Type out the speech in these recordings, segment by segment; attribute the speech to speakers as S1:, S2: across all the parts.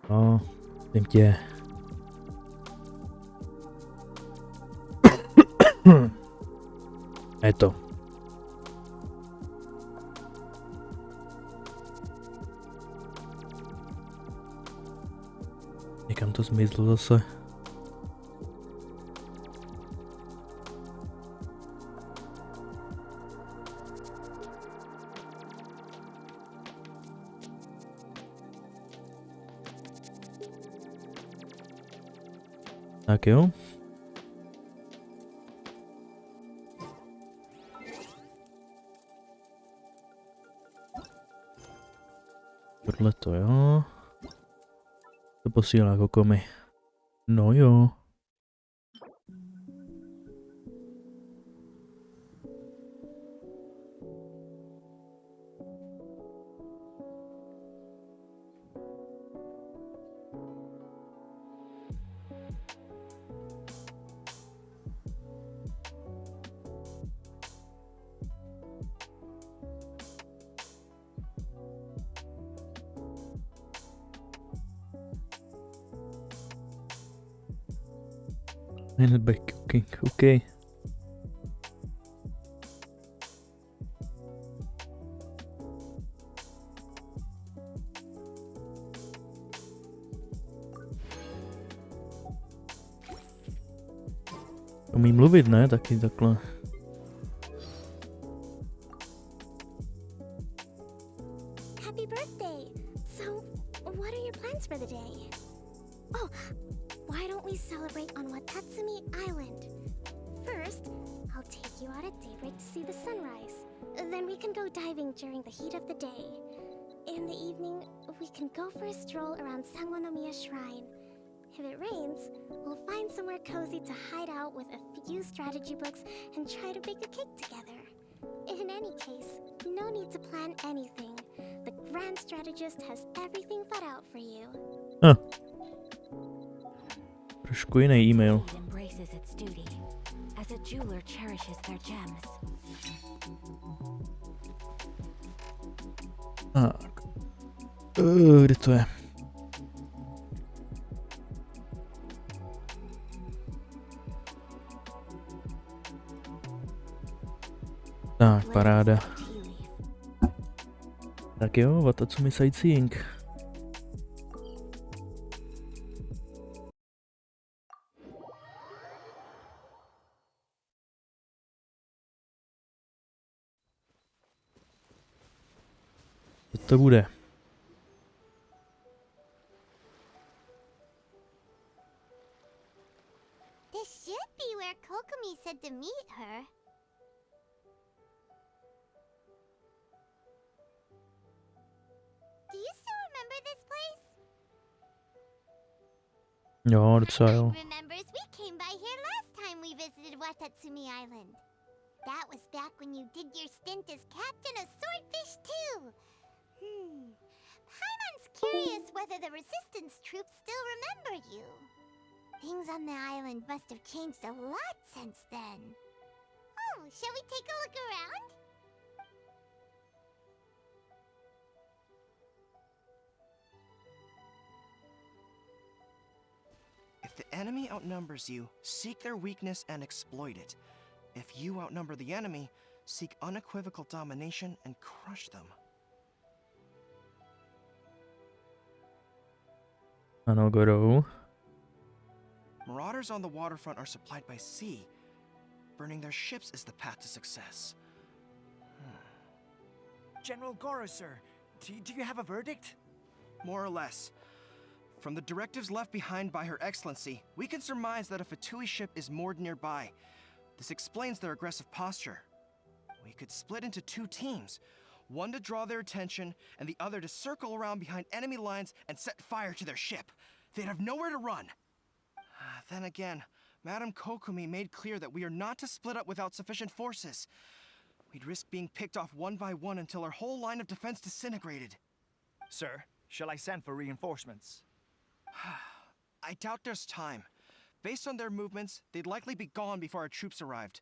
S1: No, prosím tě. Je to. Někam to zmizlo zase. Tak jo. Tohle to jo. To posílá Kokomi. No jo. Minute by cooking, okay. Umí mluvit, ne? Taky takhle.
S2: Happy birthday! So, what are your plans for the day? Oh, why don't we celebrate on Watatsumi Island? First, I'll take you out at daybreak to see the sunrise. Then we can go diving during the heat of the day. In the evening, we can go for a stroll around Sangonomiya Shrine. If it rains, we'll find somewhere cozy to hide out with a few strategy books and try to bake a cake together. In any case, no need to plan anything. The Grand Strategist has everything thought out for you.
S1: Trošku jiný e-mail.
S3: Embraces its duty, as a jeweler cherishes their gems.
S1: Tak. Kde to je? Tak, paráda. Tak jo, Watatsumi Sightseeing. Co to bude?
S2: This should be where Kokomi said to meet her. Do you still remember this place?
S1: Jo, docela jo.
S2: Remembers we came by here last time we visited Watatsumi Island. That was back when you did your stint as captain of Swordfish too. Paimon's curious whether the resistance troops still remember you. Things on the island must have changed a lot since then. Oh, shall we take a look around?
S4: If the enemy outnumbers you, seek their weakness and exploit it. If you outnumber the enemy, seek unequivocal domination and crush them.
S1: Ano, Goro.
S4: Marauders on the waterfront are supplied by sea. Burning their ships is the path to success.
S5: General Goro, sir, do you have a verdict?
S4: More or less. From the directives left behind by Her Excellency, we can surmise that a Fatui ship is moored nearby. This explains their aggressive posture. We could split into two teams, one to draw their attention, and the other to circle around behind enemy lines and set fire to their ship. They'd have nowhere to run. Then again, Madame Kokomi made clear that we are not to split up without sufficient forces. We'd risk being picked off one by one until our whole line of defense disintegrated.
S5: Sir, shall I send for reinforcements?
S4: I doubt there's time. Based on their movements, they'd likely be gone before our troops arrived.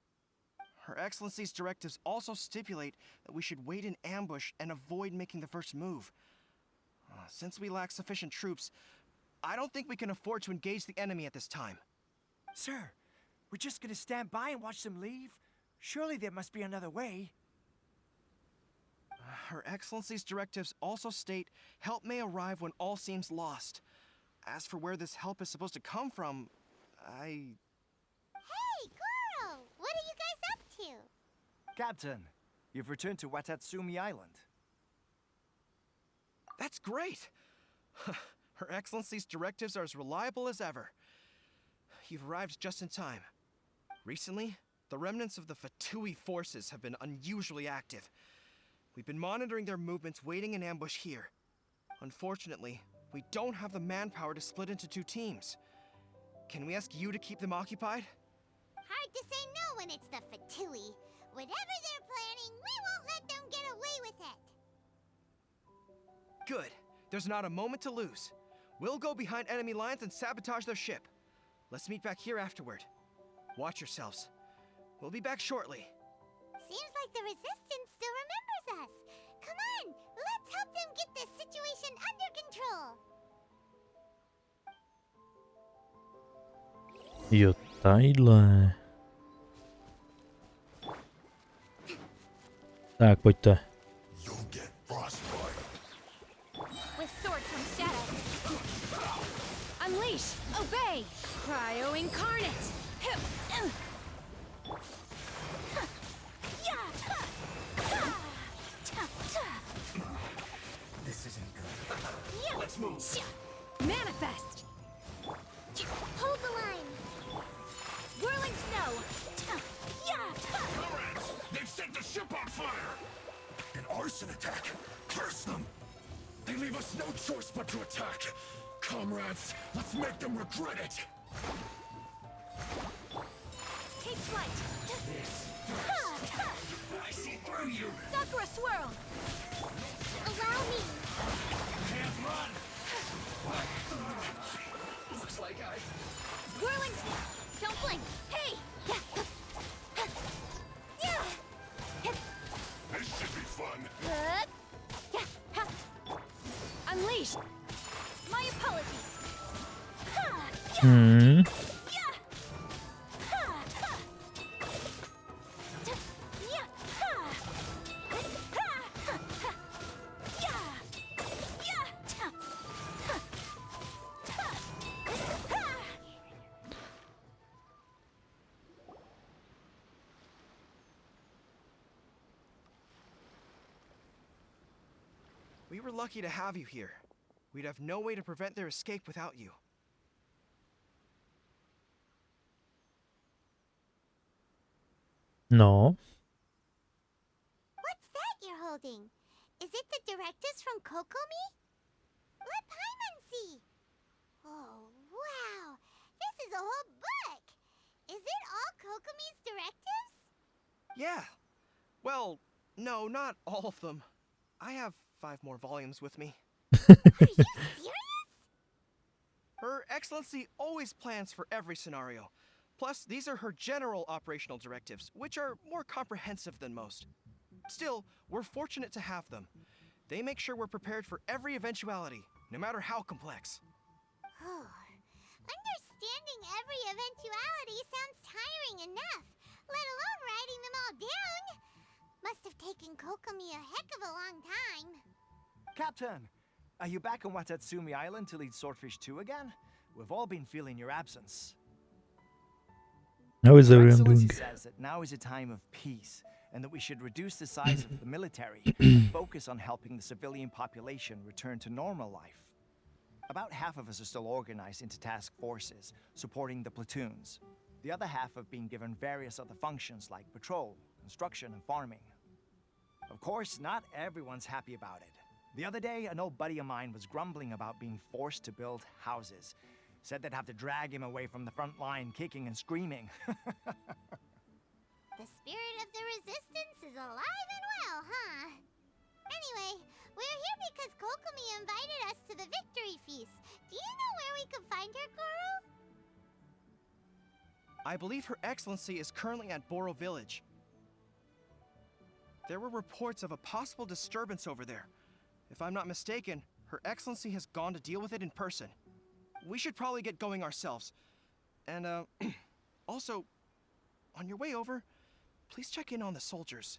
S4: Her Excellency's directives also stipulate that we should wait in ambush and avoid making the first move. Since we lack sufficient troops, I don't think we can afford to engage the enemy at this time.
S5: Sir, we're just gonna stand by and watch them leave? Surely there must be another way.
S4: Her Excellency's directives also state help may arrive when all seems lost. As for where this help is supposed to come from,
S2: Hey, girl! What are you guys up to?
S5: Captain, you've returned to Watatsumi Island.
S4: That's great! Her Excellency's directives are as reliable as ever. You've arrived just in time. Recently, the remnants of the Fatui forces have been unusually active. We've been monitoring their movements, waiting in ambush here. Unfortunately, we don't have the manpower to split into 2 teams. Can we ask you to keep them occupied?
S2: Hard to say no when it's the Fatui. Whatever they're planning, we won't let them get away with it.
S4: Good. There's not a moment to lose. We'll go behind enemy lines and sabotage their ship. Let's meet back here afterward. Watch yourselves. We'll be back shortly.
S2: Seems like the Resistance still remembers us. Come on, let's help them get this situation under control.
S1: Jo, tadyhle. Tak, pojďte.
S3: With sword from shadow. Unleash! Obey! Cryo incarnate!
S5: This isn't good.
S3: Let's move! Manifest!
S2: Hold the line.
S3: Whirling snow!
S6: Comrades, they've set the ship on fire! An arson attack! Curse them! They leave us no choice but to attack! Comrades, let's make them regret it!
S3: Take flight!
S6: I see through you!
S3: Sakura swirl!
S2: Allow me.
S6: Can't run! Looks like I...
S3: Whirling snow! Don't blink! Hey!
S6: This should be fun!
S3: Unleash! My apologies!
S1: Hmm.
S4: We were lucky to have you here. We'd have no way to prevent their escape without you.
S1: No.
S2: What's that you're holding? Is it the directives from Kokomi? Let Paimon see. Oh, wow. This is a whole book. Is it all Kokomi's directives?
S4: Yeah. Well, no, not all of them. I have 5 more volumes with me.
S2: Are you serious?
S4: Her Excellency always plans for every scenario. Plus, these are her general operational directives, which are more comprehensive than most. Still, we're fortunate to have them. They make sure we're prepared for every eventuality, no matter how complex.
S2: Oh, understanding every eventuality sounds tiring enough, let alone writing them all down. Must have taken Kokomi a heck of a long time.
S5: Captain, are you back on Watatsumi Island to lead Swordfish 2 again? We've all been feeling your absence.
S1: How is
S5: Your
S1: everyone
S5: Excellency
S1: doing?
S5: says that now is a time of peace, and that we should reduce the size of the military and focus on helping the civilian population return to normal life. About half of us are still organized into task forces, supporting the platoons. The other half have been given various other functions like patrol, construction, and farming. Of course, not everyone's happy about it. The other day, an old buddy of mine was grumbling about being forced to build houses. Said they'd have to drag him away from the front line, kicking and screaming.
S2: The spirit of the Resistance is alive and well, huh? Anyway, we're here because Kokomi invited us to the Victory Feast. Do you know where we could find her, Goro?
S4: I believe Her Excellency is currently at Boro Village. There were reports of a possible disturbance over there. If I'm not mistaken, Her Excellency has gone to deal with it in person. we should probably get going ourselves. And, also, on your way over, please check in on the soldiers.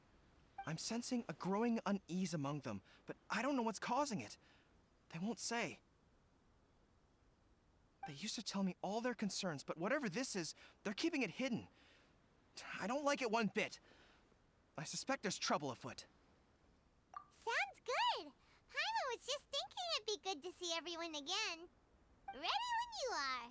S4: I'm sensing a growing unease among them, but I don't know what's causing it. They won't say. They used to tell me all their concerns, but whatever this is, they're keeping it hidden. I don't like it one bit. I suspect there's trouble afoot.
S2: Sounds good. Jaime was just thinking it'd be good to see everyone again. Ready when you are.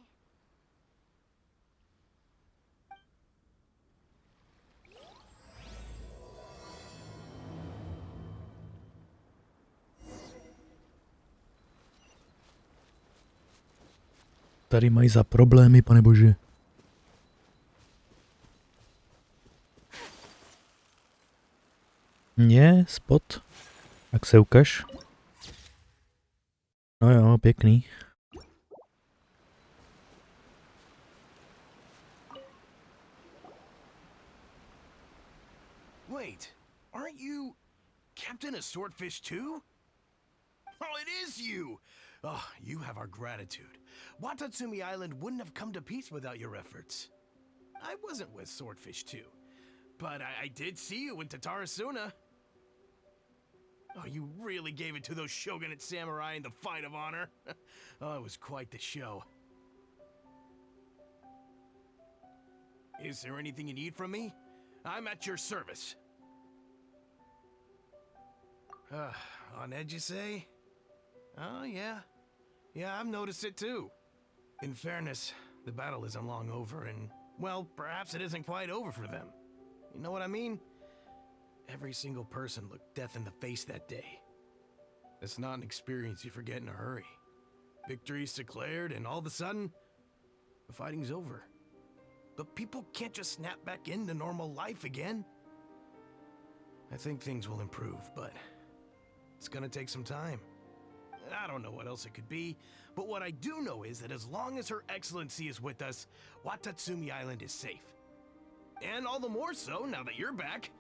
S1: Tady mají za problémy, pane bože. Nie, spot. Tak se ukaž. No jo, pěkný.
S6: Wait, aren't you Captain of Swordfish too? Oh, it is you! Oh, you have our gratitude. Watatsumi Island wouldn't have come to peace without your efforts. I wasn't with Swordfish too, but I did see you in Tatarasuna. Oh, you really gave it to those shogunate samurai in the fight of honor. Oh, it was quite the show. Is there anything you need from me? I'm at your service. On edge, you say? Oh, yeah. Yeah, I've noticed it too. In fairness, the battle isn't long over, and, well, perhaps it isn't quite over for them. You know what I mean? Every single person looked death in the face that day. It's not an experience you forget in a hurry. Victory's declared, and all of a sudden, the fighting's over. But people can't just snap back into normal life again. I think things will improve, but it's gonna take some time. I don't know what else it could be, but what I do know is that as long as Her Excellency is with us, Watatsumi Island is safe. And all the more so now that you're back.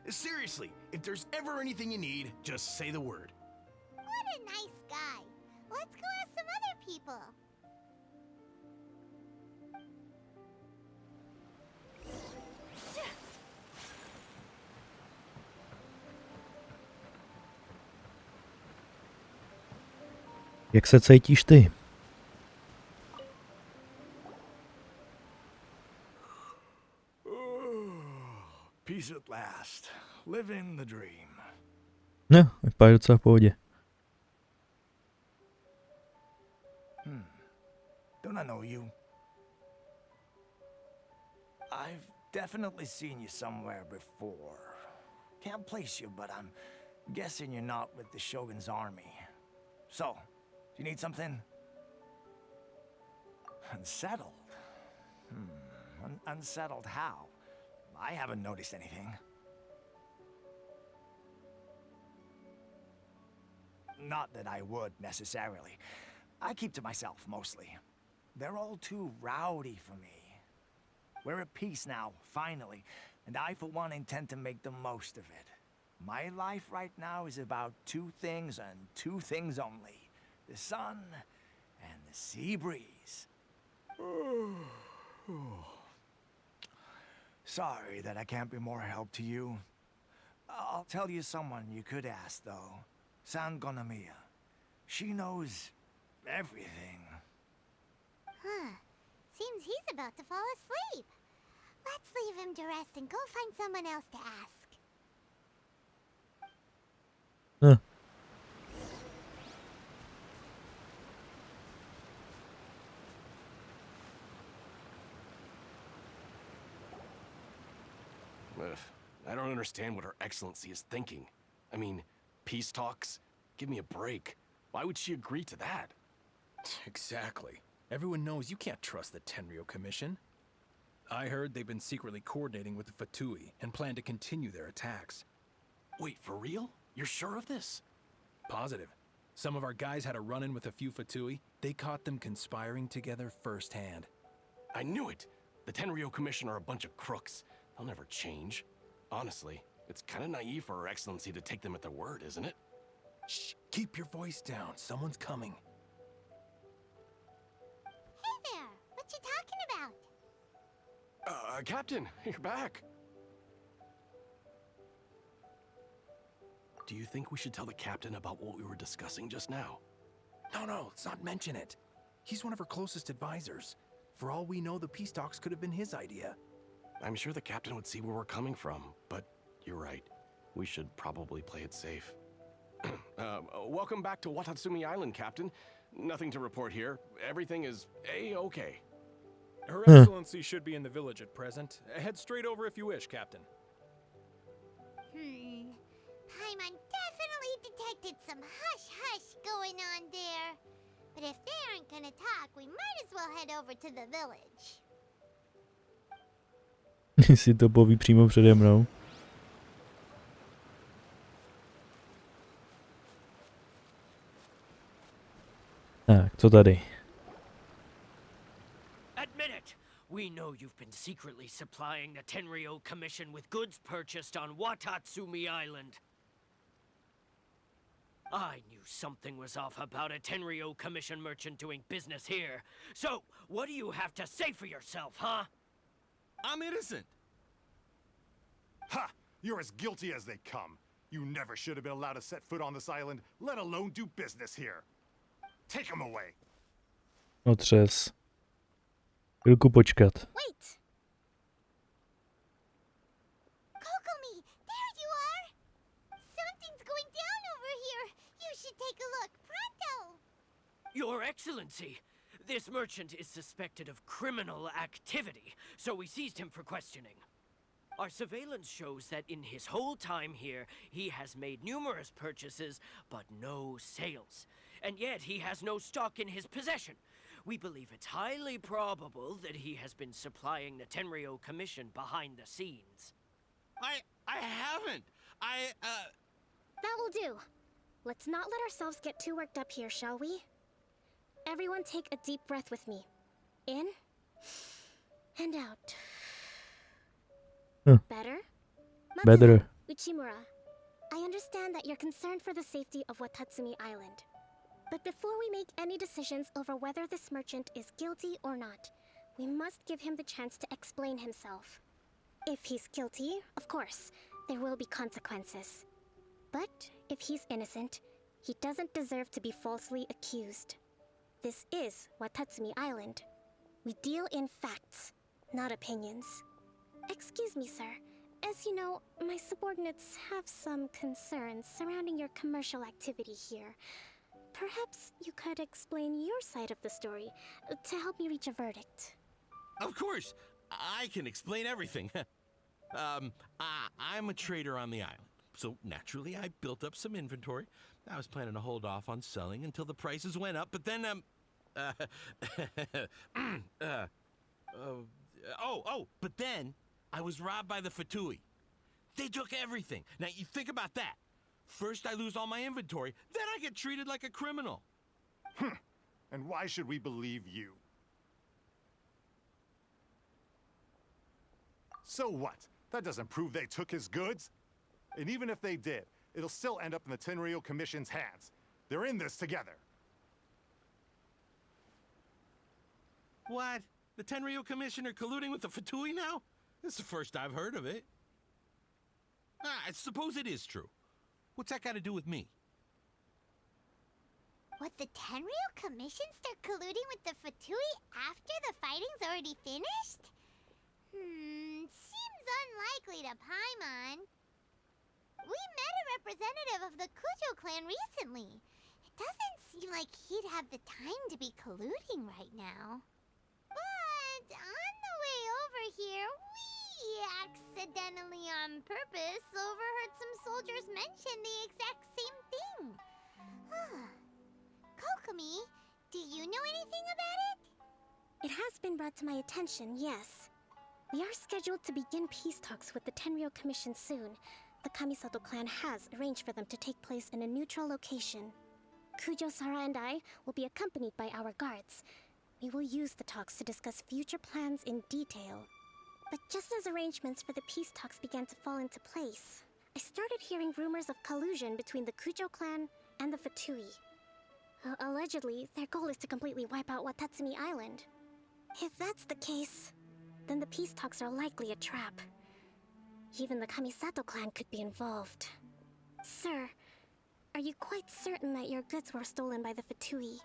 S6: Seriously, if there's ever anything you need, just say the word.
S2: What a nice guy. Let's go ask some other people.
S1: Jak se cítíš ty?
S5: Peace at last. Living the dream.
S1: No, vypadá docela v pohodě.
S5: Don't I know you? I've definitely seen you somewhere before. Can't place you, but I'm guessing you're not with the Shogun's army. So, do you need something? Unsettled? Unsettled how? I haven't noticed anything. Not that I would, necessarily. I keep to myself, mostly. They're all too rowdy for me. We're at peace now, finally, and I, for one, intend to make the most of it. My life right now is about two things and two things only. The sun and the sea breeze. Sorry that I can't be more help to you. I'll tell you someone you could ask, though. San Gonamiya. She knows everything.
S2: Huh. Seems he's about to fall asleep. Let's leave him to rest and go find someone else to ask.
S1: No.
S6: Ugh, I don't understand what Her Excellency is thinking. I mean, peace talks? Give me a break. Why would she agree to that?
S7: Exactly. Everyone knows you can't trust the Tenryo Commission. I heard they've been secretly coordinating with the Fatui and plan to continue their attacks.
S6: Wait, for real? You're sure of this?
S7: Positive. Some of our guys had a run-in with a few Fatui. They caught them conspiring together firsthand.
S6: I knew it! The Tenryo Commission are a bunch of crooks. They'll never change. Honestly, it's kind of naive for Her Excellency to take them at their word, isn't it?
S7: Shh! Keep your voice down. Someone's coming.
S8: Captain, you're back. Do you think we should tell the captain about what we were discussing just now?
S7: No, let's not mention it. He's one of her closest advisors. For all we know, the peace talks could have been his idea.
S8: I'm sure the captain would see where we're coming from, but you're right. We should probably play it safe. Welcome back to Watatsumi Island, Captain. Nothing to report here. Everything is A-okay.
S7: Her Excellency should be in the village at present. Head straight over if you wish, Captain.
S2: Paimon definitely detected some hush-hush going on there. But if they aren't gonna talk, we might as well head over to the village.
S1: Si to poví přímo přede mnou. Tak, co tady?
S9: Admit it! We know you've been secretly supplying the Tenryou Commission with goods purchased on Watatsumi Island. I knew something was off about a Tenryou Commission merchant doing business here. So, what do you have to say for yourself, huh?
S10: I'm innocent! Ha! You're as guilty as they come. You never should have been allowed to set foot on this island, let alone do business here. Take him away.
S1: Otřes. Chvilku počkat.
S2: Wait! Kokomi, there you are! Something's going down over here. You should take a look, pronto!
S9: Your Excellency, this merchant is suspected of criminal activity, so we seized him for questioning. Our surveillance shows that in his whole time here, he has made numerous purchases, but no sales. And yet he has no stock in his possession. We believe it's highly probable that he has been supplying the Tenryou Commission behind the scenes.
S10: I haven't.
S11: That will do. Let's not let ourselves get too worked up here, shall we? Everyone take a deep breath with me. In and out.
S1: Huh.
S11: Better?
S1: Better.
S11: Uchimura, I understand that you're concerned for the safety of Watatsumi Island. But before we make any decisions over whether this merchant is guilty or not, we must give him the chance to explain himself. If he's guilty, of course, there will be consequences. But if he's innocent, he doesn't deserve to be falsely accused. This is Watatsumi Island. We deal in facts, not opinions. Excuse me, sir. As you know, my subordinates have some concerns surrounding your commercial activity here. Perhaps you could explain your side of the story to help me reach a verdict.
S12: Of course, I can explain everything. I'm a trader on the island, so naturally I built up some inventory. I was planning to hold off on selling until the prices went up, but then but then I was robbed by the Fatui. They took everything. Now you think about that. First I lose all my inventory, then I get treated like a criminal.
S10: And why should we believe you? So what? That doesn't prove they took his goods. And even if they did, it'll still end up in the Tenryou Commission's hands. They're in this together.
S12: What? The Tenryou Commissioner colluding with the Fatui now? This is the first I've heard of it. I suppose it is true. What's that got to do with me?
S2: What, the Tenryou Commission start colluding with the Fatui after the fighting's already finished? Seems unlikely to Paimon. We met a representative of the Kujo clan recently. It doesn't seem like he'd have the time to be colluding right now. But on the way over here, we accidentally on purpose overheard some soldiers mention the exact same thing. Kokomi, do you know anything about it?
S11: It has been brought to my attention, yes. We are scheduled to begin peace talks with the Tenryou Commission soon. The Kamisato clan has arranged for them to take place in a neutral location. Kujo-Sara and I will be accompanied by our guards. We will use the talks to discuss future plans in detail. But just as arrangements for the peace talks began to fall into place, I started hearing rumors of collusion between the Kujo clan and the Fatui. Allegedly, their goal is to completely wipe out Watatsumi Island. If that's the case, then the peace talks are likely a trap. Even the Kamisato clan could be involved. Sir, are you quite certain that your goods were stolen by the Fatui?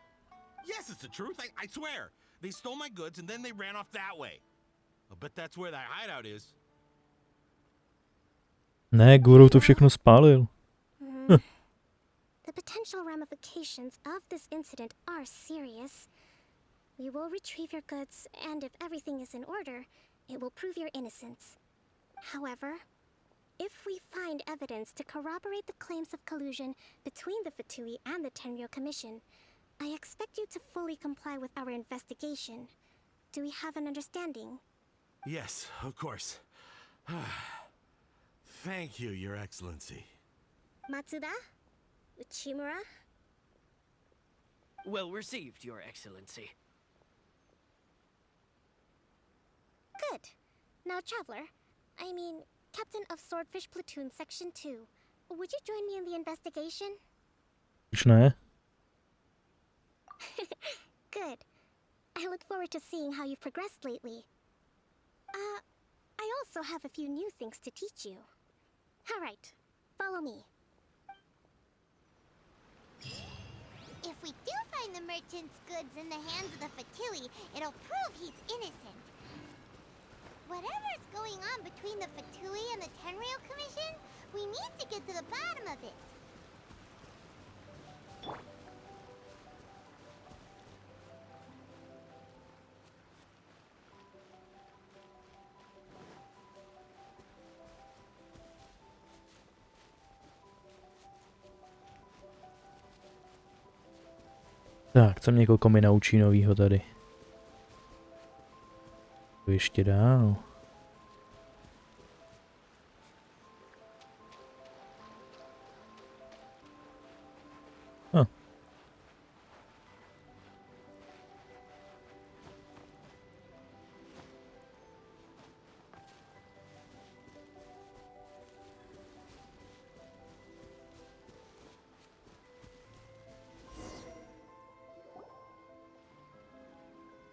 S12: Yes, it's the truth. I swear. They stole my goods and then they ran off that way. I bet that's where that hideout is.
S1: Ne, Guru to všechno spálil.
S11: The potential ramifications of this incident are serious. We will retrieve your goods, and if everything is in order, it will prove your innocence. However, if we find evidence to corroborate the claims of collusion between the Fatui and the Tenryo Commission, I expect you to fully comply with our investigation. Do we have an understanding?
S12: Yes, of course. Thank you, Your Excellency.
S11: Matsuda? Uchimura?
S9: Well received, Your Excellency.
S11: Good. Now, Traveler, I mean, Captain of Swordfish Platoon Section 2, would you join me in the investigation?
S1: Už ne?
S11: Good. I look forward to seeing how you've progressed lately. I also have a few new things to teach you. Alright, follow me.
S2: If we do find the merchant's goods in the hands of the Fatui, it'll prove he's innocent. Whatever's going on between the Fatui and the Tenryo Commission, we need to get to the bottom of it.
S1: Tak, co mě Kokomi naučí novýho tady? To ještě dál.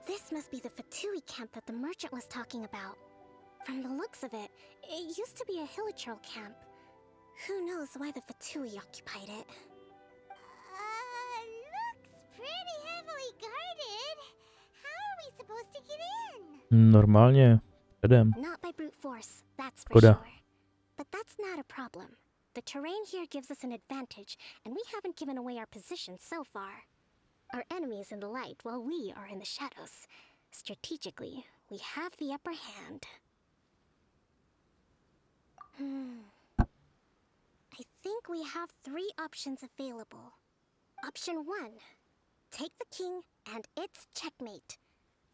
S11: This must be the Fatui camp that the merchant was talking about. From the looks of it, it used to be a Hilichurl camp. Who knows why the Fatui occupied it?
S2: Looks pretty heavily guarded. How are we supposed to get in?
S1: Normálně. Předem.
S11: Not by brute force, that's for
S1: Škoda.
S11: sure. But that's not a problem. The terrain here gives us an advantage, and we haven't given away our position so far. Our enemy is in the light while we are in the shadows. Strategically, we have the upper hand. I think we have 3 options available. Option 1. Take the king and it's checkmate.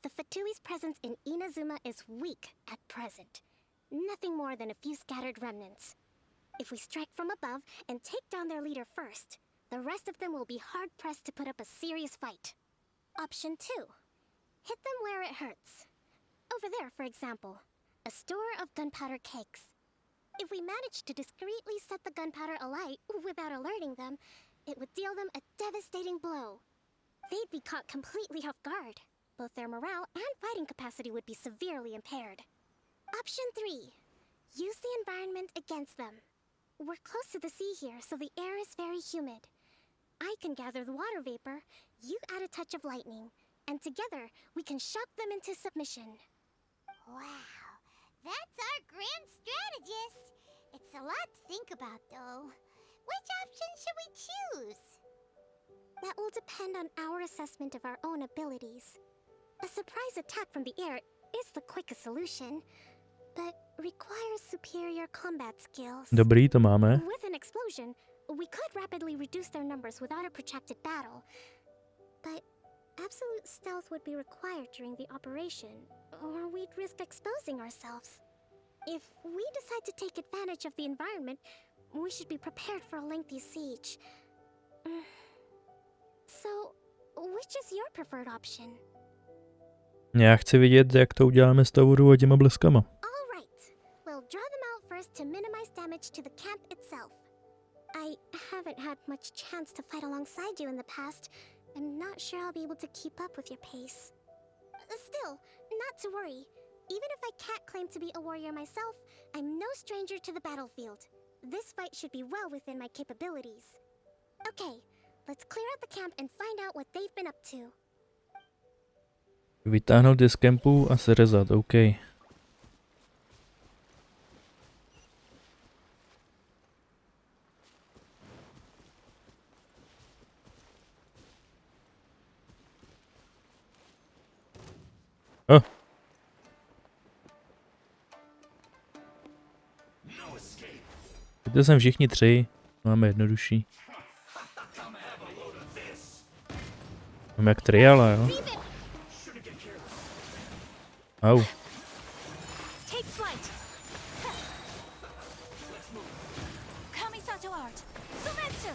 S11: The Fatui's presence in Inazuma is weak at present. Nothing more than a few scattered remnants. If we strike from above and take down their leader first, the rest of them will be hard-pressed to put up a serious fight. Option 2. Hit them where it hurts. Over there, for example, a store of gunpowder cakes. If we manage to discreetly set the gunpowder alight without alerting them, it would deal them a devastating blow. They'd be caught completely off guard. Both their morale and fighting capacity would be severely impaired. Option 3. Use the environment against them. We're close to the sea here, so the air is very humid. I can gather the water vapor, you add a touch of lightning, and together we can shock them into submission.
S2: Wow, that's our grand strategist. It's a lot to think about, though. Which option should we choose?
S11: That will depend on our assessment of our own abilities. A surprise attack from the air is the quickest solution, but requires superior combat skills.
S1: Dobrý, to máme.
S11: With an explosion, we could rapidly reduce their numbers without a protracted battle. But absolute stealth would be required during the operation, or we'd risk exposing ourselves. If we decide to take advantage of the environment, we should be prepared for a lengthy siege. So, which is your preferred option?
S1: Já chci vidět, jak to uděláme s tou a těma bleskama.
S11: All right. We'll draw them out first to minimize damage to the camp itself. I haven't had much chance to fight alongside you in the past. I'm not sure I'll be able to keep up with your pace. Still, not to worry. Even if I can't claim to be a warrior myself, I'm no stranger to the battlefield. This fight should be well within my capabilities. Okay, let's clear out the camp and find out what they've been up to.
S1: Vytáhnout je z kempu a serezat, OK. Oh. Teď jsem všichni tři, máme jednodušší. Mám jak triala, jo? Au.
S3: Take flight. Kamisato art. Sumetsu.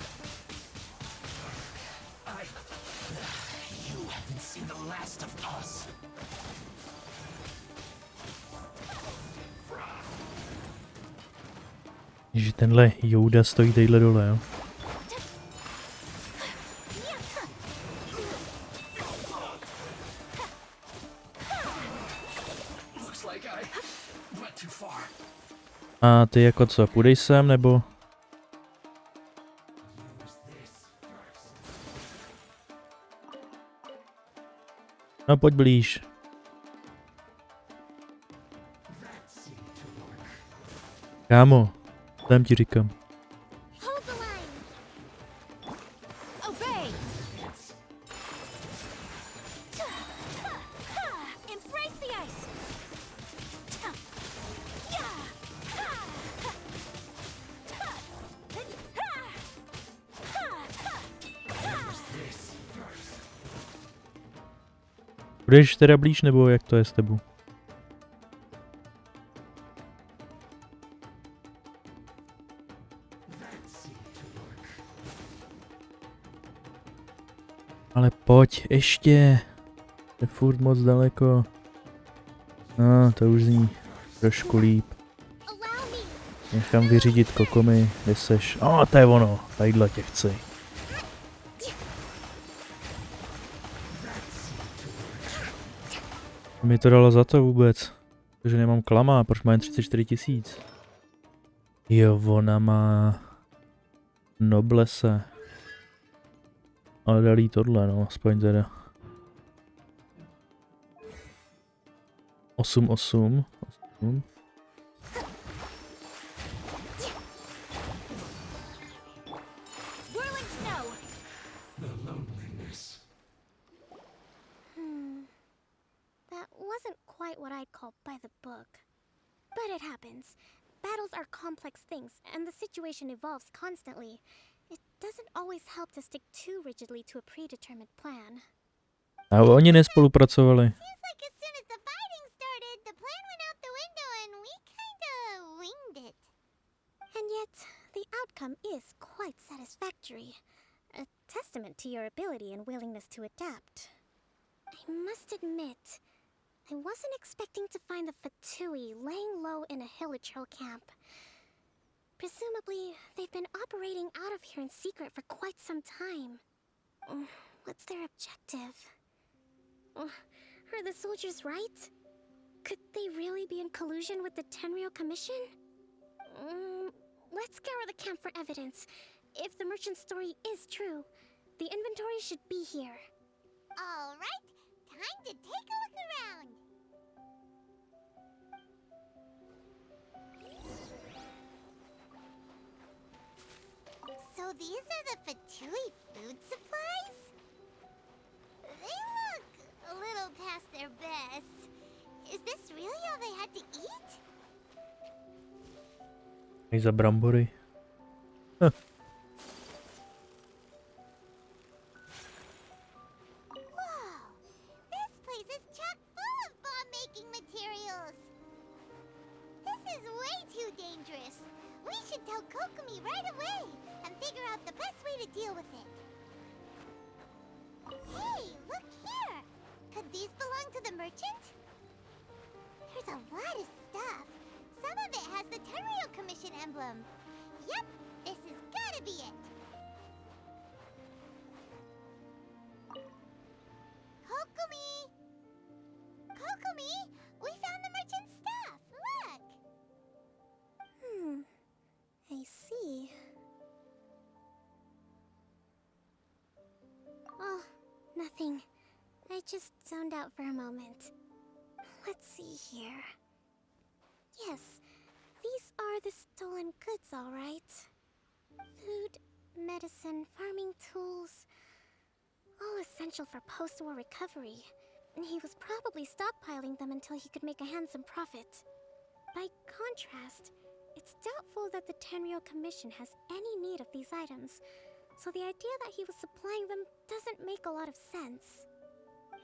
S12: You haven't seen the last of us.
S1: Že tenhle Jouda stojí tadyhle dole, jo? A ty jako co, půjdeš sem, nebo? No pojď blíž. Kámo, tam ti říkám.
S11: Hold the line!
S3: Obey. Embrace the ice.
S1: Budeš teda blíž, nebo jak to je s tebou? Ale pojď, ještě. Je furt moc daleko. No, to už zní trošku líp. Nechám vyřídit Kokomi, kde seš. O, to je ono, tadyhle tě chci. Mi to dalo za to vůbec, protože nemám klama, proč má jen 34 000? Jo, ona má noblese. Ale dal jí tohle, no, aspoň teda. 8.
S11: That wasn't quite what I'd call by the book. But it happens. Battles are complex things, and the situation evolves constantly. It doesn't always help to stick too rigidly to a predetermined plan.
S1: A oni nespolupracovali.
S2: Seems like as soon as the fighting started, the plan went out the window and we kinda winged it.
S11: And yet, the outcome is quite satisfactory. A testament to your ability and willingness to adapt. I must admit, I wasn't expecting to find the Fatui laying low in a Hilichurl camp. Presumably, they've been operating out of here in secret for quite some time. What's their objective? Are the soldiers right? Could they really be in collusion with the Tenryou Commission? Let's scour the camp for evidence. If the merchant's story is true, the inventory should be here.
S2: All right, time to take a look around. So these are the Fatui food supplies? They look a little past their best. Is this really all they had to eat?
S1: I za brambory.
S2: Whoa! This place is chock full of bomb-making materials! This is way too dangerous! We should tell Kokomi right away and figure out the best way to deal with it. Hey, look here! Could these belong to the merchant? There's a lot of stuff. Some of it has the Tenryou Commission emblem. Yep, this has gotta be it. Kokomi! Kokomi! We found the merchant's
S11: Nothing. I just zoned out for a moment. Let's see here. Yes, these are the stolen goods, all right. Food, medicine, farming tools. All essential for post-war recovery. And he was probably stockpiling them until he could make a handsome profit. By contrast, it's doubtful that the Tenryo Commission has any need of these items, so the idea that he was supplying them doesn't make a lot of sense.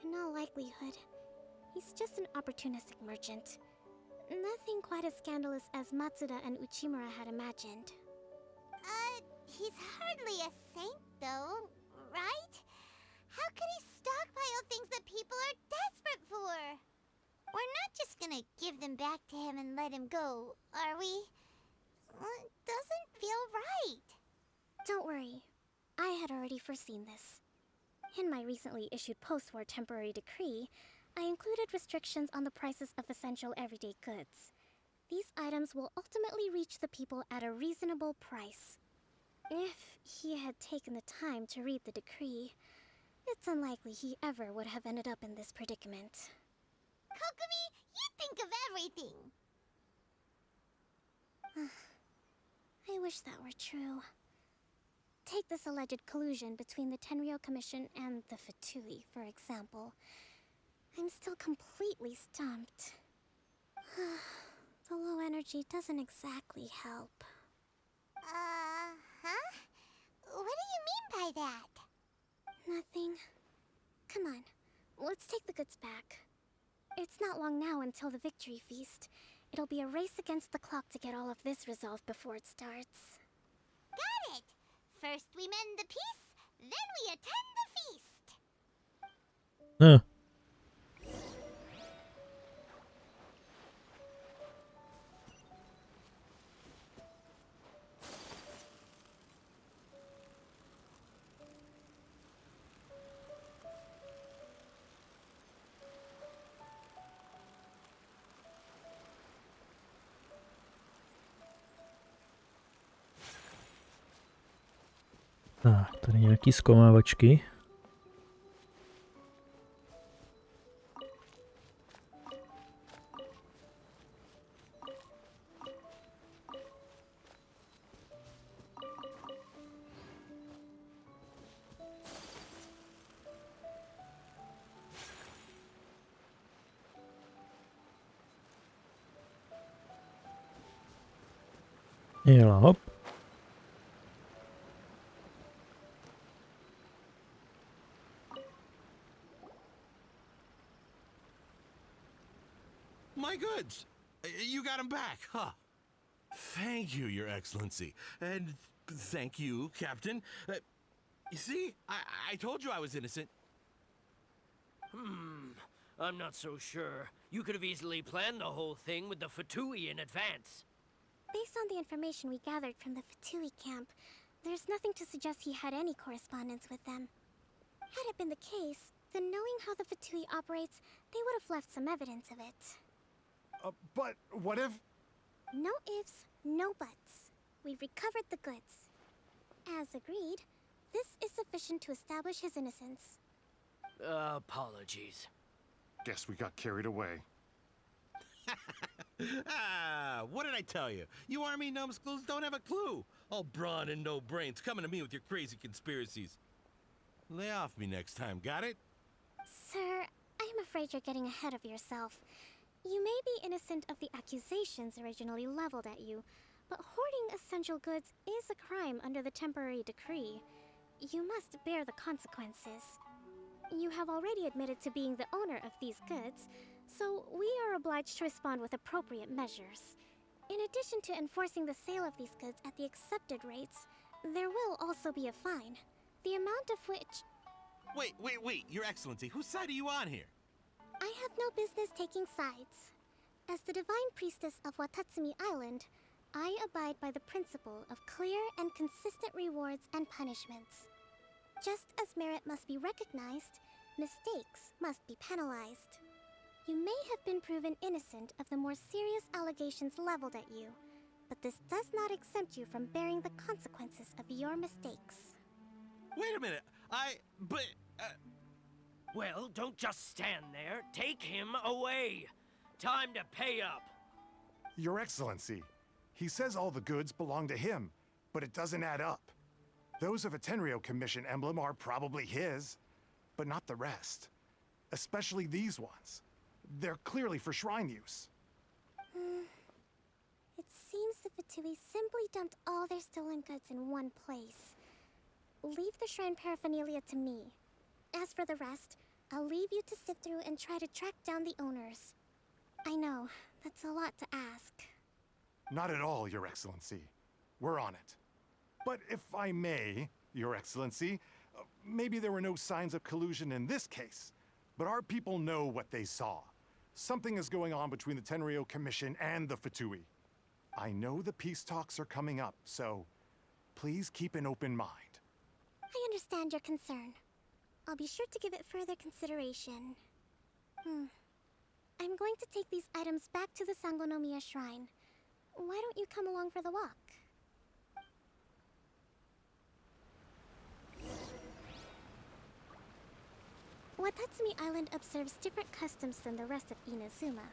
S11: In all likelihood, he's just an opportunistic merchant. Nothing quite as scandalous as Matsuda and Uchimura had imagined.
S2: He's hardly a saint, though, right? How could he stockpile things that people are desperate for? We're not just gonna give them back to him and let him go, are we? It doesn't feel right.
S11: Don't worry, I had already foreseen this. In my recently issued post-war temporary decree, I included restrictions on the prices of essential everyday goods. These items will ultimately reach the people at a reasonable price. If he had taken the time to read the decree, it's unlikely he ever would have ended up in this predicament.
S2: Kokomi, you think of everything.
S11: I wish that were true. Take this alleged collusion between the Tenryo Commission and the Fatui, for example. I'm still completely stumped. The low energy doesn't exactly help.
S2: What do you mean by that?
S11: Nothing. Come on, let's take the goods back. It's not long now until the victory feast. It'll be a race against the clock to get all of this resolved before it starts.
S2: Got it! First we mend the peace, then we attend the feast.
S1: Huh. Tak, tady nějaký zkomávačky. Jela, hop.
S12: My goods! You got them back, huh? Thank you, Your Excellency. And thank you, Captain. You see? I told you I was innocent.
S9: I'm not so sure. You could have easily planned the whole thing with the Fatui in advance.
S11: Based on the information we gathered from the Fatui camp, there's nothing to suggest he had any correspondence with them. Had it been the case, then knowing how the Fatui operates, they would have left some evidence of it.
S10: But what if...
S11: No ifs, no buts. We've recovered the goods. As agreed, this is sufficient to establish his innocence.
S9: Apologies.
S10: Guess we got carried away.
S12: What did I tell you? You army numbskulls don't have a clue. All brawn and no brains coming to me with your crazy conspiracies. Lay off me next time, got it?
S11: Sir, I'm afraid you're getting ahead of yourself. You may be innocent of the accusations originally leveled at you, but hoarding essential goods is a crime under the temporary decree. You must bear the consequences. You have already admitted to being the owner of these goods, so we are obliged to respond with appropriate measures. In addition to enforcing the sale of these goods at the accepted rates, there will also be a fine, the amount of which...
S12: Wait, Your Excellency, whose side are you on here?
S11: I have no business taking sides. As the Divine Priestess of Watatsumi Island, I abide by the principle of clear and consistent rewards and punishments. Just as merit must be recognized, mistakes must be penalized. You may have been proven innocent of the more serious allegations leveled at you, but this does not exempt you from bearing the consequences of your mistakes.
S12: Wait a minute,
S9: Well, don't just stand there. Take him away. Time to pay up.
S10: Your Excellency, he says all the goods belong to him, but it doesn't add up. Those of a Tenryo Commission emblem are probably his, but not the rest. Especially these ones. They're clearly for shrine use.
S11: It seems the Fatui simply dumped all their stolen goods in one place. Leave the shrine paraphernalia to me. As for the rest, I'll leave you to sift through and try to track down the owners. I know, that's a lot to ask.
S10: Not at all, Your Excellency. We're on it. But if I may, Your Excellency, maybe there were no signs of collusion in this case, but our people know what they saw. Something is going on between the Tenryo Commission and the Fatui. I know the peace talks are coming up, so please keep an open mind.
S11: I understand your concern. I'll be sure to give it further consideration. I'm going to take these items back to the Sangonomiya Shrine. Why don't you come along for the walk? Watatsumi Island observes different customs than the rest of Inazuma.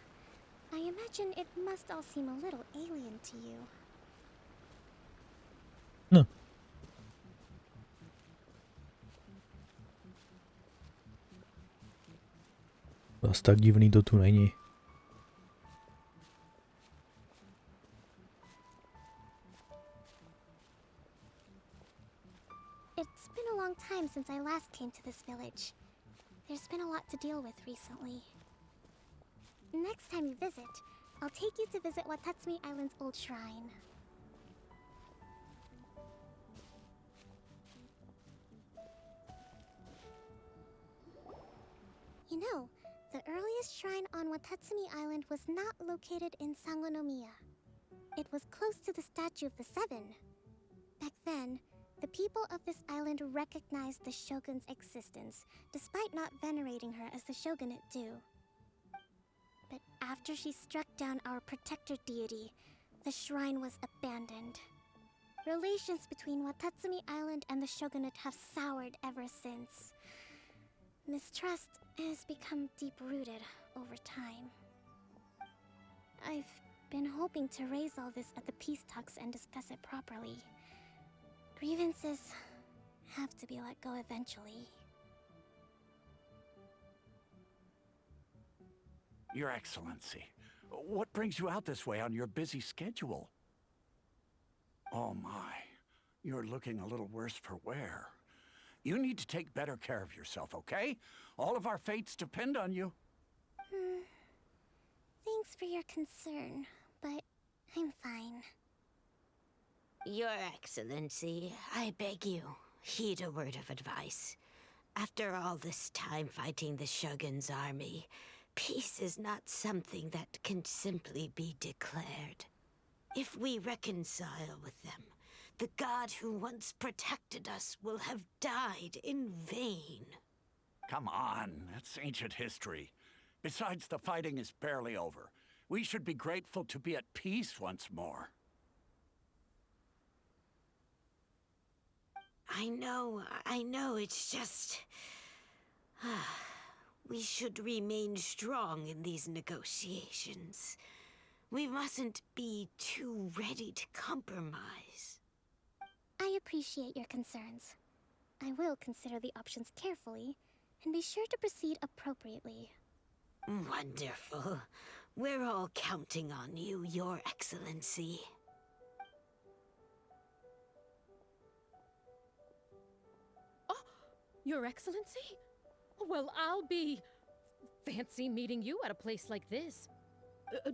S11: I imagine it must all seem a little alien to you.
S1: No. Zas tak divný to tu není.
S11: It's been a long time since I last came to this village. There's been a lot to deal with recently. Next time you visit, I'll take you to visit Watatsumi Island's old shrine. You know, the earliest shrine on Watatsumi Island was not located in Sangonomiya. It was close to the Statue of the Seven. Back then, the people of this island recognized the shogun's existence, despite not venerating her as the shogunate do. But after she struck down our protector deity, the shrine was abandoned. Relations between Watatsumi Island and the shogunate have soured ever since. Mistrust has become deep-rooted over time. I've been hoping to raise all this at the peace talks and discuss it properly. Grievances have to be let go eventually.
S13: Your Excellency, what brings you out this way on your busy schedule? Oh my, you're looking a little worse for wear. You need to take better care of yourself, okay? All of our fates depend on you.
S11: Thanks for your concern, but I'm fine.
S14: Your Excellency, I beg you, heed a word of advice. After all this time fighting the Shogun's army, peace is not something that can simply be declared. If we reconcile with them, the god who once protected us will have died in vain.
S13: Come on, that's ancient history. Besides, the fighting is barely over. We should be grateful to be at peace once more.
S14: I know, it's just... we should remain strong in these negotiations. We mustn't be too ready to compromise.
S11: I appreciate your concerns. I will consider the options carefully, and be sure to proceed appropriately.
S14: Wonderful. We're all counting on you, Your Excellency.
S15: Your Excellency? Well, I'll be... fancy meeting you at a place like this.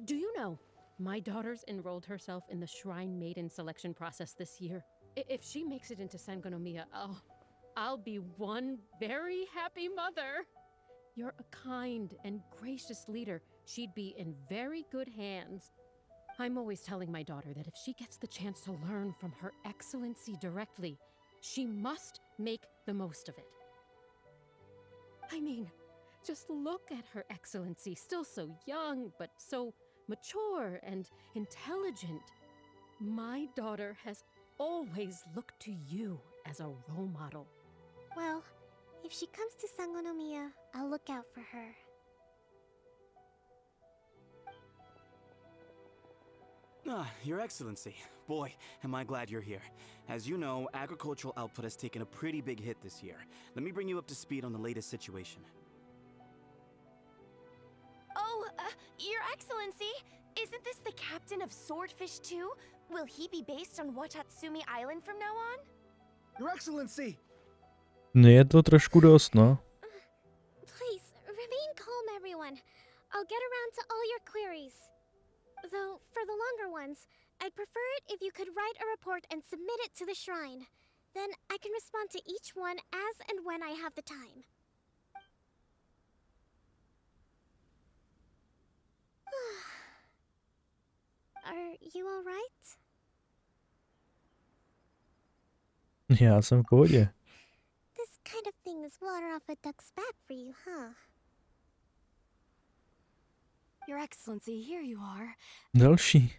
S15: Do you know, my daughter's enrolled herself in the Shrine Maiden selection process this year. If she makes it into Sangonomiya, I'll be one very happy mother. You're a kind and gracious leader. She'd be in very good hands. I'm always telling my daughter that if she gets the chance to learn from Her Excellency directly, she must make the most of it. I mean, just look at Her Excellency, still so young, but so mature and intelligent. My daughter has always looked to you as a role model.
S11: Well,
S2: If she comes to Sangonomiya, I'll look out for her.
S16: Your Excellency. Boy, am I glad you're here. As you know, agricultural output has taken a pretty big hit this year. Let me bring you up to speed on the latest situation.
S17: Oh, Your Excellency, isn't this the captain of Swordfish 2? Will he be based on Watatsumi Island from now on?
S16: Your Excellency!
S1: Je to trošku dost, no.
S2: Please, remain calm, everyone. I'll get around to all your queries. Though, for the longer ones, I'd prefer it if you could write a report and submit it to the shrine. Then I can respond to each one as and when I have the time. Are you alright?
S1: Já jsem v pohodě.
S2: This kind of thing is water off a duck's back for you, huh?
S17: Your Excellency, here you are.
S1: Další.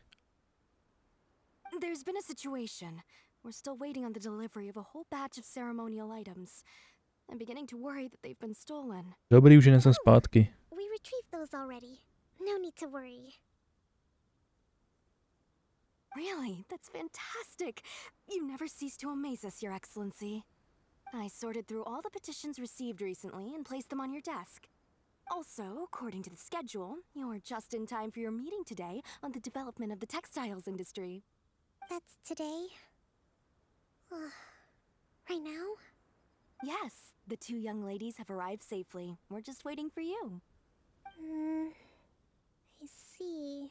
S17: There's been a situation. We're still waiting on the delivery of a whole batch of ceremonial items. I'm beginning to worry that they've been stolen.
S1: Dobrý, už je nesem zpátky.
S2: We retrieved those already. No need to worry.
S17: Really? That's fantastic. You never cease to amaze us, Your Excellency. I sorted through all the petitions received recently and placed them on your desk. Also, according to the schedule, you're just in time for your meeting today on the development of the textiles industry.
S2: That's today? Right now?
S17: Yes, the two young ladies have arrived safely. We're just waiting for you.
S2: I see.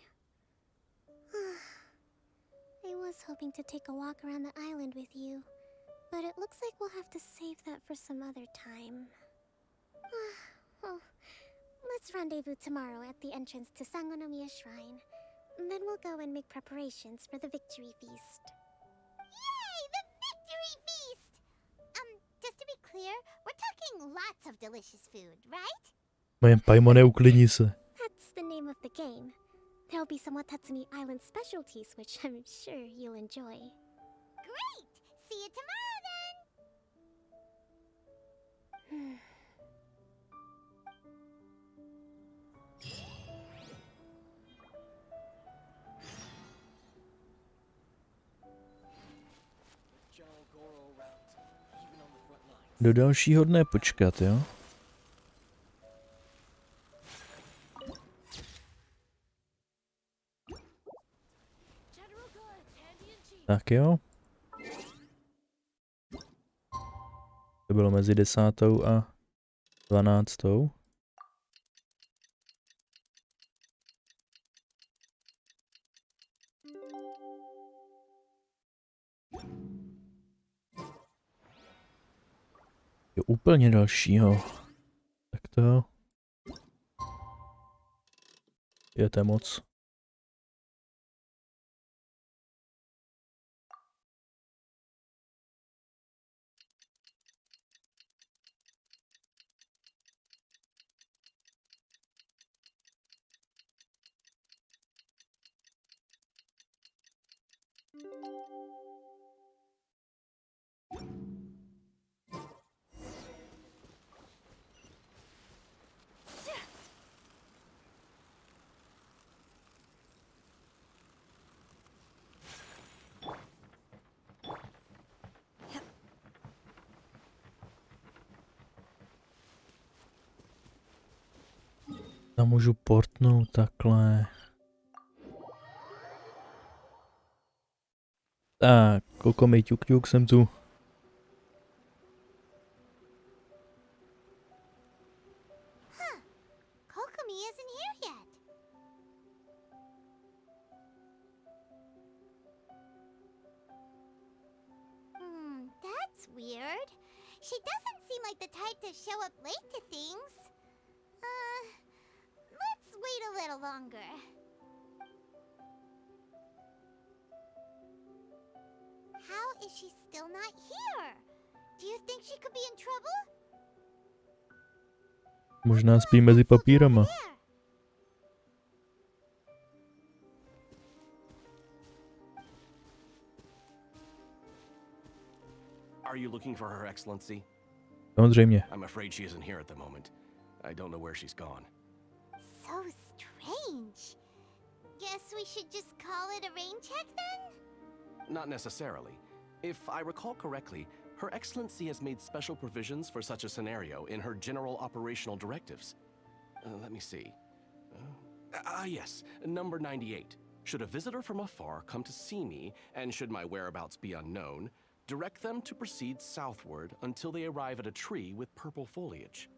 S2: I was hoping to take a walk around the island with you, but it looks like we'll have to save that for some other time. Well, let's rendezvous tomorrow at the entrance to Sangonomiya Shrine. Then we'll go and make preparations for the victory feast.
S18: Yay! The victory feast! Just to be clear, we're talking lots of delicious food, right?
S1: Moje pajmone, uklidni se.
S2: That's the name of the game. There'll be some Watatsumi Island specialties, which I'm sure you'll enjoy.
S18: Great! See you tomorrow, then!
S1: Do dalšího dne počkat, jo? Tak jo. To bylo mezi 10. a 12. Jo, úplně dalšího. Tak to. Je to moc. Tam můžu portnout takhle. Tak, Kokomi, ťuk ťuk, jsem tu.
S18: Kokomi isn't here yet. That's weird. She doesn't seem like the type to show up late to things. Let's wait a little longer. How is she still not here? Do you think she could be in trouble?
S1: Možná spí mezi papírama.
S8: Are you looking for Her Excellency?
S1: Samozřejmě.
S8: I'm afraid she isn't here at the moment. I don't know where she's gone.
S18: So strange. Guess we should just call it a rain check then?
S8: Not necessarily. If I recall correctly, Her Excellency has made special provisions for such a scenario in her general operational directives. Let me see. Yes, number 98. Should a visitor from afar come to see me, and should my whereabouts be unknown, direct them to proceed southward until they arrive at a tree with purple foliage.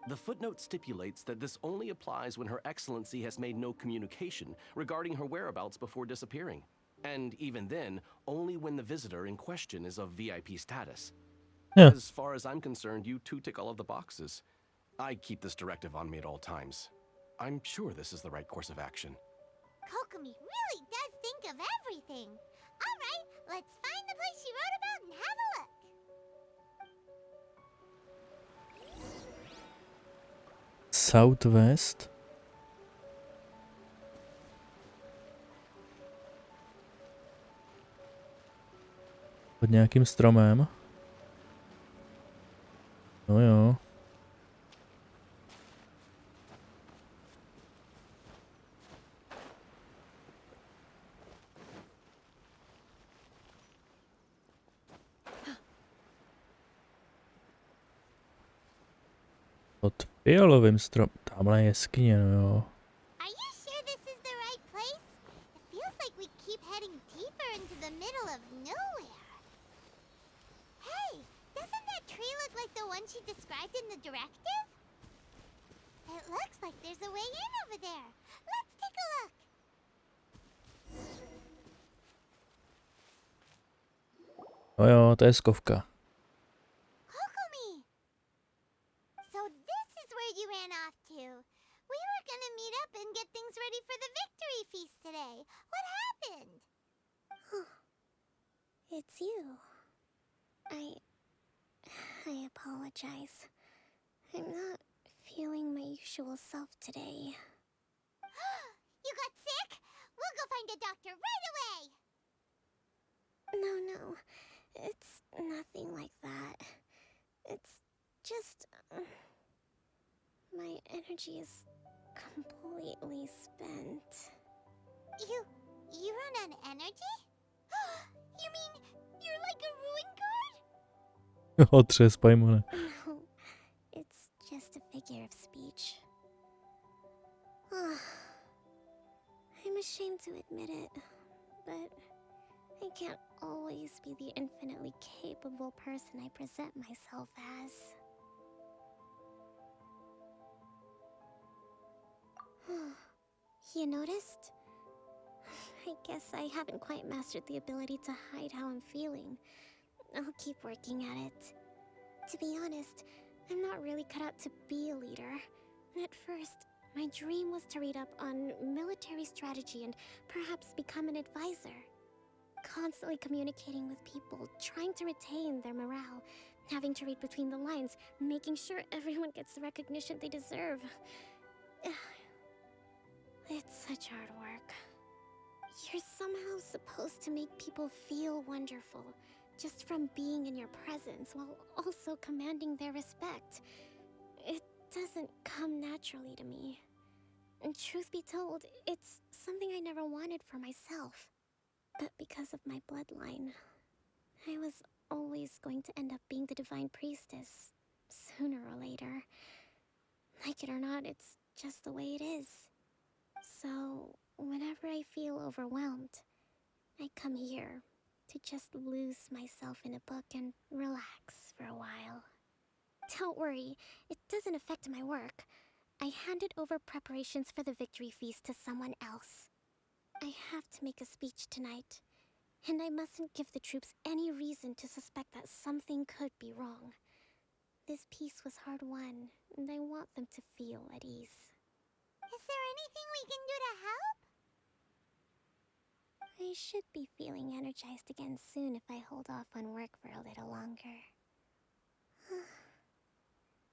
S8: The footnote stipulates that this only applies when Her Excellency has made no communication regarding her whereabouts before disappearing. And even then, only when the visitor in question is of VIP status.
S1: Yeah.
S8: As far as I'm concerned, you two tick all of the boxes. I keep this directive on me at all times. I'm sure this is the right course of action.
S18: Kokomi really does think of everything. All right, let's find the place she wrote about and have a look.
S1: Southwest. Pod nějakým stromem. No jo. Pod fialovým strom. Tamhle je jeskyně, no jo.
S18: Are you sure this is the right place? It feels like we keep heading deeper into the middle of nowhere. Hey, doesn't that tree look like the one she described in the directive? It looks like there's a way in over there. Let's take a look.
S1: No jo, to je skovka.
S18: Kokomi! So this is where you ran off to. We were gonna meet up and get things ready for the victory feast today. What happened?
S11: It's you. I apologize. I'm not feeling my usual self today.
S18: You got sick? We'll go find a doctor right away!
S11: No. It's nothing like that. It's just... my energy is completely spent.
S18: You run on energy? You mean you're like a ruin guard?
S1: Otřes, pajmone.
S11: No, it's just a figure of speech. I'm ashamed to admit it, but I can't always be the infinitely capable person I present myself as. You noticed? I guess I haven't quite mastered the ability to hide how I'm feeling. I'll keep working at it. To be honest, I'm not really cut out to be a leader. At first, my dream was to read up on military strategy and perhaps become an advisor. Constantly communicating with people, trying to retain their morale, having to read between the lines, making sure everyone gets the recognition they deserve. It's such hard work. You're somehow supposed to make people feel wonderful, just from being in your presence, while also commanding their respect. It doesn't come naturally to me. And truth be told, it's something I never wanted for myself. But because of my bloodline, I was always going to end up being the divine priestess, sooner or later. Like it or not, it's just the way it is. So, whenever I feel overwhelmed, I come here to just lose myself in a book and relax for a while. Don't worry, it doesn't affect my work. I handed over preparations for the victory feast to someone else. I have to make a speech tonight, and I mustn't give the troops any reason to suspect that something could be wrong. This peace was hard won, and I want them to feel at ease.
S18: Is there anything we can do to help?
S11: I should be feeling energized again soon if I hold off on work for a little longer.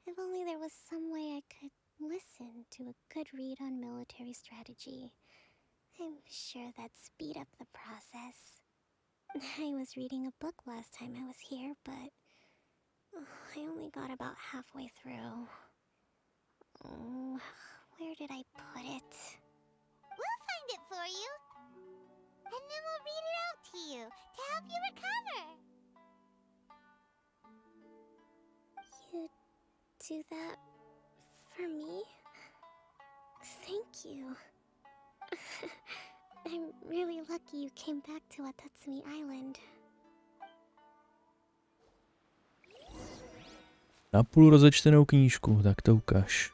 S11: If only there was some way I could listen to a good read on military strategy. I'm sure that'd speed up the process. I was reading a book last time I was here, but I only got about halfway through. Oh, where did I put it?
S18: We'll find it for you. And then we'll read it out to you to help you recover.
S11: You do that for me? Thank you. I'm really lucky you came back to Watatsumi Island.
S1: Napůl rozečtenou knížku, tak to ukáž.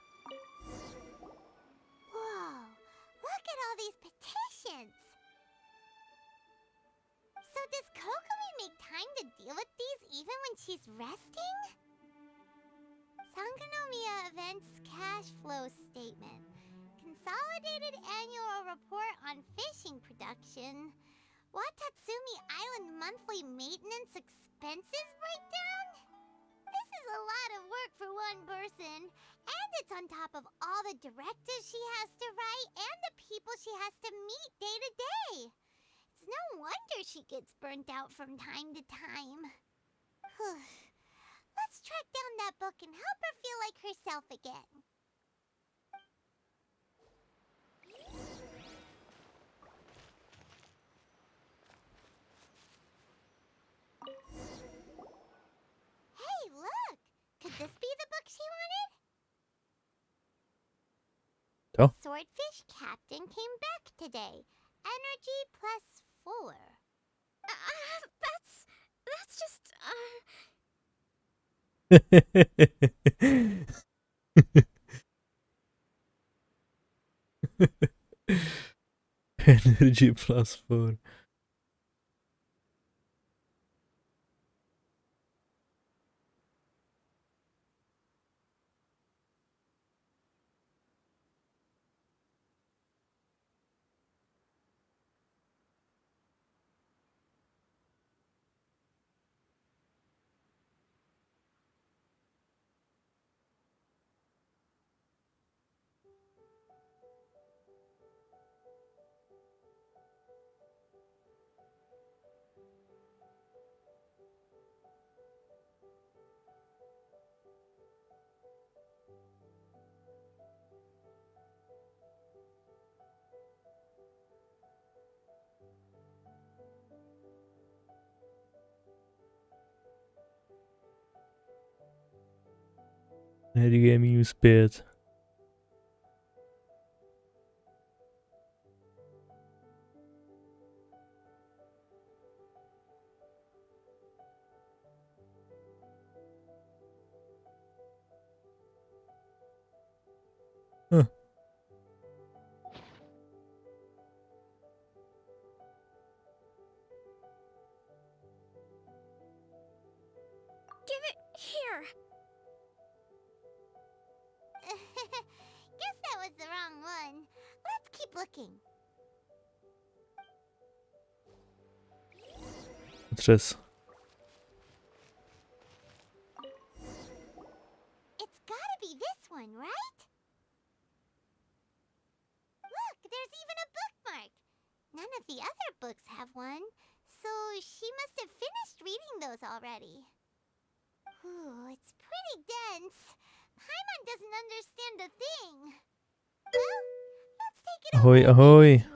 S18: Whoa, look at all these petitions. So does Kokomi make time to deal with these even when she's resting? Sangonomiya Events Cash Flow Statement. Consolidated Annual Report on Fishing Production. Watatsumi Island Monthly Maintenance Expenses Breakdown? This is a lot of work for one person, and it's on top of all the directives she has to write and the people she has to meet day to day. It's no wonder she gets burnt out from time to time. Let's track down that book and help her feel like herself again. Hey, look! Could this be the book she wanted?
S1: Oh.
S18: Swordfish Captain came back today. Energy +4. That's just,
S1: Energy +4. Energie -5.
S11: Give it here!
S18: Guess that was the wrong one. Let's keep looking.
S1: Třes.
S18: It's gotta be this one, right? Look, there's even a bookmark. None of the other books have one, so she must have finished reading those already. Ooh, it's pretty dense. Paimon doesn't understand a thing. Well, let's take it
S1: Ahoj,
S18: over
S1: ahoj.
S18: and read it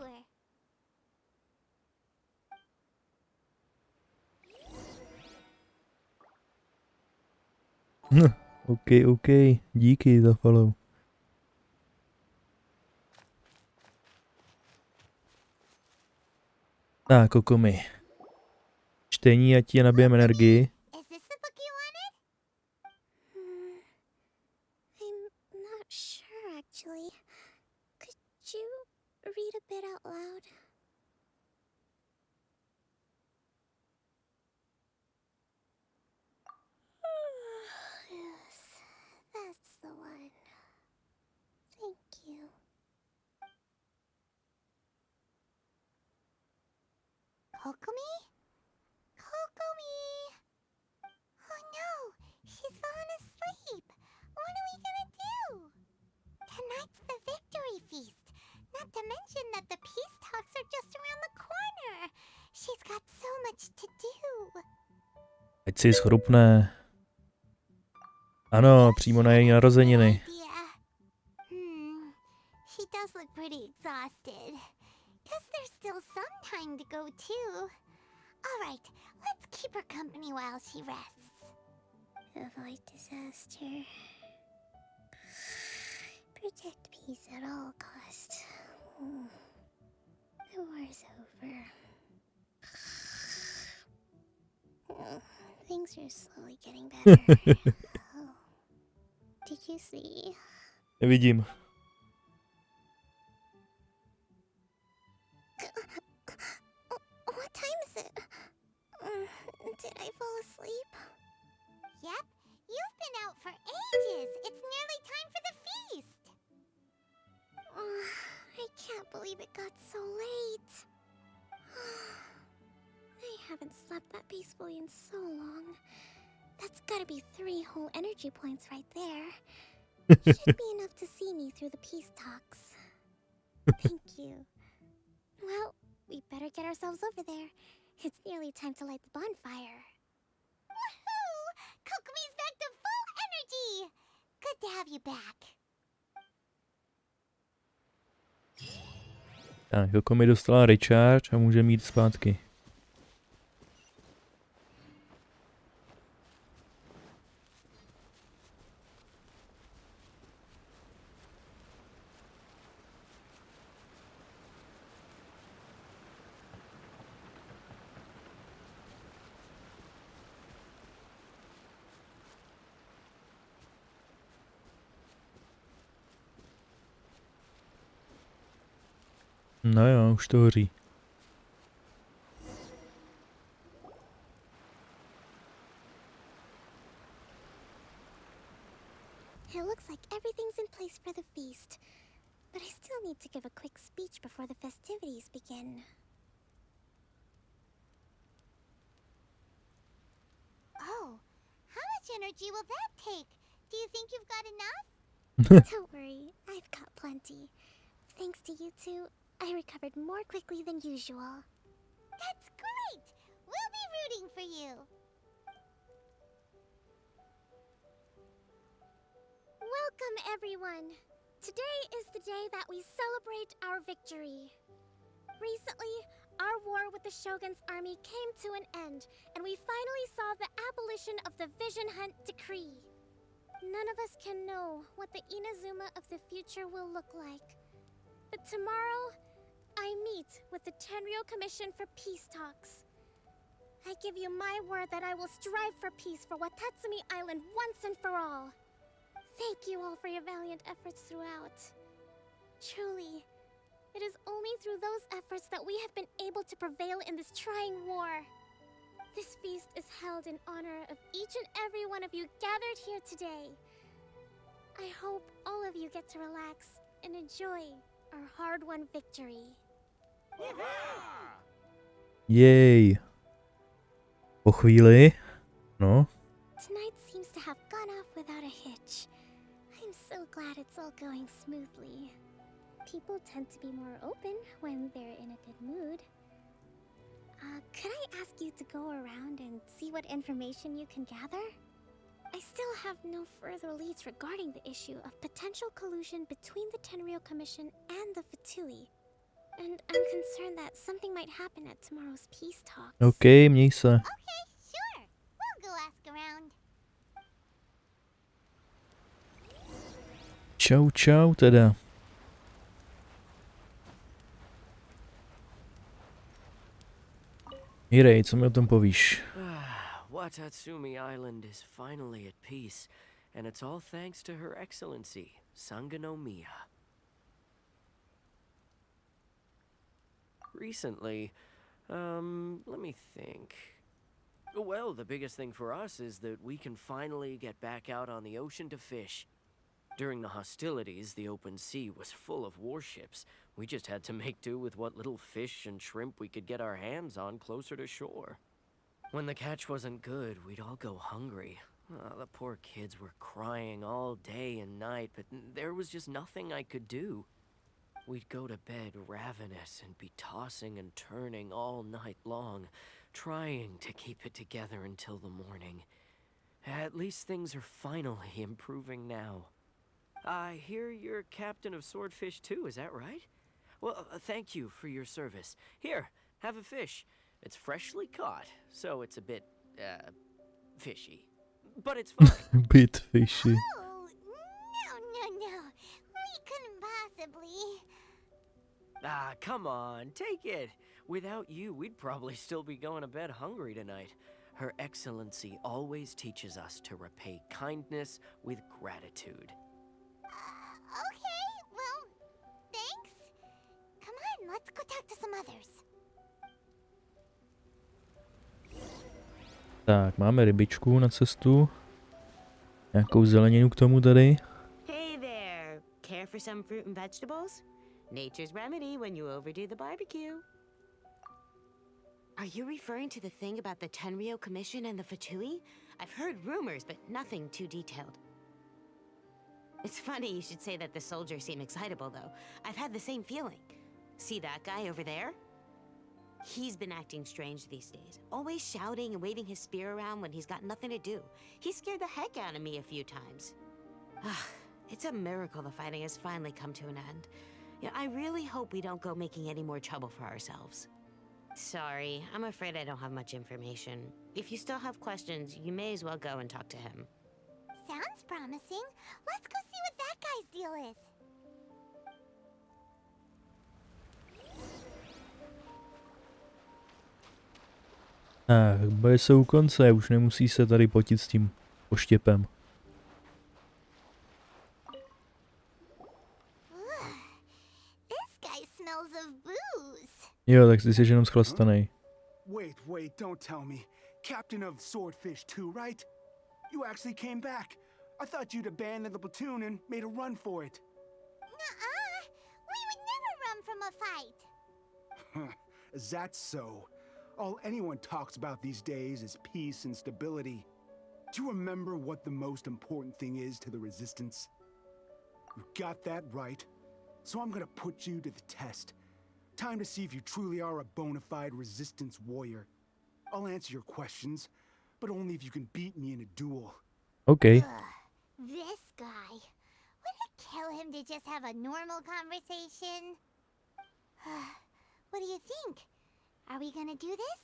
S18: to her.
S1: OK, díky za follow. Tak, Kokomi. Čtení, ať ti nabijem energii.
S18: Is this the book you wanted?
S11: I'm not sure, actually. Could you read a bit out loud? Yes, that's the one. Thank you.
S18: Kokomi? Kokomi! Oh no, she's fallen asleep. What are we gonna do? Tonight's the victory feast. Not to mention that the peace talks are just around the corner. She's got so much to do.
S1: Ať si schrupne. Ano, přímo na její narozeniny.
S18: She does look pretty exhausted. Guess there's still some time to go too. All right, let's keep her company while she rests.
S11: Avoid disaster. Protect peace at all costs. The war's over. Things are slowly getting better. Oh. Did you see?
S1: Nevidím.
S11: What time is it? Did I fall asleep?
S18: Yep, you've been out for ages. It's nearly time for the feast.
S11: I can't believe it got so late. I haven't slept that peacefully in so long. That's gotta be 3 whole energy points right there. Should be enough to see me through the peace talks. Thank you. Well, we better get ourselves over there. It's nearly time to light the bonfire.
S18: Woohoo! Kokomi's back to full energy. Good to have you back.
S1: Tak, Kokomi dostala recharge a může mít zpátky. No jo, už to hoří.
S11: It looks like everything's in place for the feast. But I still need to give a quick speech before the festivities begin.
S18: Oh, how much energy will that take? Do you think you've got enough?
S11: Don't worry, I've got plenty. Thanks to you two, I recovered more quickly than usual.
S18: That's great! We'll be rooting for you.
S11: Welcome, everyone. Today is the day that we celebrate our victory. Recently, our war with the Shogun's army came to an end, and we finally saw the abolition of the Vision Hunt Decree. None of us can know what the Inazuma of the future will look like. But tomorrow, I meet with the Tenryou Commission for peace talks. I give you my word that I will strive for peace for Watatsumi Island once and for all. Thank you all for your valiant efforts throughout. Truly, it is only through those efforts that we have been able to prevail in this trying war. This feast is held in honor of each and every one of you gathered here today. I hope all of you get to relax and enjoy our hard-won victory.
S1: Jej. Po chvíli. No.
S11: Tonight seems to have gone off without a hitch. I'm so glad it's all going smoothly. People tend to be more open when they're in a good mood. Could I ask you to go around and see what information you can gather? I still have no further leads regarding the issue of potential collusion between the Tenryou Commission and the Fatui. And I'm concerned that something might happen at tomorrow's peace talks.
S1: OK, měj se.
S18: Okay, sure. We'll go ask around.
S1: Čau, čau teda. Jirej, co mi o tom povíš?
S9: Watatsumi Island is finally at peace, and it's all thanks to Her Excellency, Sangonomiya. Recently, let me think. Well, the biggest thing for us is that we can finally get back out on the ocean to fish. During the hostilities, the open sea was full of warships. We just had to make do with what little fish and shrimp we could get our hands on closer to shore. When the catch wasn't good, we'd all go hungry. The poor kids were crying all day and night, but there was just nothing I could do. We'd go to bed ravenous and be tossing and turning all night long, trying to keep it together until the morning. At least things are finally improving now. I hear you're captain of Swordfish too, is that right? Well, thank you for your service. Here, have a fish. It's freshly caught, so it's a bit, fishy. But it's fine.
S1: Bit fishy.
S18: Oh, no. We couldn't possibly.
S9: Ah, come on, take it. Without you, we'd probably still be going to bed hungry tonight. Her Excellency always teaches us to repay kindness with gratitude.
S18: Okay, well, thanks. Come on, let's go talk to some others.
S1: Tak, máme rybičku na cestu. Nějakou zeleninu k tomu tady.
S14: Hey there. Care for some fruit and vegetables? Nature's remedy when you overdo the barbecue. Are you referring to the thing about the Tenryou Commission and the Fatui? I've heard rumors, but nothing too detailed. It's funny you should say that the soldiers seem excitable, though. I've had the same feeling. See that guy over there? He's been acting strange these days, always shouting and waving his spear around when he's got nothing to do. He scared the heck out of me a few times. It's a miracle the fighting has finally come to an end. Yeah, I really hope we don't go making any more trouble for ourselves. Sorry, I'm afraid I don't have much information. If you still have questions, you may as well go and talk to him.
S18: Sounds promising. Let's go see what that guy's deal is.
S1: Tak, boje jsou u konce, už nemusí se tady potit s tím poštěpem.
S18: This guy smells of booze.
S1: Jo, tak ty jsi jenom schlastanej.
S19: Wait, don't tell me. Captain of Swordfish too, right? You actually came back. I thought you'd abandoned the platoon and made a run for it.
S18: Nuh-uh. We would never run from a fight.
S19: Is that so? All anyone talks about these days is peace and stability. Do you remember what the most important thing is to the Resistance? You got that right. So I'm gonna put you to the test. Time to see if you truly are a bona fide Resistance warrior. I'll answer your questions, but only if you can beat me in a duel.
S1: Okay.
S18: This guy. Would it kill him to just have a normal conversation? What do you think? Are we gonna do this?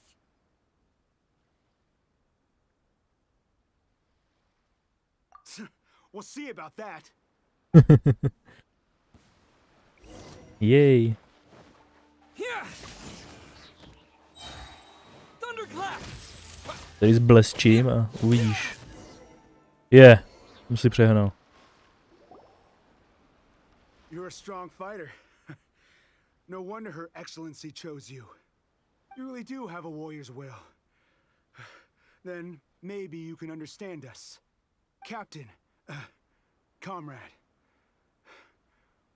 S19: We'll see about that.
S1: Jej. Tady zblesčím a uvidíš. Jsem si přehnal.
S19: You're a strong fighter. No wonder Her Excellency chose you. You really do have a warrior's will. Then maybe you can understand us. Captain, comrade,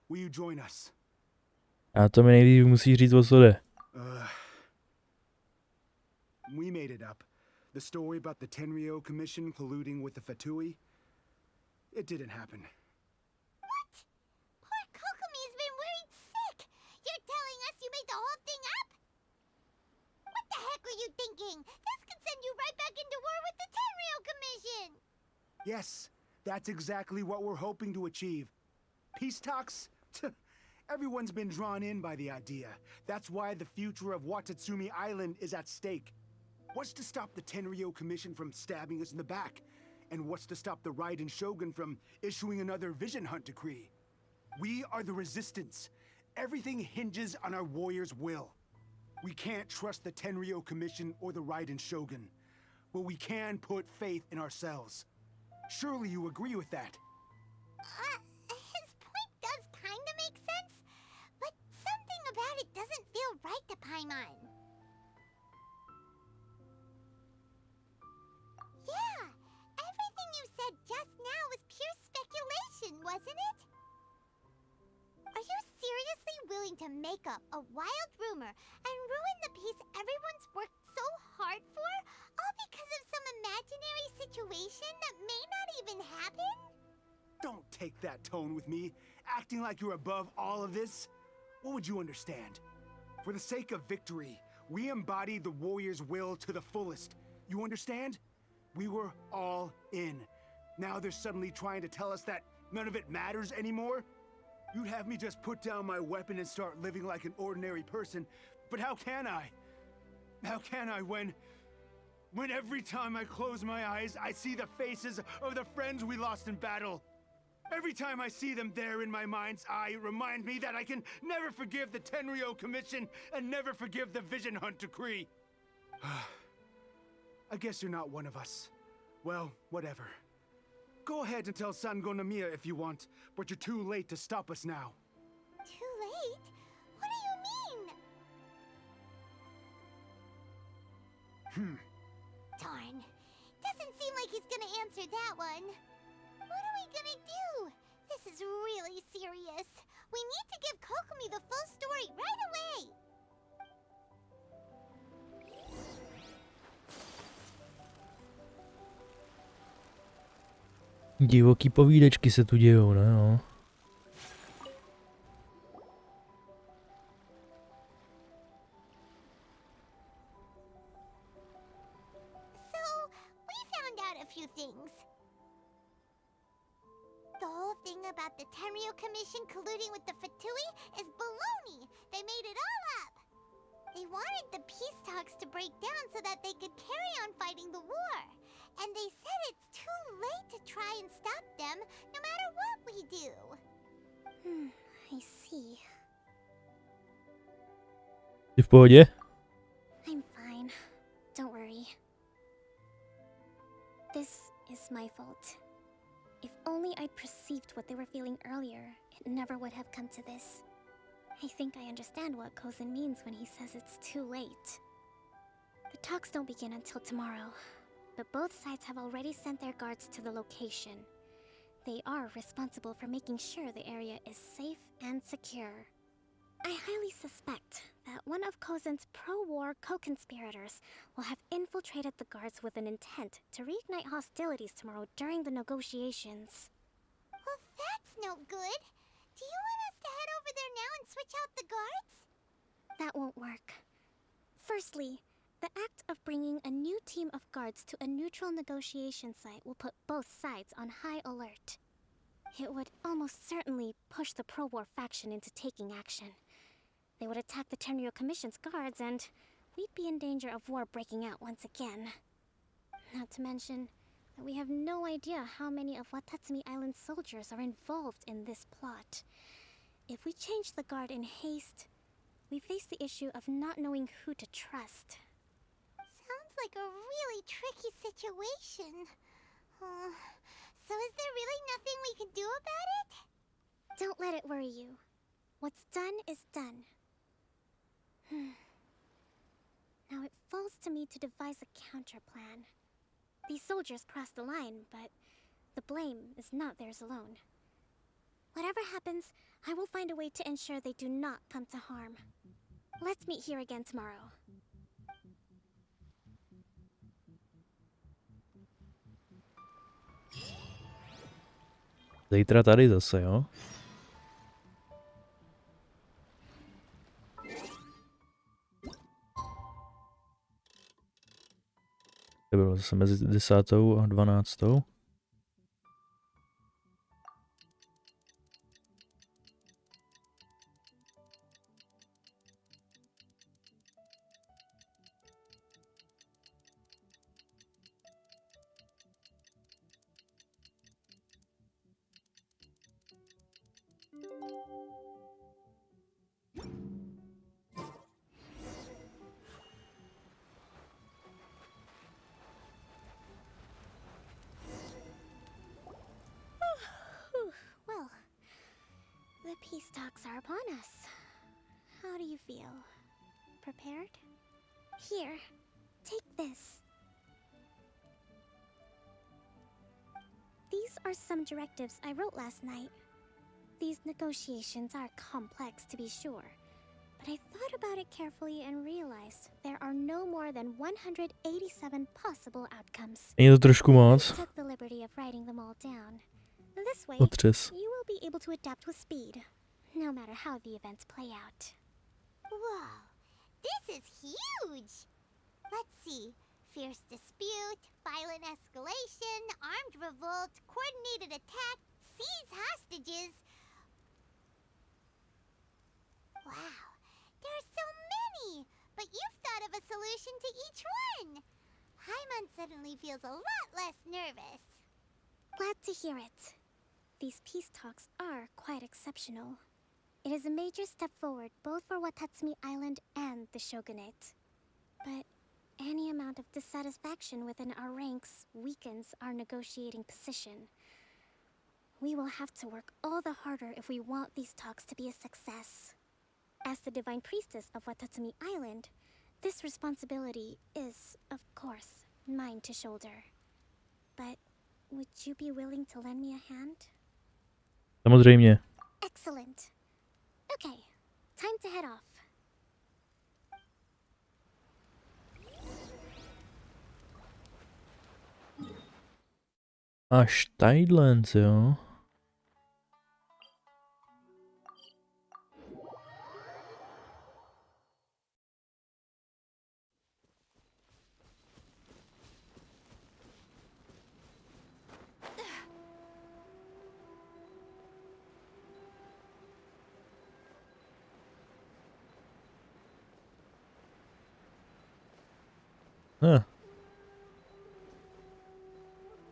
S19: will you join us?
S1: A to mi nejdřív musí říct, o co jde.
S19: We made it up. The story about the Tenryou Commission colluding with the Fatui. It didn't happen.
S18: What? Poor Kokomi's been worried sick. You're telling us you made the whole thing up? What the heck were you thinking? This could send you right back into war with the Tenryou Commission.
S19: Yes, that's exactly what we're hoping to achieve. Peace talks? Everyone's been drawn in by the idea. That's why the future of Watatsumi Island is at stake. What's to stop the Tenryou Commission from stabbing us in the back? And what's to stop the Raiden Shogun from issuing another Vision Hunt decree? We are the Resistance. Everything hinges on our warrior's will. We can't trust the Tenryou Commission or the Raiden Shogun, but we can put faith in ourselves. Surely you agree with that?
S18: His point does kinda make sense, but something about it doesn't feel right to Paimon. Yeah, everything you said just now was pure speculation, wasn't it? Are you seriously willing to make up a wild rumor and ruin the peace everyone's worked so hard for, all because of some imaginary situation that may not even happen?
S19: Don't take that tone with me, acting like you're above all of this. What would you understand? For the sake of victory, we embody the warrior's will to the fullest. You understand? We were all in. Now they're suddenly trying to tell us that none of it matters anymore? You'd have me just put down my weapon and start living like an ordinary person, but how can I? How can I when every time I close my eyes, I see the faces of the friends we lost in battle? Every time I see them there in my mind's eye, it reminds me that I can never forgive the Tenryo Commission and never forgive the Vision Hunt Decree. I guess you're not one of us. Well, whatever. Go ahead and tell Sango Nomiya if you want, but you're too late to stop us now.
S18: Too late? What do you mean? Darn. Doesn't seem like he's gonna answer that one. What are we gonna do? This is really serious. We need to give Kokomi the full story right away.
S1: Divoký povídečky se tu dějou, ne no.
S18: So, we found out a few things. The whole thing about the Tenryo Commission colluding with the Fatui is baloney. They made it all up. They wanted the peace talks to break down so that they could carry on fighting the war. And they said it's too late to try and stop them, no matter what we do.
S11: I see.
S1: Jsi v pohodě?
S11: I'm fine. Don't worry. This is my fault. If only I perceived what they were feeling earlier, it never would have come to this. I think I understand what Kozan means when he says it's too late. The talks don't begin until tomorrow, but both sides have already sent their guards to the location. They are responsible for making sure the area is safe and secure. I highly suspect that one of Kozan's pro-war co-conspirators will have infiltrated the guards with an intent to reignite hostilities tomorrow during the negotiations.
S18: Well, that's no good. Do you want us to head over there now and switch out the guards?
S11: That won't work. Firstly, the act of bringing a new team of guards to a neutral negotiation site will put both sides on high alert. It would almost certainly push the pro-war faction into taking action. They would attack the Tenryo Commission's guards, and we'd be in danger of war breaking out once again. Not to mention that we have no idea how many of Watatsumi Island's soldiers are involved in this plot. If we change the guard in haste, we face the issue of not knowing who to trust.
S18: Sounds like a really tricky situation. So is there really nothing we can do about it?
S11: Don't let it worry you. What's done is done. Now it falls to me to devise a counter-plan. These soldiers crossed the line, but the blame is not theirs alone. Whatever happens, I will find a way to ensure they do not come to harm. Let's meet here again tomorrow.
S1: Zítra tady zase, jo? To bylo zase mezi 10. a 12.
S11: Well, the peace talks are upon us. How do you feel? Prepared? Here, take this. These are some directives I wrote last night. These negotiations are complex, to be sure, but I thought about it carefully and realized there are no more than 187 possible outcomes.
S1: Je to trošku moc.
S11: I took the liberty of writing them all down. This way,
S1: Otřes.
S11: you will be able to adapt with speed, no matter how the events play out.
S18: Whoa, this is huge! Let's see. Fierce dispute, violent escalation, armed revolt, coordinated attack, seize hostages. Wow, there are so many! But you've thought of a solution to each one! Paimon suddenly feels a lot less nervous.
S11: Glad to hear it. These peace talks are quite exceptional. It is a major step forward both for Watatsumi Island and the Shogunate. But any amount of dissatisfaction within our ranks weakens our negotiating position. We will have to work all the harder if we want these talks to be a success. As the Divine Priestess of Watatsumi Island, this responsibility is, of course, mine to shoulder. But would you be willing to lend me a hand?
S1: Samozřejmě.
S11: Excellent. Okay, time to head off.
S1: Až tadyhle, jo?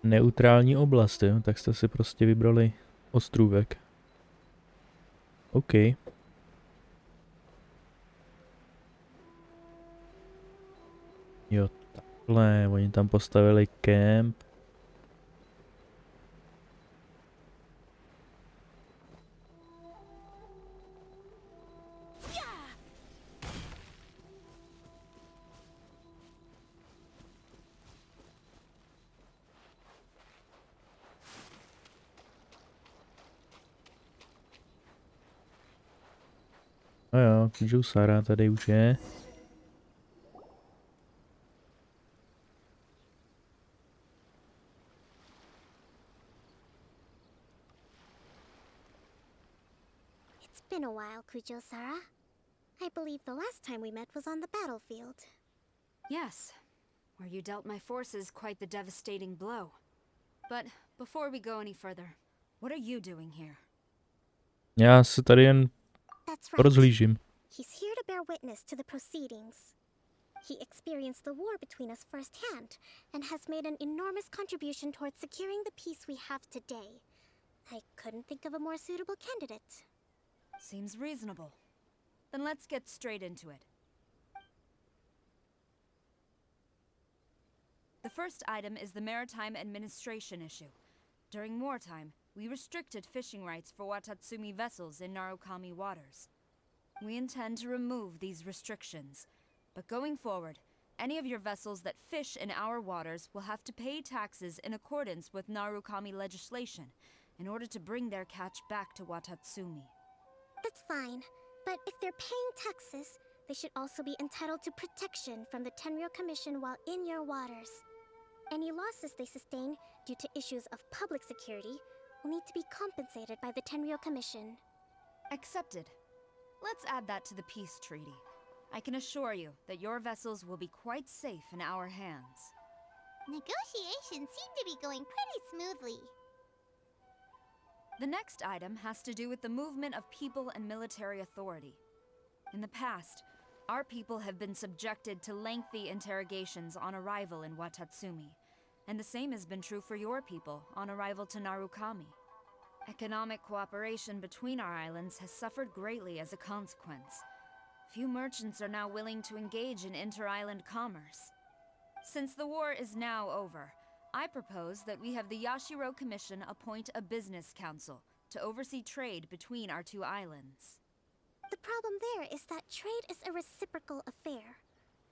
S1: Neutrální oblast, jo? Tak jste si prostě vybrali ostrůvek. OK. Jo, takhle, oni tam postavili kemp. No jo, Jusara tady už je.
S11: It's been a while, Kujo-Sara. I believe the last time we met was on the battlefield.
S17: Yes, where you dealt my forces quite the devastating blow. But before we go any further, what are you doing here?
S1: Já se tady jen rozhlížím.
S11: He's here to bear witness to the proceedings. He experienced the war between us firsthand and has made an enormous contribution towards securing the peace we have today. I couldn't think of a more suitable candidate.
S17: Seems reasonable. Then let's get straight into it. The first item is the maritime administration issue. During wartime, we restricted fishing rights for Watatsumi vessels in Narukami waters. We intend to remove these restrictions, but going forward, any of your vessels that fish in our waters will have to pay taxes in accordance with Narukami legislation in order to bring their catch back to Watatsumi.
S11: That's fine, but if they're paying taxes, they should also be entitled to protection from the Tenryo Commission while in your waters. Any losses they sustain due to issues of public security will need to be compensated by the Tenryo Commission.
S17: Accepted. Let's add that to the peace treaty. I can assure you that your vessels will be quite safe in our hands.
S18: Negotiations seem to be going pretty smoothly.
S17: The next item has to do with the movement of people and military authority. In the past, our people have been subjected to lengthy interrogations on arrival in Watatsumi, and the same has been true for your people on arrival to Narukami. Economic cooperation between our islands has suffered greatly as a consequence. Few merchants are now willing to engage in inter-island commerce. Since the war is now over, I propose that we have the Yashiro Commission appoint a business council to oversee trade between our two islands.
S11: The problem there is that trade is a reciprocal affair.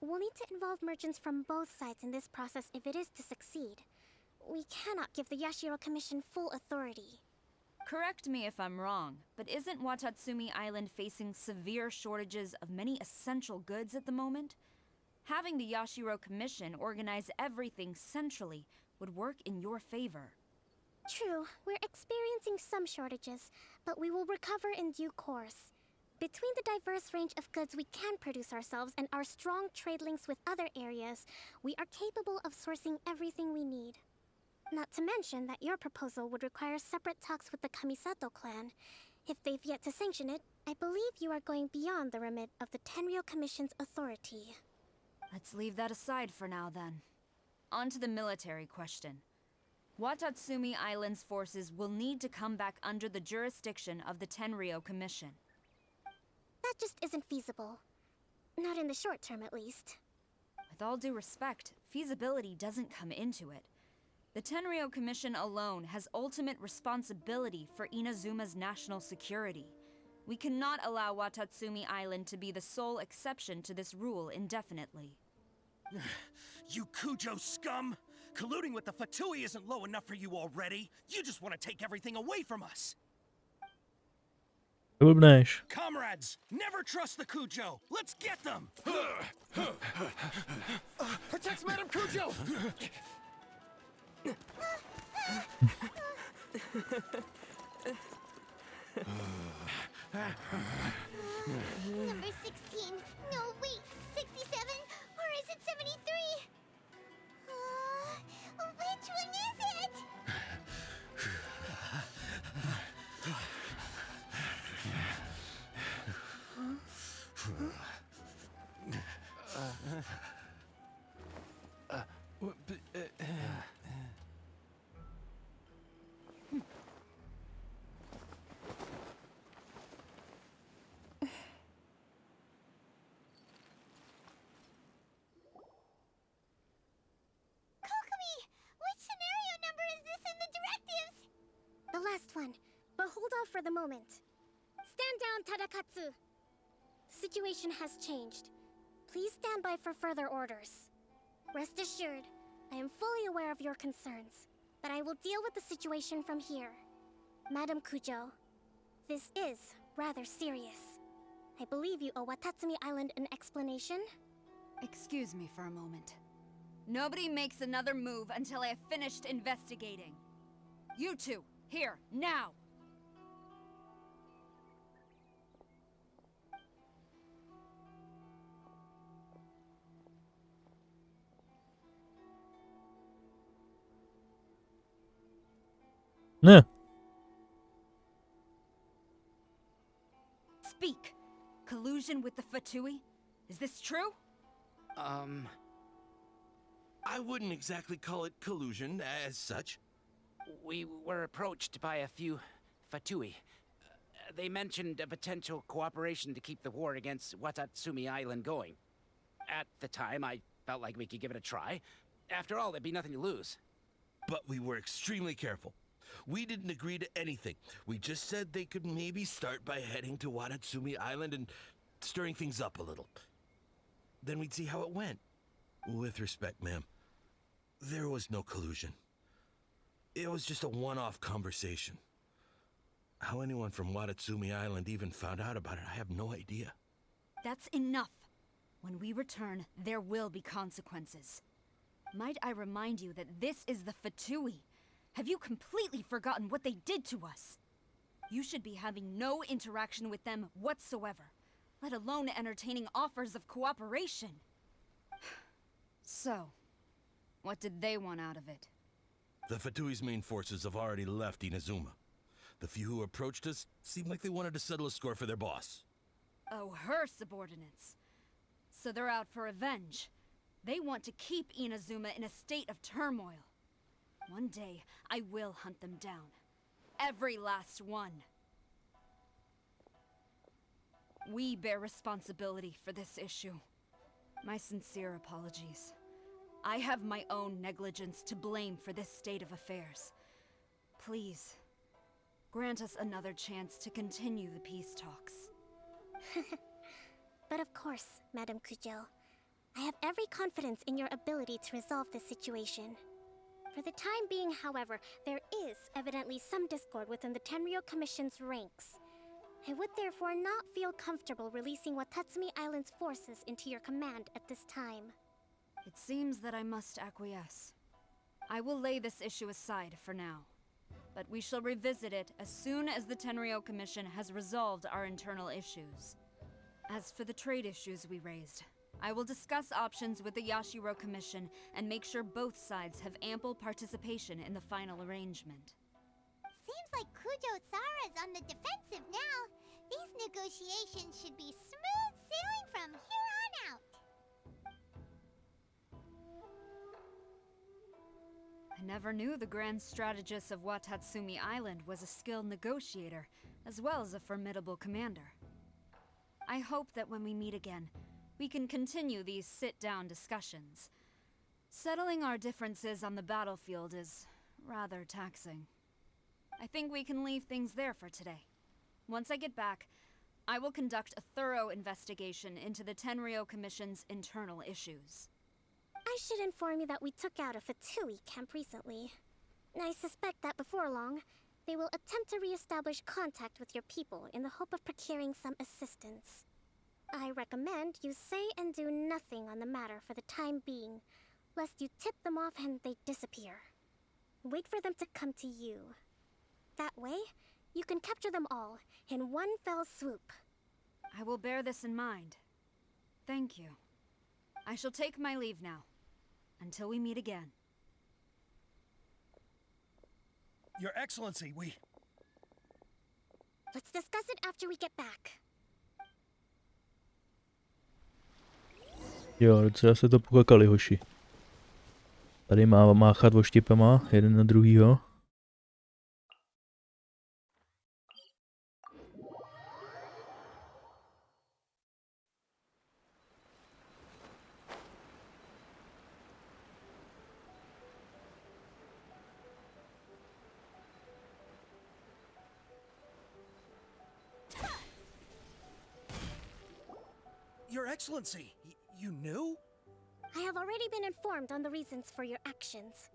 S11: We'll need to involve merchants from both sides in this process if it is to succeed. We cannot give the Yashiro Commission full authority.
S17: Correct me if I'm wrong, but isn't Watatsumi Island facing severe shortages of many essential goods at the moment? Having the Yashiro Commission organize everything centrally would work in your favor.
S11: True, we're experiencing some shortages, but we will recover in due course. Between the diverse range of goods we can produce ourselves and our strong trade links with other areas, we are capable of sourcing everything we need. Not to mention that your proposal would require separate talks with the Kamisato clan. If they've yet to sanction it, I believe you are going beyond the remit of the Tenryou Commission's authority.
S20: Let's leave that aside for now, then. On to the military question. Watatsumi Island's forces will need to come back under the jurisdiction of the Tenryou Commission.
S11: That just isn't feasible. Not in the short term, at least.
S20: With all due respect, feasibility doesn't come into it. The Tenryou Commission alone has ultimate responsibility for Inazuma's national security. We cannot allow Watatsumi Island to be the sole exception to this rule indefinitely.
S21: You Kujo scum! Colluding with the Fatui isn't low enough for you already. You just want to take everything away from us.
S1: Blbneš.
S21: Comrades, never trust the Kujo. Let's get them!
S6: Protect Madame Kujo!
S18: Number 16. No, wait. 67? Or is it 73? Which one is it? Kokomi! Which scenario number is this in the directives?
S11: The last one, but hold off for the moment. Stand down, Tadakatsu! The situation has changed. Please stand by for further orders. Rest assured, I am fully aware of your concerns, but I will deal with the situation from here. Madam Kujo, this is rather serious. I believe you owe Watatsumi Island an explanation?
S20: Excuse me for a moment. Nobody makes another move until I have finished investigating. You two, here, now!
S1: No.
S20: Speak! Collusion with the Fatui? Is this true?
S12: I wouldn't exactly call it collusion as such.
S22: We were approached by a few Fatui. They mentioned a potential cooperation to keep the war against Watatsumi Island going. At the time, I felt like we could give it a try. After all, there'd be nothing to lose.
S12: But we were extremely careful. We didn't agree to anything. We just said they could maybe start by heading to Watatsumi Island and stirring things up a little. Then we'd see how it went. With respect, ma'am, there was no collusion. It was just a one-off conversation. How anyone from Watatsumi Island even found out about it, I have no idea.
S20: That's enough. When we return, there will be consequences. Might I remind you that this is the Fatui? Have you completely forgotten what they did to us? You should be having no interaction with them whatsoever, let alone entertaining offers of cooperation. So, what did they want out of it?
S12: The Fatui's main forces have already left Inazuma. The few who approached us seemed like they wanted to settle a score for their boss.
S20: Oh, her subordinates. So they're out for revenge. They want to keep Inazuma in a state of turmoil. One day, I will hunt them down. Every last one. We bear responsibility for this issue. My sincere apologies. I have my own negligence to blame for this state of affairs. Please, grant us another chance to continue the peace talks.
S11: But of course, Madam Kujo. I have every confidence in your ability to resolve this situation. For the time being, however, there is evidently some discord within the Tenryou Commission's ranks. I would therefore not feel comfortable releasing Watatsumi Island's forces into your command at this time.
S20: It seems that I must acquiesce. I will lay this issue aside for now. but we shall revisit it as soon as the Tenryou Commission has resolved our internal issues. As for the trade issues we raised, I will discuss options with the Yashiro Commission and make sure both sides have ample participation in the final arrangement.
S18: Seems like Kujo-Sara's on the defensive now. These negotiations should be smooth sailing from here on out.
S20: I never knew the grand strategist of Watatsumi Island was a skilled negotiator, as well as a formidable commander. I hope that when we meet again, we can continue these sit-down discussions. Settling our differences on the battlefield is rather taxing. I think we can leave things there for today. Once I get back, I will conduct a thorough investigation into the Tenryou Commission's internal issues.
S11: I should inform you that we took out a Fatui camp recently. I suspect that before long, they will attempt to re-establish contact with your people in the hope of procuring some assistance. I recommend you say and do nothing on the matter for the time being, lest you tip them off and they disappear. Wait for them to come to you. That way, you can capture them all in one fell swoop.
S20: I will bear this in mind. Thank you. I shall take my leave now. Until we meet again.
S21: Your Excellency,
S11: Let's discuss it after we get back.
S1: Jo, docela se to pokakali, hoši. Tady má máchat voštěpama jeden na druhýho.
S21: Your Excellency, you knew?
S11: I have already been informed on the reasons for your actions.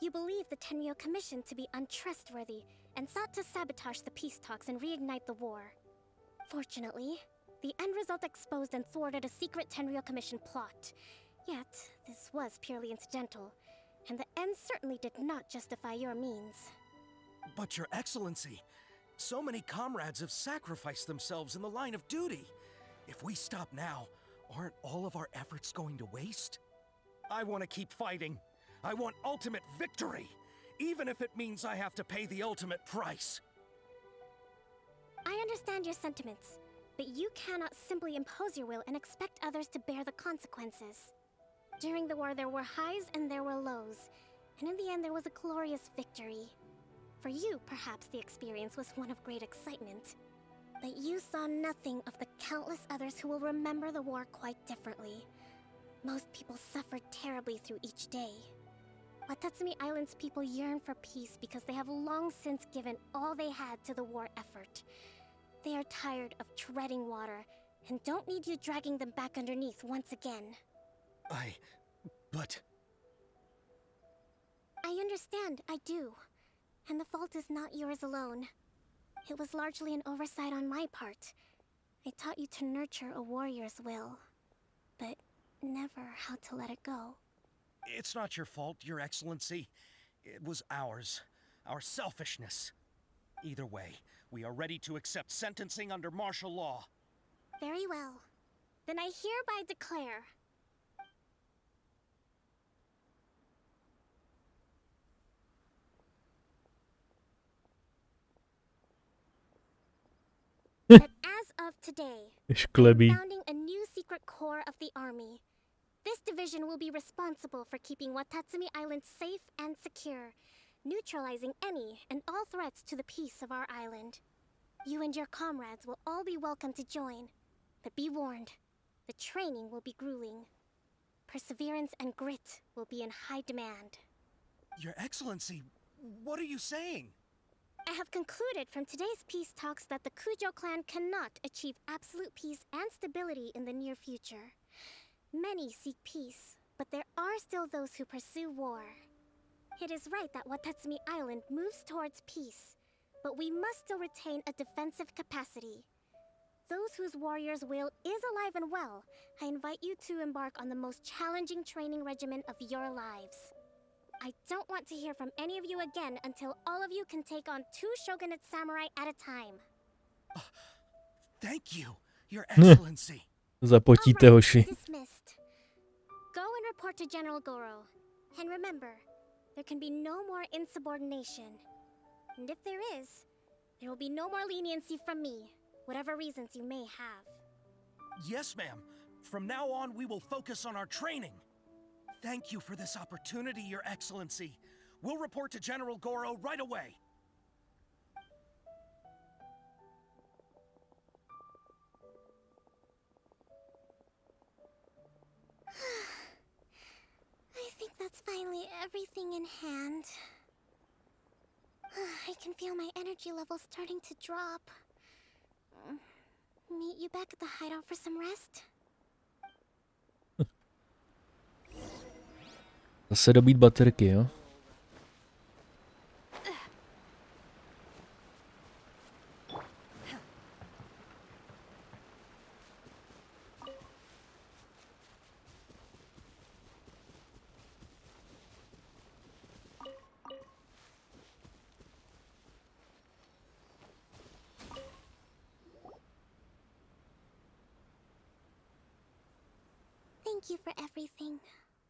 S11: You believe the Tenryou Commission to be untrustworthy and sought to sabotage the peace talks and reignite the war. Fortunately, the end result exposed and thwarted a secret Tenryou Commission plot. Yet, this was purely incidental, and the end certainly did not justify your means.
S21: But Your Excellency, so many comrades have sacrificed themselves in the line of duty. If we stop now, aren't all of our efforts going to waste? I want to keep fighting. I want ultimate victory, even if it means I have to pay the ultimate price.
S11: I understand your sentiments, but you cannot simply impose your will and expect others to bear the consequences. During the war, there were highs and there were lows, and in the end, there was a glorious victory. For you, perhaps the experience was one of great excitement. But you saw nothing of the countless others who will remember the war quite differently. Most people suffered terribly through each day. Watatsumi Island's people yearn for peace because they have long since given all they had to the war effort. They are tired of treading water and don't need you dragging them back underneath once again.
S21: But...
S11: I understand, I do. And the fault is not yours alone. It was largely an oversight on my part. I taught you to nurture a warrior's will, but never how to let it go.
S21: It's not your fault, Your Excellency. It was ours. Our selfishness. Either way, we are ready to accept sentencing under martial law.
S11: Very well. Then I hereby declare... that as of today, I'm founding a new secret corps of the army. This division will be responsible for keeping Watatsumi Island safe and secure, neutralizing any and all threats to the peace of our island. You and your comrades will all be welcome to join, but be warned, the training will be grueling. Perseverance and grit will be in high demand.
S21: Your Excellency, what are you saying?
S11: I have concluded from today's peace talks that the Kujo clan cannot achieve absolute peace and stability in the near future. Many seek peace, but there are still those who pursue war. It is right that Watatsumi Island moves towards peace, but we must still retain a defensive capacity. Those whose warrior's will is alive and well, I invite you to embark on the most challenging training regimen of your lives. I don't want to hear from any of you again until all of you can take on 2 shogunate samurai at a time.
S21: Thank you, Your Excellency.
S1: Zapotíte, hoši.
S11: Dismissed. Go and report to General Goro. And remember, there can be no more insubordination. And if there is, there will be no more leniency from me, whatever reasons you may have.
S21: Yes, ma'am. From now on, we will focus on our training. Thank you for this opportunity, Your Excellency. We'll report to General Goro right away.
S11: I think that's finally everything in hand. I can feel my energy levels starting to drop. Meet you back at the hideout for some rest?
S1: Zase dobít baterky, jo?
S11: Thank you for everything.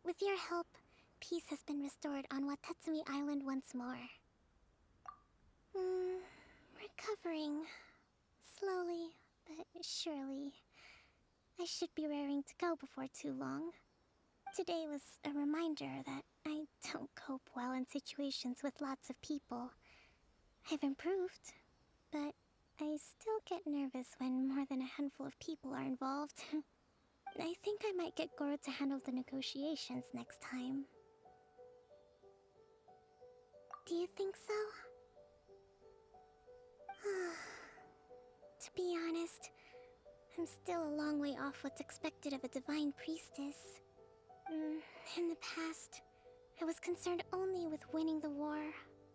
S11: With your help, peace has been restored on Watatsumi Island once more. Recovering. Slowly, but surely. I should be raring to go before too long. Today was a reminder that I don't cope well in situations with lots of people. I've improved, but I still get nervous when more than a handful of people are involved. I think I might get Goro to handle the negotiations next time. Do you think so? To be honest, I'm still a long way off what's expected of a divine priestess. In the past, I was concerned only with winning the war,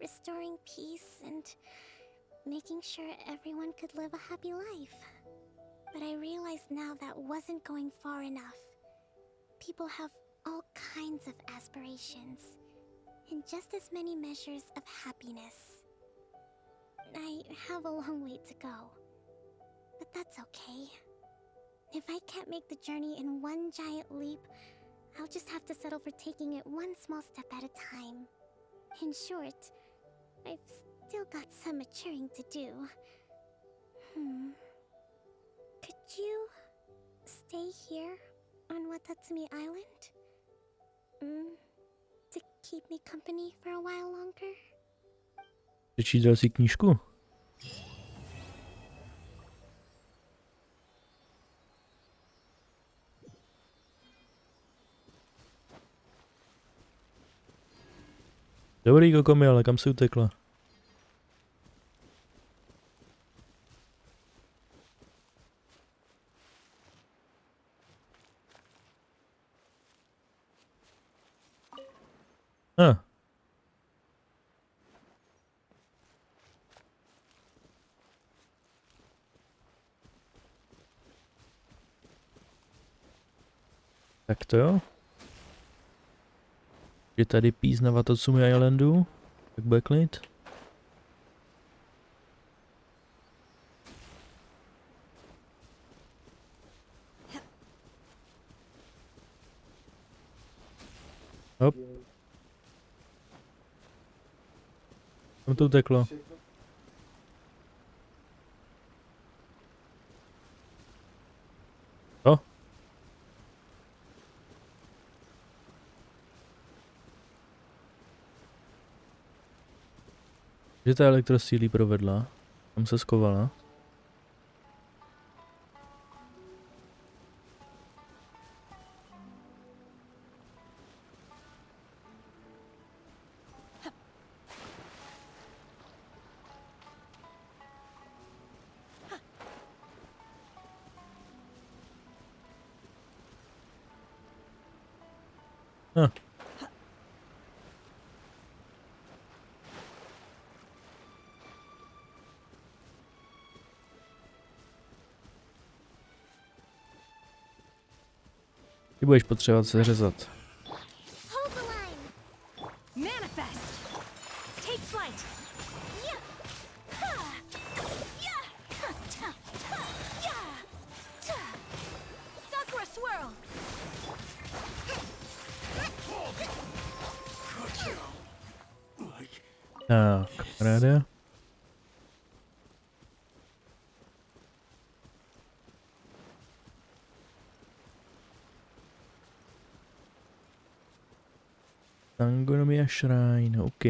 S11: restoring peace, and making sure everyone could live a happy life. But I realize now that wasn't going far enough. People have all kinds of aspirations, and just as many measures of happiness. I have a long way to go, but that's okay. If I can't make the journey in one giant leap, I'll just have to settle for taking it one small step at a time. In short, I've still got some maturing to do. Could you stay here on Watatsumi Island? To keep me company for a while longer?
S1: Přečítal si knížku? Dobrý, Kokomi, ale kam jsi utekla? Tak to jo. Je tady peace na Watatsumi Islandu. Tak bude klid. Hop. Kam to uteklo? Co? Že ta elektrosílí provedla? Tam se skovala? Ty budeš potřebovat seřezat.
S11: Hold the line!
S20: Manifest! Take flight! Yeah! Ha! Yeah! Ha! Ta! Ta! Yeah! Ta! Sakura swirl!
S1: Tak, paráda. Tangonomia Shrine, OK.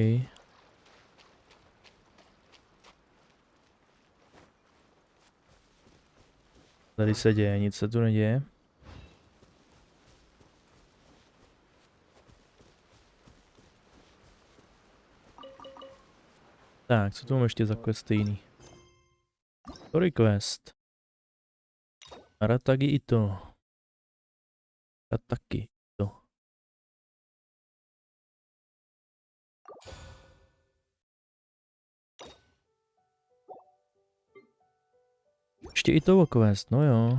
S1: Tady se děje, nic se tu neděje. Tak, co tu mám ještě za questy jiný? Story quest. Arataki Itto. Arataki Itto. Ještě Ittovo quest, no jo.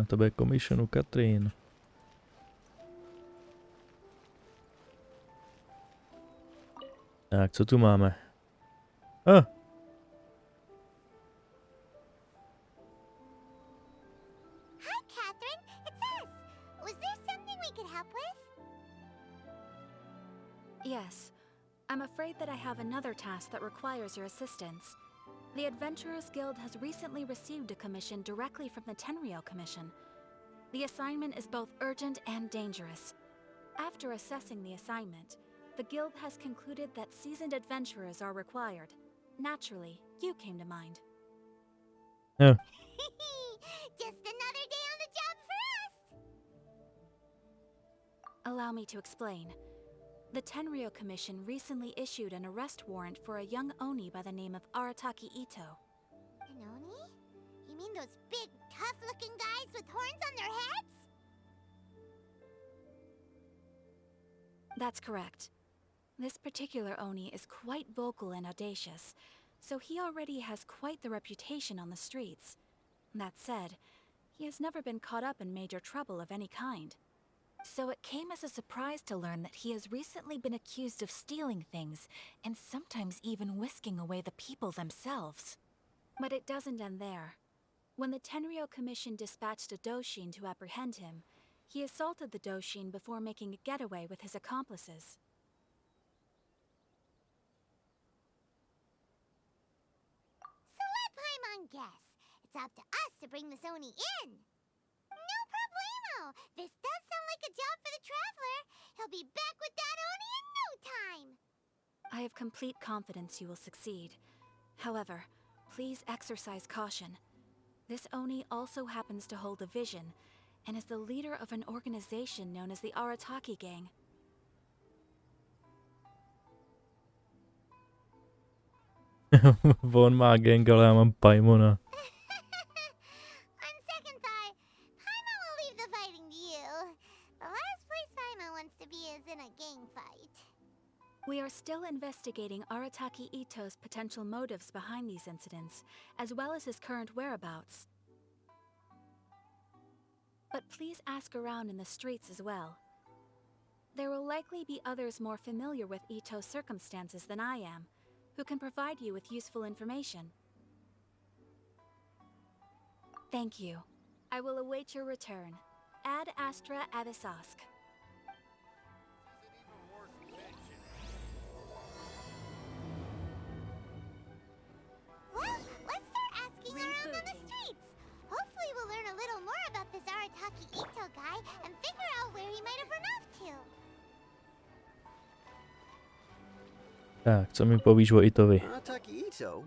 S1: To bude commission u Katrin. Tak, co tu máme?
S2: Hi, Catherine. It's us. Was there something we could help with?
S17: Yes. I'm afraid that I have another task that requires your assistance. The Adventurers Guild has recently received a commission directly from the Tenryou Commission. The assignment is both urgent and dangerous. After assessing the assignment, the Guild has concluded that seasoned adventurers are required. Naturally, you came to mind.
S1: Oh.
S2: Just another day on the job for us.
S17: Allow me to explain. The Tenryou Commission recently issued an arrest warrant for a young Oni by the name of Arataki Itto.
S2: An Oni? You mean those big, tough-looking guys with horns on their heads?
S17: That's correct. This particular Oni is quite vocal and audacious, so he already has quite the reputation on the streets. That said, he has never been caught up in major trouble of any kind. So it came as a surprise to learn that he has recently been accused of stealing things, and sometimes even whisking away the people themselves. But it doesn't end there. When the Tenryou Commission dispatched a Doshin to apprehend him, he assaulted the Doshin before making a getaway with his accomplices.
S2: So let Paimon guess. It's up to us to bring this Oni in. No problemo! This does sound like a job for the Traveler. He'll be back with that Oni in no time.
S17: I have complete confidence you will succeed. However, please exercise caution. This Oni also happens to hold a vision, and is the leader of an organization known as the Arataki Gang.
S1: On má gang, ale já mám Paimona.
S2: On second thought, Paimon will leave the fighting to you. The last place Paimon wants to be is in a gang fight.
S17: We are still investigating Arataki Itto's potential motives behind these incidents, as well as his current whereabouts. But please ask around in the streets as well. There will likely be others more familiar with Itto's circumstances than I am, who can provide you with useful information. Thank you. I will await your return. Ad Astra Avisask.
S2: Well, let's start asking around on the streets. Hopefully we'll learn a little more about this Arataki Itto guy and figure out where he might have run off to.
S1: Tak, co mi povíš o Ittovi?
S4: Arataki Itto?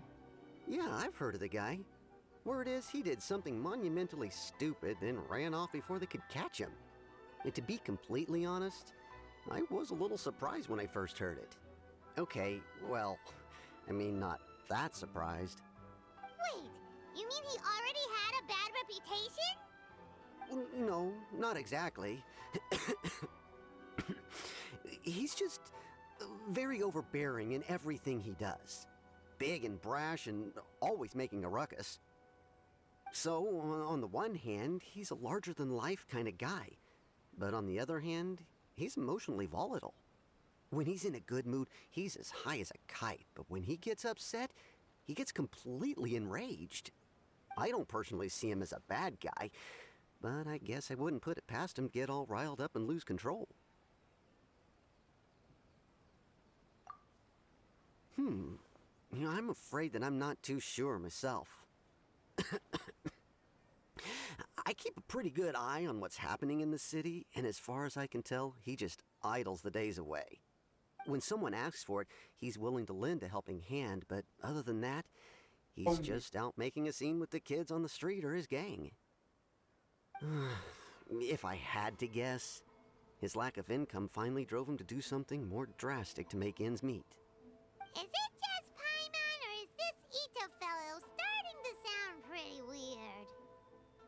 S4: Yeah, I've heard of the guy. Word is he did something monumentally stupid, then ran off before they could catch him. And to be completely honest, I was a little surprised when I first heard it. Okay, well, I mean, not that surprised.
S2: Wait, you mean he already had a bad reputation?
S4: No, not exactly. He's just very overbearing in everything he does. Big and brash and always making a ruckus. So, on the one hand, he's a larger-than-life kind of guy. But on the other hand, he's emotionally volatile. When he's in a good mood, he's as high as a kite. But when he gets upset, he gets completely enraged. I don't personally see him as a bad guy, but I guess I wouldn't put it past him to get all riled up and lose control. I'm afraid that I'm not too sure myself. I keep a pretty good eye on what's happening in the city, and as far as I can tell, he just idles the days away. When someone asks for it, he's willing to lend a helping hand, but other than that, he's just out making a scene with the kids on the street or his gang. If I had to guess, his lack of income finally drove him to do something more drastic to make ends meet.
S18: Is it just Paimon, or is this Itto fellow starting to sound pretty weird?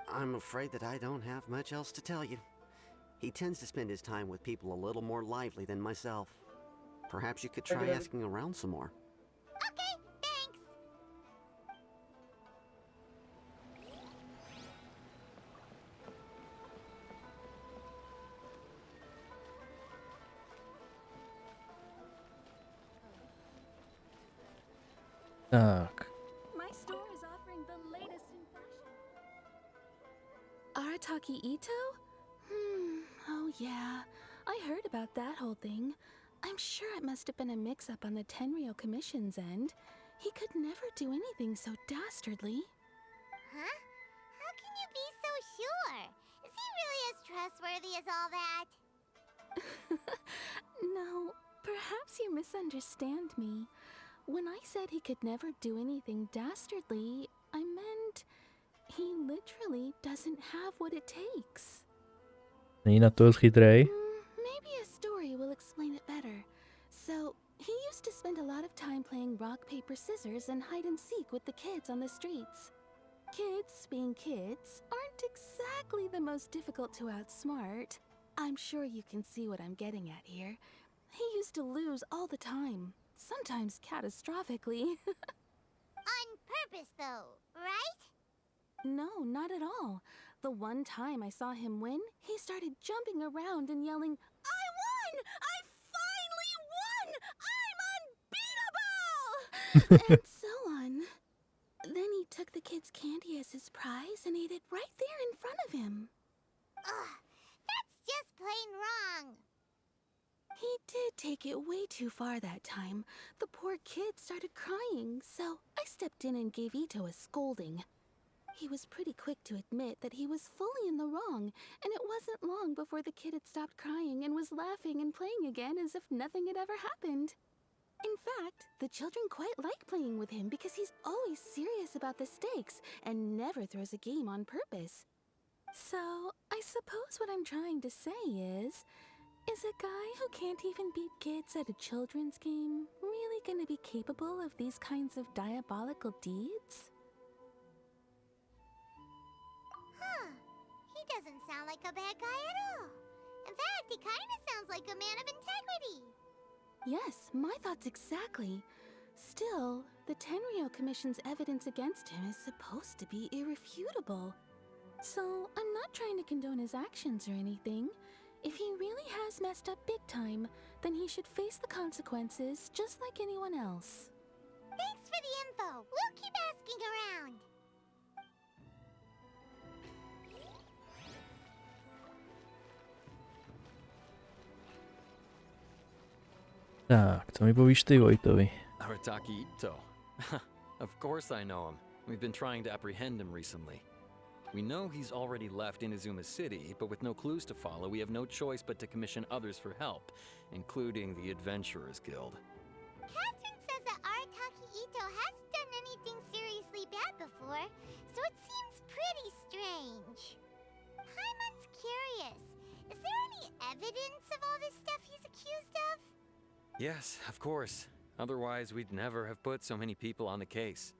S4: I'm afraid that I don't have much else to tell you. He tends to spend his time with people a little more lively than myself. Perhaps you could try asking around some more.
S18: Okay, thanks.
S1: Tak.
S17: My store is offering the latest in fashion. Arataki Itto? Oh yeah. I heard about that whole thing. I'm sure it must have been a mix-up on the Tenryou Commission's end. He could never do anything so dastardly.
S18: Huh? How can you be so sure? Is he really as trustworthy as all that?
S17: No, perhaps you misunderstand me. When I said he could never do anything dastardly, I meant he literally doesn't have what it takes.
S1: Není na to chytrej.
S17: Maybe a story will explain it better. So, he used to spend a lot of time playing rock, paper, scissors and hide and seek with the kids on the streets. Kids, being kids, aren't exactly the most difficult to outsmart. I'm sure you can see what I'm getting at here. He used to lose all the time, sometimes catastrophically.
S18: On purpose, though, right?
S17: No, not at all. The one time I saw him win, he started jumping around and yelling, "I won! I finally won! I'm unbeatable!" and so on. Then he took the kid's candy as his prize and ate it right there in front of him.
S18: Ugh, that's just plain wrong.
S17: He did take it way too far that time. The poor kid started crying, so I stepped in and gave Itto a scolding. He was pretty quick to admit that he was fully in the wrong, and it wasn't long before the kid had stopped crying and was laughing and playing again as if nothing had ever happened. In fact, the children quite like playing with him because he's always serious about the stakes and never throws a game on purpose. So, I suppose what I'm trying to say is a guy who can't even beat kids at a children's game really gonna be capable of these kinds of diabolical deeds?
S18: Huh. He doesn't sound like a bad guy at all. In fact, he kind of sounds like a man of integrity.
S17: Yes, my thoughts exactly. Still, the Tenryou Commission's evidence against him is supposed to be irrefutable. So, I'm not trying to condone his actions or anything. If he really has messed up big time, then he should face the consequences just like anyone else.
S18: Thanks for the info. We'll keep asking around.
S1: Tak, co mi povíš ty, Vojtovi?
S5: Arataki Itto. Of course I know him. We've been trying to apprehend him recently. We know he's already left Inazuma City, but with no clues to follow, we have no choice but to commission others for help, including the Adventurers Guild.
S18: Catherine says that Arataki Itto hasn't done anything seriously bad before, so it seems pretty strange. Paimon's curious. Is there any evidence of all this stuff he's accused of?
S5: Yes, of course. Otherwise, we'd never have put so many people on the case.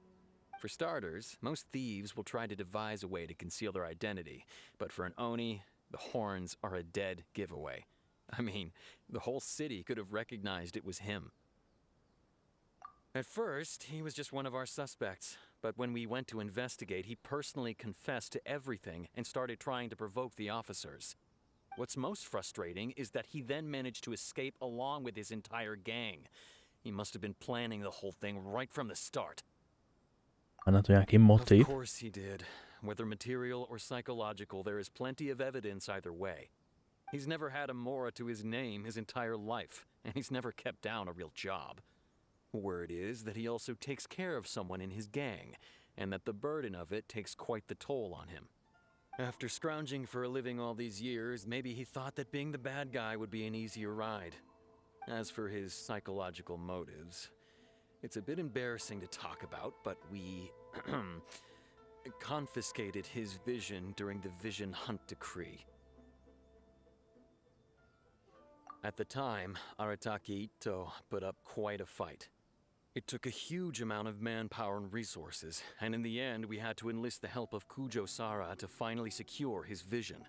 S5: For starters, most thieves will try to devise a way to conceal their identity, but for an Oni, the horns are a dead giveaway. I mean, the whole city could have recognized it was him. At first, he was just one of our suspects, but when we went to investigate, he personally confessed to everything and started trying to provoke the officers. What's most frustrating is that he then managed to escape along with his entire gang. He must have been planning the whole thing right from the start.
S1: Má na to nějaký motiv?
S5: Of course he did. Whether material or psychological, there is plenty of evidence either way. He's never had a Mora to his name his entire life, and he's never kept down a real job. Word is that he also takes care of someone in his gang, and that the burden of it takes quite the toll on him. After scrounging for a living all these years, maybe he thought that being the bad guy would be an easier ride. As for his psychological motives, it's a bit embarrassing to talk about, but we confiscated his vision during the Vision Hunt Decree. At the time, Arataki Itto put up quite a fight. It took a huge amount of manpower and resources, and in the end we had to enlist the help of Kujo-Sara to finally secure his vision.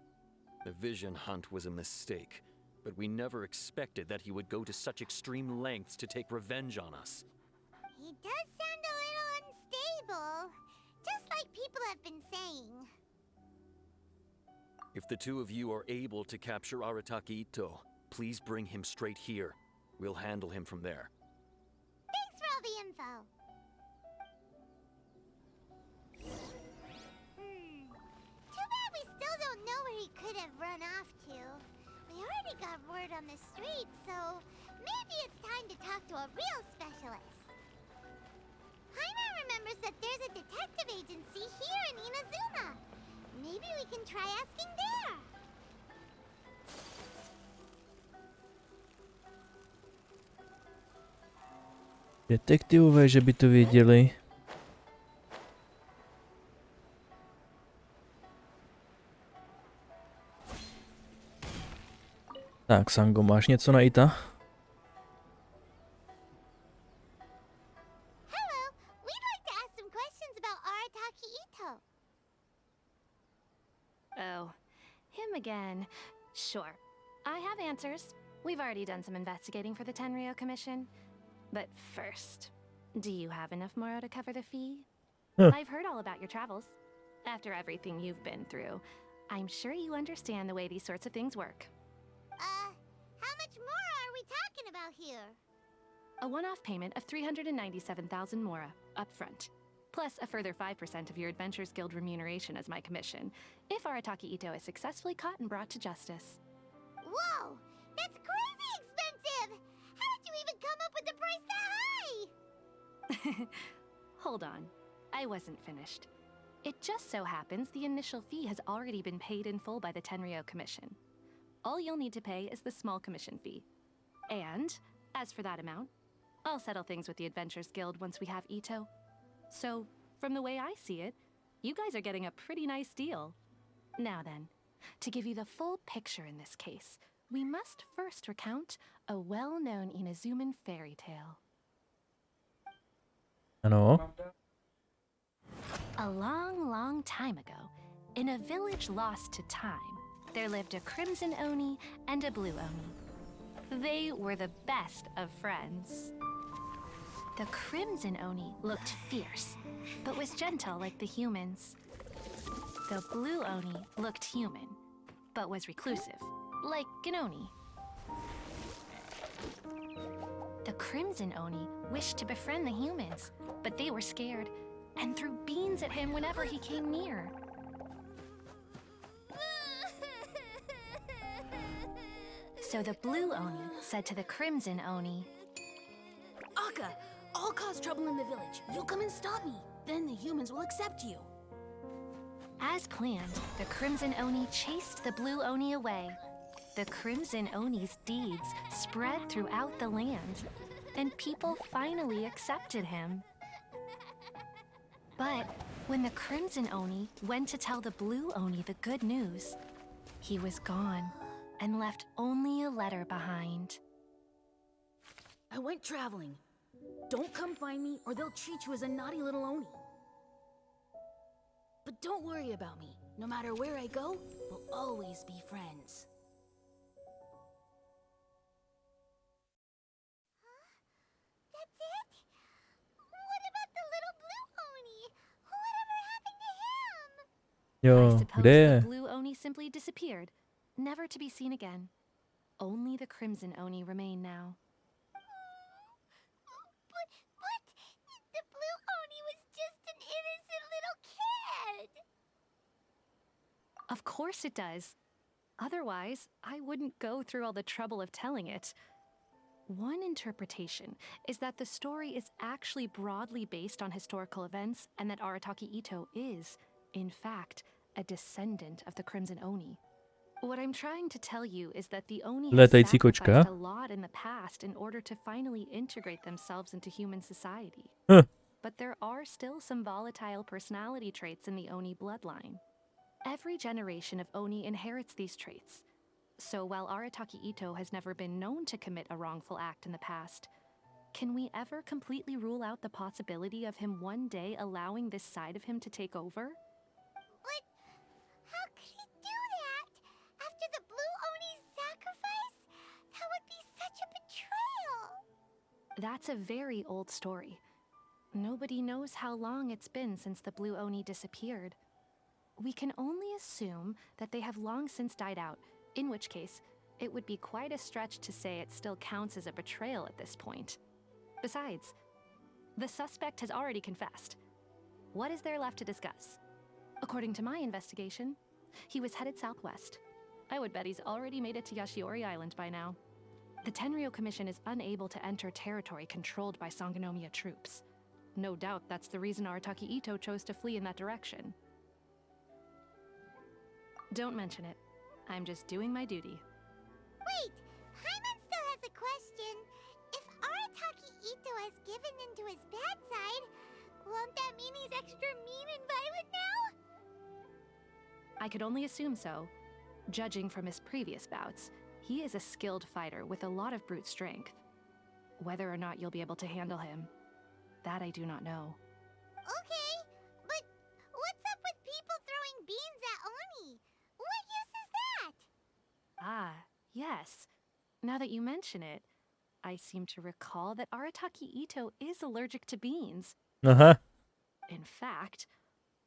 S5: The Vision Hunt was a mistake, but we never expected that he would go to such extreme lengths to take revenge on us.
S18: He does sound a little unstable, just like people have been saying.
S5: If the two of you are able to capture Arataki Itto, please bring him straight here. We'll handle him from there.
S18: Thanks for all the info. Too bad we still don't know where he could have run off to. We already got word on the street, so maybe it's time to talk to a real specialist. Jaime remembers that there's a detective agency here in Inazuma. Maybe we can try asking there.
S1: Detektivové, že by to věděli. Tak, Sango, máš něco na Ita?
S18: Hello, we'd like to ask some questions about Arataki Itto.
S17: Oh, him again. Sure. I have answers. We've already done some investigating for the Tenryou Commission. But first, do you have enough Moro to cover the fee? I've heard all about your travels. After everything you've been through, I'm sure you understand the way these sorts of things work.
S18: How much more are we talking about here?
S17: A one-off payment of 397,000 Mora, up front. Plus a further 5% of your Adventurers Guild remuneration as my commission, if Arataki Itto is successfully caught and brought to justice.
S18: Whoa! That's crazy expensive! How did you even come up with the price that high?
S17: Hold on. I wasn't finished. It just so happens the initial fee has already been paid in full by the Tenryou Commission. All you'll need to pay is the small commission fee. And, as for that amount, I'll settle things with the Adventurers Guild once we have Itto. So, from the way I see it, you guys are getting a pretty nice deal. Now then, to give you the full picture in this case, we must first recount a well-known Inazuman fairy tale.
S1: Ano.
S17: A long, long time ago, in a village lost to time, there lived a Crimson Oni and a Blue Oni. They were the best of friends. The Crimson Oni looked fierce, but was gentle like the humans. The Blue Oni looked human, but was reclusive, like an Oni. The Crimson Oni wished to befriend the humans, but they were scared and threw beans at him whenever he came near. So the Blue Oni said to the Crimson Oni,
S3: Akka, I'll cause trouble in the village. You'll come and stop me. Then the humans will accept you.
S17: As planned, the Crimson Oni chased the Blue Oni away. The Crimson Oni's deeds spread throughout the land, and people finally accepted him. But when the Crimson Oni went to tell the Blue Oni the good news, he was gone and left only a letter behind.
S3: I went traveling. Don't come find me or they'll treat you as a naughty little Oni. But don't worry about me. No matter where I go, we'll always be friends.
S18: That's it? What about the little blue Oni? Whatever happened to him?
S15: I
S1: Jo,
S15: suppose
S1: kde
S15: the
S1: je?
S15: blue Oni simply disappeared, never to be seen again. Only the crimson Oni remain now.
S18: But the blue Oni was just an innocent little kid.
S15: Of course it does. Otherwise, I wouldn't go through all the trouble of telling it. One interpretation is that the story is actually broadly based on historical events and that Arataki Itto is, in fact, a descendant of the Crimson Oni. What I'm trying to tell you is that the Oni have
S1: Letající
S15: sacrificed
S1: kočka.
S15: a lot in the past in order to finally integrate themselves into human society.
S1: Huh.
S15: But there are still some volatile personality traits in the Oni bloodline. Every generation of Oni inherits these traits. So while Arataki Itto has never been known to commit a wrongful act in the past, can we ever completely rule out the possibility of him one day allowing this side of him to take over?
S18: But how could he do that? After the blue Oni's sacrifice? That would be such a betrayal.
S15: That's a very old story. Nobody knows how long it's been since the blue Oni disappeared. We can only assume that they have long since died out, in which case, it would be quite a stretch to say it still counts as a betrayal at this point. Besides, the suspect has already confessed. What is there left to discuss? According to my investigation, he was headed southwest. I would bet he's already made it to Yashiori Island by now. The Tenryou Commission is unable to enter territory controlled by Sangonomiya troops. No doubt that's the reason Arataki Itto chose to flee in that direction. Don't mention it. I'm just doing my duty.
S18: Wait, Paimon still has a question. If Arataki Itto has given into his bad side, won't that mean he's extra mean and violent now?
S15: I could only assume so. Judging from his previous bouts, he is a skilled fighter with a lot of brute strength. Whether or not you'll be able to handle him, that I do not know.
S18: Okay, but what's up with people throwing beans at Oni? What use is that?
S15: Ah, yes. Now that you mention it, I seem to recall that Arataki Itto is allergic to beans.
S1: Aha.
S15: In fact,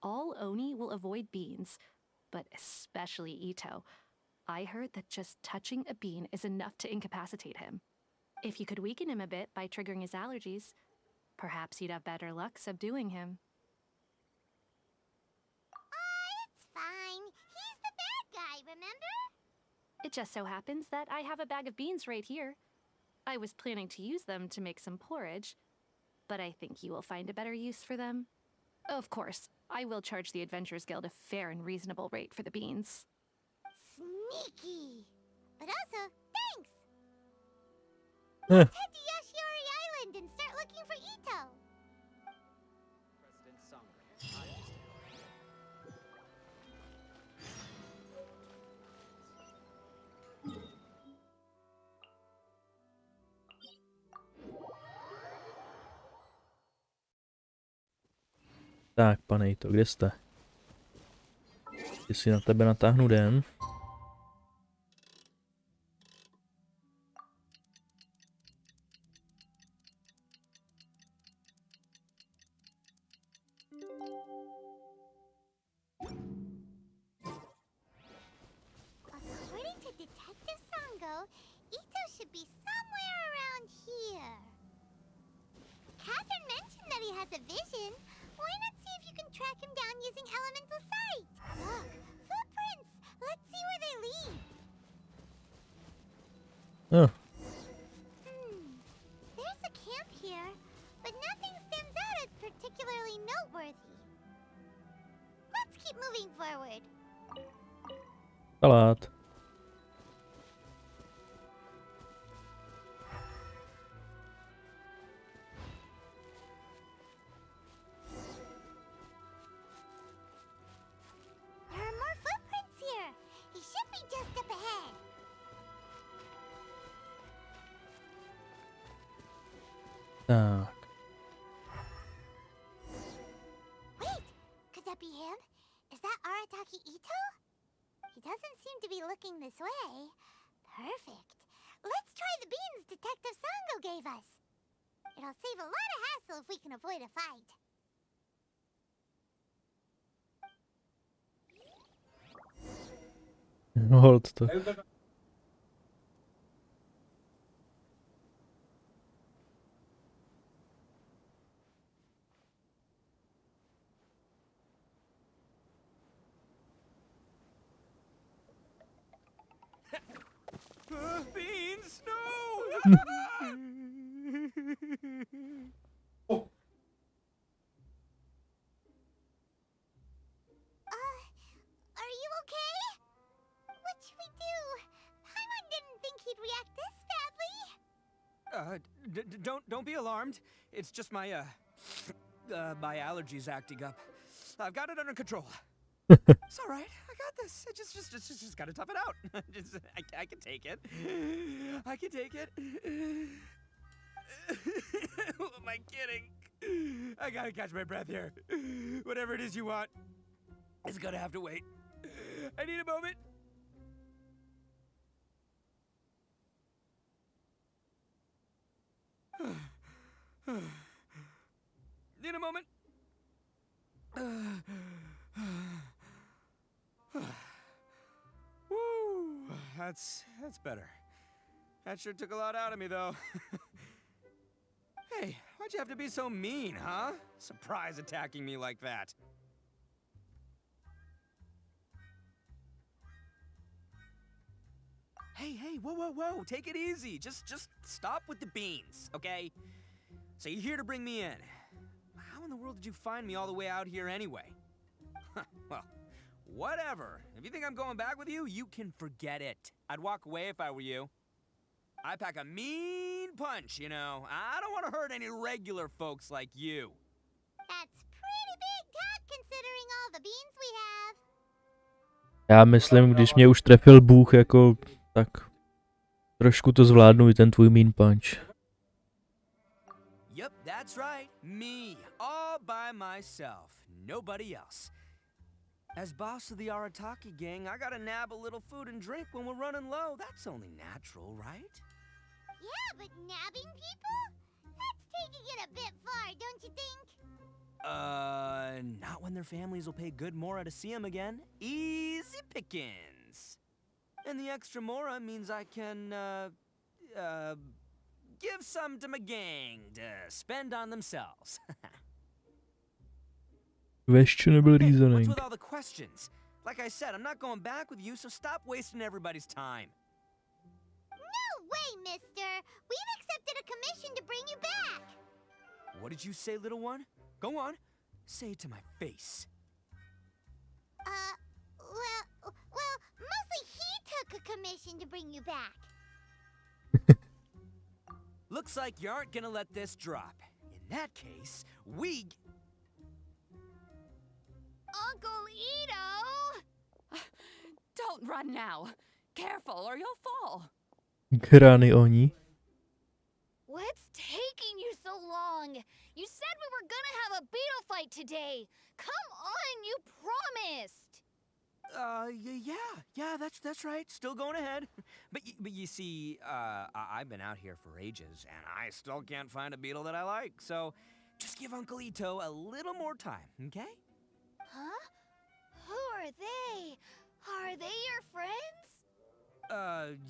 S15: all Oni will avoid beans, but especially Itto. I heard that just touching a bean is enough to incapacitate him. If you could weaken him a bit by triggering his allergies, perhaps you'd have better luck subduing him.
S18: It's fine. He's the bad guy, remember?
S15: It just so happens that I have a bag of beans right here. I was planning to use them to make some porridge, but I think you will find a better use for them. Of course, I will charge the Adventurers Guild a fair and reasonable rate for the beans.
S18: Sneaky. But also, thanks.
S1: Huh.
S18: Let's head to Yashiori Island and start looking for Itto.
S5: President Sangha.
S1: Tak, pane Itto, kde jste? Jestli na tebe natáhnu den.
S18: According to Detective Sango, Itto should be somewhere around here. Catherine mentioned that he has a vision. Why not see if you can track him down using elemental sight? Look, footprints! Let's see where they lead.
S1: Oh,
S18: There's a camp here, but nothing stands out as particularly noteworthy. Let's keep moving forward.
S1: salát.
S18: There are more footprints here. He should be just up ahead.
S1: Tak.
S18: Wait, could that be him? looking this way. Perfect. Let's try the beans Detective Sango gave us. It'll save a lot of hassle if we can avoid a fight.
S1: Hold to.
S9: Beans, no!
S18: Are you okay? What should we do? Paimon didn't think he'd react this badly.
S9: Don't be alarmed. It's just my my allergies acting up. I've got it under control. It's all right. I got this. I just gotta tough it out. I can take it. I can take it. Who am I kidding? I gotta catch my breath here. Whatever it is you want, it's gonna have to wait. I need a moment. Need a moment. Woo, that's better. That sure took a lot out of me, though. Hey, why'd you have to be so mean, huh? Surprise attacking me like that. Hey, whoa, take it easy. Just stop with the beans, okay? So you're here to bring me in. How in the world did you find me all the way out here anyway? Well, whatever. If you think I'm going back with you, you can forget it. I'd walk away if I were you. I pack a mean punch, you know. I don't want to hurt any regular folks like you.
S18: That's pretty big talk considering all the beans we have.
S1: Já myslím, když mě už trefil Bůh, jako, tak trošku to zvládnu i ten tvůj mean punch.
S9: Yep, that's right. Me, all by myself. Nobody else. As boss of the Arataki gang, I gotta nab a little food and drink when we're running low. That's only natural, right?
S18: Yeah, but nabbing people? That's taking it a bit far, don't you think?
S9: Not when their families will pay good mora to see them again. Easy pickings. And the extra mora means I can, give some to my gang to spend on themselves.
S1: Questionable
S9: What's
S1: reasoning.
S9: with all the questions? Like I said, I'm not going back with you, so stop wasting everybody's time.
S18: No way, mister! We've accepted a commission to bring you back!
S9: What did you say, little one? Go on. Say it to my face.
S18: Well, mostly he took a commission to bring you back.
S9: Looks like you aren't gonna let this drop. In that case, we...
S20: Uncle Itto! Don't run now. Careful or you'll fall.
S1: Grany oni.
S17: What's taking you so long? You said we were gonna have a beetle fight today. Come on, you promised.
S9: Yeah, that's right. Still going ahead. But you see, I've been out here for ages, and I still can't find a beetle that I like. So, just give Uncle Itto a little more time, okay?
S17: Huh? Who are they? Are they your friends?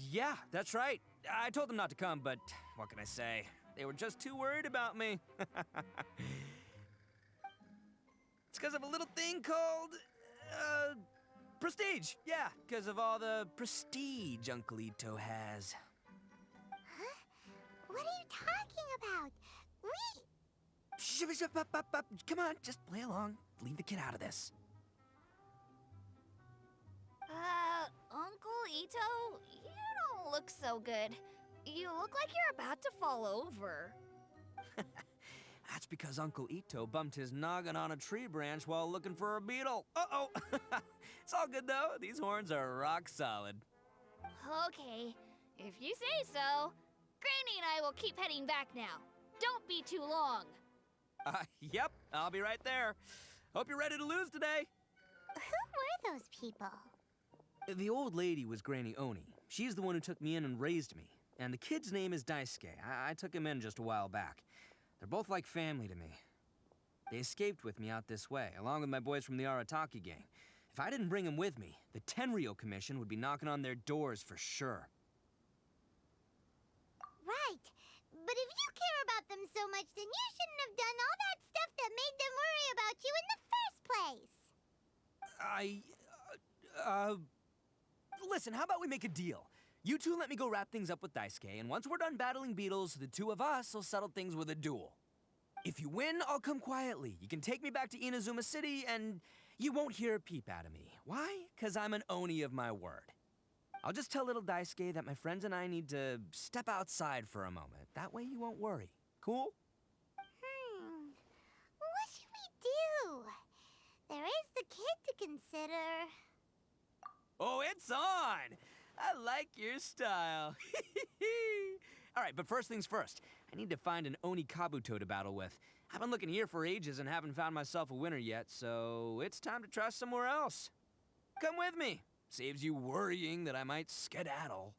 S9: Yeah, that's right. I told them not to come, but what can I say? They were just too worried about me. It's because of a little thing called, prestige. Yeah, because of all the prestige Uncle Itto has.
S18: Huh? What are you talking about?
S9: Come on, just play along. Leave the kid out of this.
S17: Uncle Itto, you don't look so good. You look like you're about to fall over.
S9: That's because Uncle Itto bumped his noggin on a tree branch while looking for a beetle. Uh-oh! It's all good, though. These horns are rock solid.
S17: Okay, if you say so. Granny and I will keep heading back now. Don't be too long.
S9: Yep, I'll be right there. Hope you're ready to lose today.
S18: Who were those people?
S7: The old lady was Granny Oni. She's the one who took me in and raised me. And the kid's name is Daisuke. I took him in just a while back. They're both like family to me. They escaped with me out this way, along with my boys from the Arataki gang. If I didn't bring them with me, the Tenryou Commission would be knocking on their doors for sure.
S18: Right. But if you care about them so much, then you shouldn't have done all that stuff that made them worry about you in the first place.
S7: Listen, how about we make a deal? You two let me go wrap things up with Daisuke, and once we're done battling beetles, the two of us will settle things with a duel. If you win, I'll come quietly. You can take me back to Inazuma City, and you won't hear a peep out of me. Why? 'Cause I'm an Oni of my word. I'll just tell little Daisuke that my friends and I need to step outside for a moment. That way you won't worry. Cool?
S18: What should we do? There is the kid to consider.
S7: Oh, it's on! I like your style. Alright, but first things first. I need to find an Oni Kabuto to battle with. I've been looking here for ages and haven't found myself a winner yet, so it's time to try somewhere else. Come with me. Saves you worrying that I might skedaddle.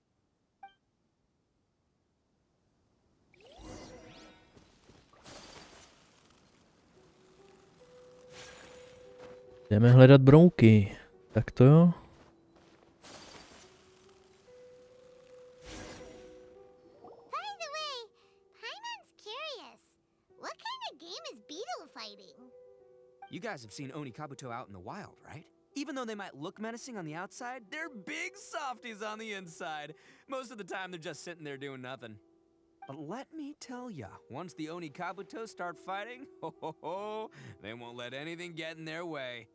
S1: Jdeme hledat brouky. Tak to jo.
S18: By the way, Paimon's curious. What kind of game is beetle fighting?
S7: You guys have seen Oni Kabuto out in the wild, right? Even though they might look menacing on the outside, they're big softies on the inside. Most of the time, they're just sitting there doing nothing. But let me tell ya, once the Oni Kabuto start fighting, they won't let anything get in their way.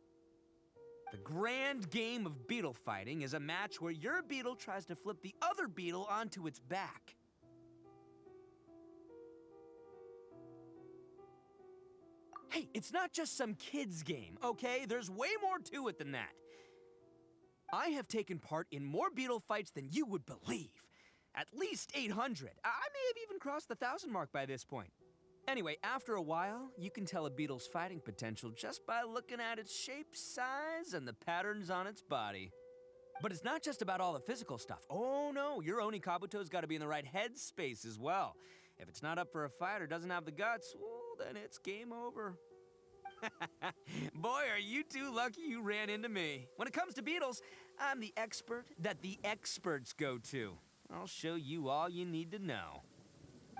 S7: The grand game of beetle fighting is a match where your beetle tries to flip the other beetle onto its back. Hey, it's not just some kid's game, okay? There's way more to it than that. I have taken part in more beetle fights than you would believe. At least 800. I may have even crossed the 1,000 mark by this point. Anyway, after a while, you can tell a beetle's fighting potential just by looking at its shape, size, and the patterns on its body. But it's not just about all the physical stuff. Oh no, your Oni Kabuto's got to be in the right headspace as well. If it's not up for a fight or doesn't have the guts, well, then it's game over. Boy, are you two lucky you ran into me. When it comes to beetles, I'm the expert that the experts go to. I'll show you all you need to know.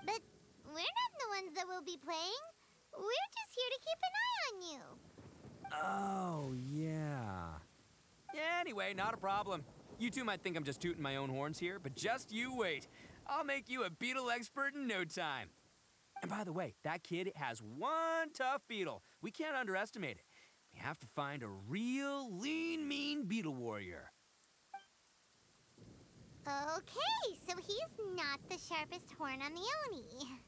S18: But we're not the ones that will be playing. We're just here to keep an eye on you.
S7: Oh, yeah. Yeah, anyway, not a problem. You two might think I'm just tooting my own horns here, but just you wait. I'll make you a beetle expert in no time. And by the way, that kid has one tough beetle. We can't underestimate it. We have to find a real lean, mean beetle warrior.
S18: Okay, so he's not the sharpest horn on the Oni.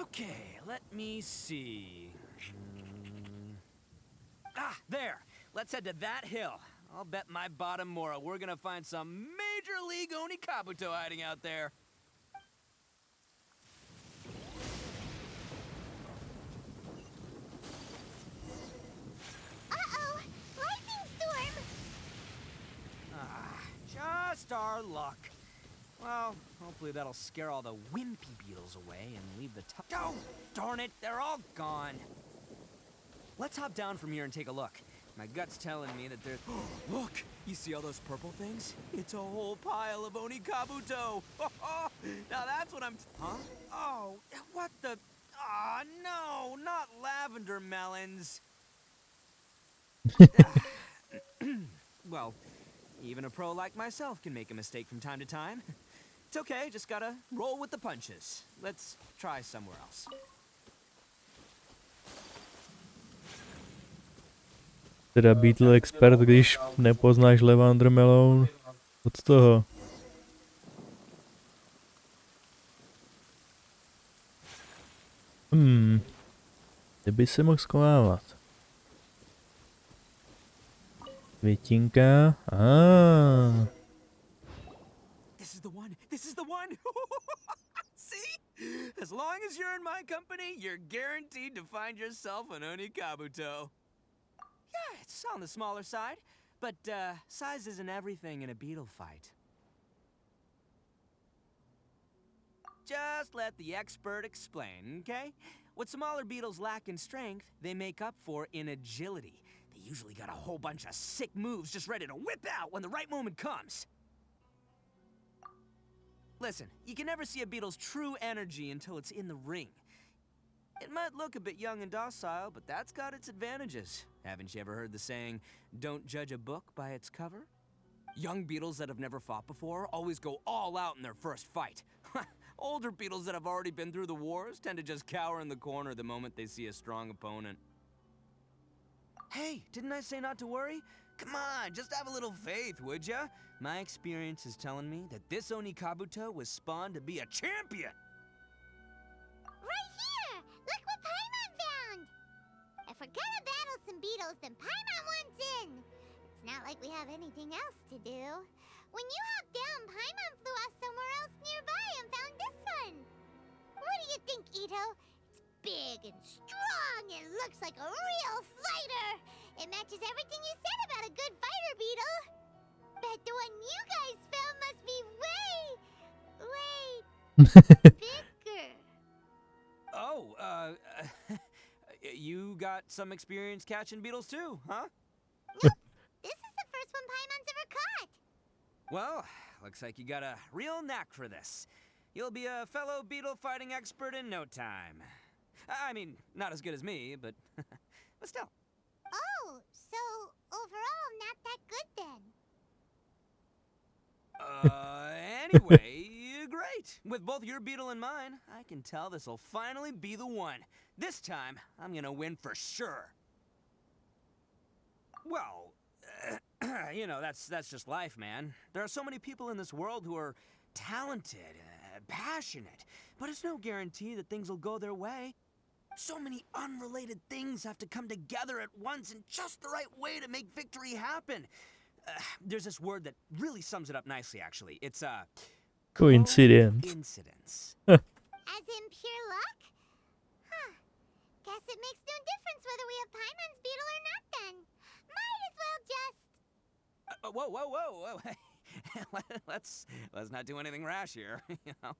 S7: Okay, let me see. Ah, there. Let's head to that hill. I'll bet my bottom Mora we're gonna find some major league Oni Kabuto hiding out there.
S18: Uh-oh! Lightning storm!
S7: Ah, just our luck. Well, hopefully that'll scare all the wimpy beetles away and leave the top. Oh, darn it, they're all gone. Let's hop down from here and take a look. My gut's telling me that there's... Look! You see all those purple things? It's a whole pile of Oni Kabuto! Now that's what I'm... Huh? Oh, what the... Ah, no! Not lavender melons! Well, even a pro like myself can make a mistake from time to time. It's okay, just gotta roll with the punches. Let's try somewhere else.
S1: Teda Beetle expert, když nepoznáš Lavender Melon. Od toho. Kde by se mohl schovávat? Květinka.
S7: This is the one! This is the one! See? As long as you're in my company, you're guaranteed to find yourself an Oni Kabuto. Yeah, it's on the smaller side, But, size isn't everything in a beetle fight. Just let the expert explain, okay? What smaller beetles lack in strength, they make up for in agility. They usually got a whole bunch of sick moves just ready to whip out when the right moment comes. Listen, you can never see a beetle's true energy until it's in the ring. It might look a bit young and docile, but that's got its advantages. Haven't you ever heard the saying, don't judge a book by its cover? Young beetles that have never fought before always go all out in their first fight. Older beetles that have already been through the wars tend to just cower in the corner the moment they see a strong opponent. Hey, didn't I say not to worry? Come on, just have a little faith, would ya? My experience is telling me that this Oni Kabuto was spawned to be a champion!
S18: Right here! Look what Paimon found! If we're gonna battle some beetles, then Paimon wants in! It's not like we have anything else to do. When you hopped down, Paimon flew off somewhere else nearby and found this one! What do you think, Itto? It's big and strong and looks like a real fighter! It matches everything you said about a good fighter beetle! Bet the one you guys found must be way bigger.
S7: Oh, you got some experience catching beetles too, huh?
S18: Nope. This is the first one Paimon's ever caught.
S7: Well, looks like you got a real knack for this. You'll be a fellow beetle fighting expert in no time. I mean, not as good as me, but still.
S18: Oh, so overall not that good then.
S7: Anyway, great. With both your beetle and mine, I can tell this'll finally be the one. This time, I'm gonna win for sure. Well, you know, that's just life, man. There are so many people in this world who are talented, passionate, but it's no guarantee that things will go their way. So many unrelated things have to come together at once in just the right way to make victory happen. There's this word that really sums it up nicely, actually. It's,
S1: Coincidence.
S7: Coincidence.
S18: As in pure luck? Huh. Guess it makes no difference whether we have Paimon's beetle or not then. Might as well just...
S7: Whoa. let's not do anything rash here, you know?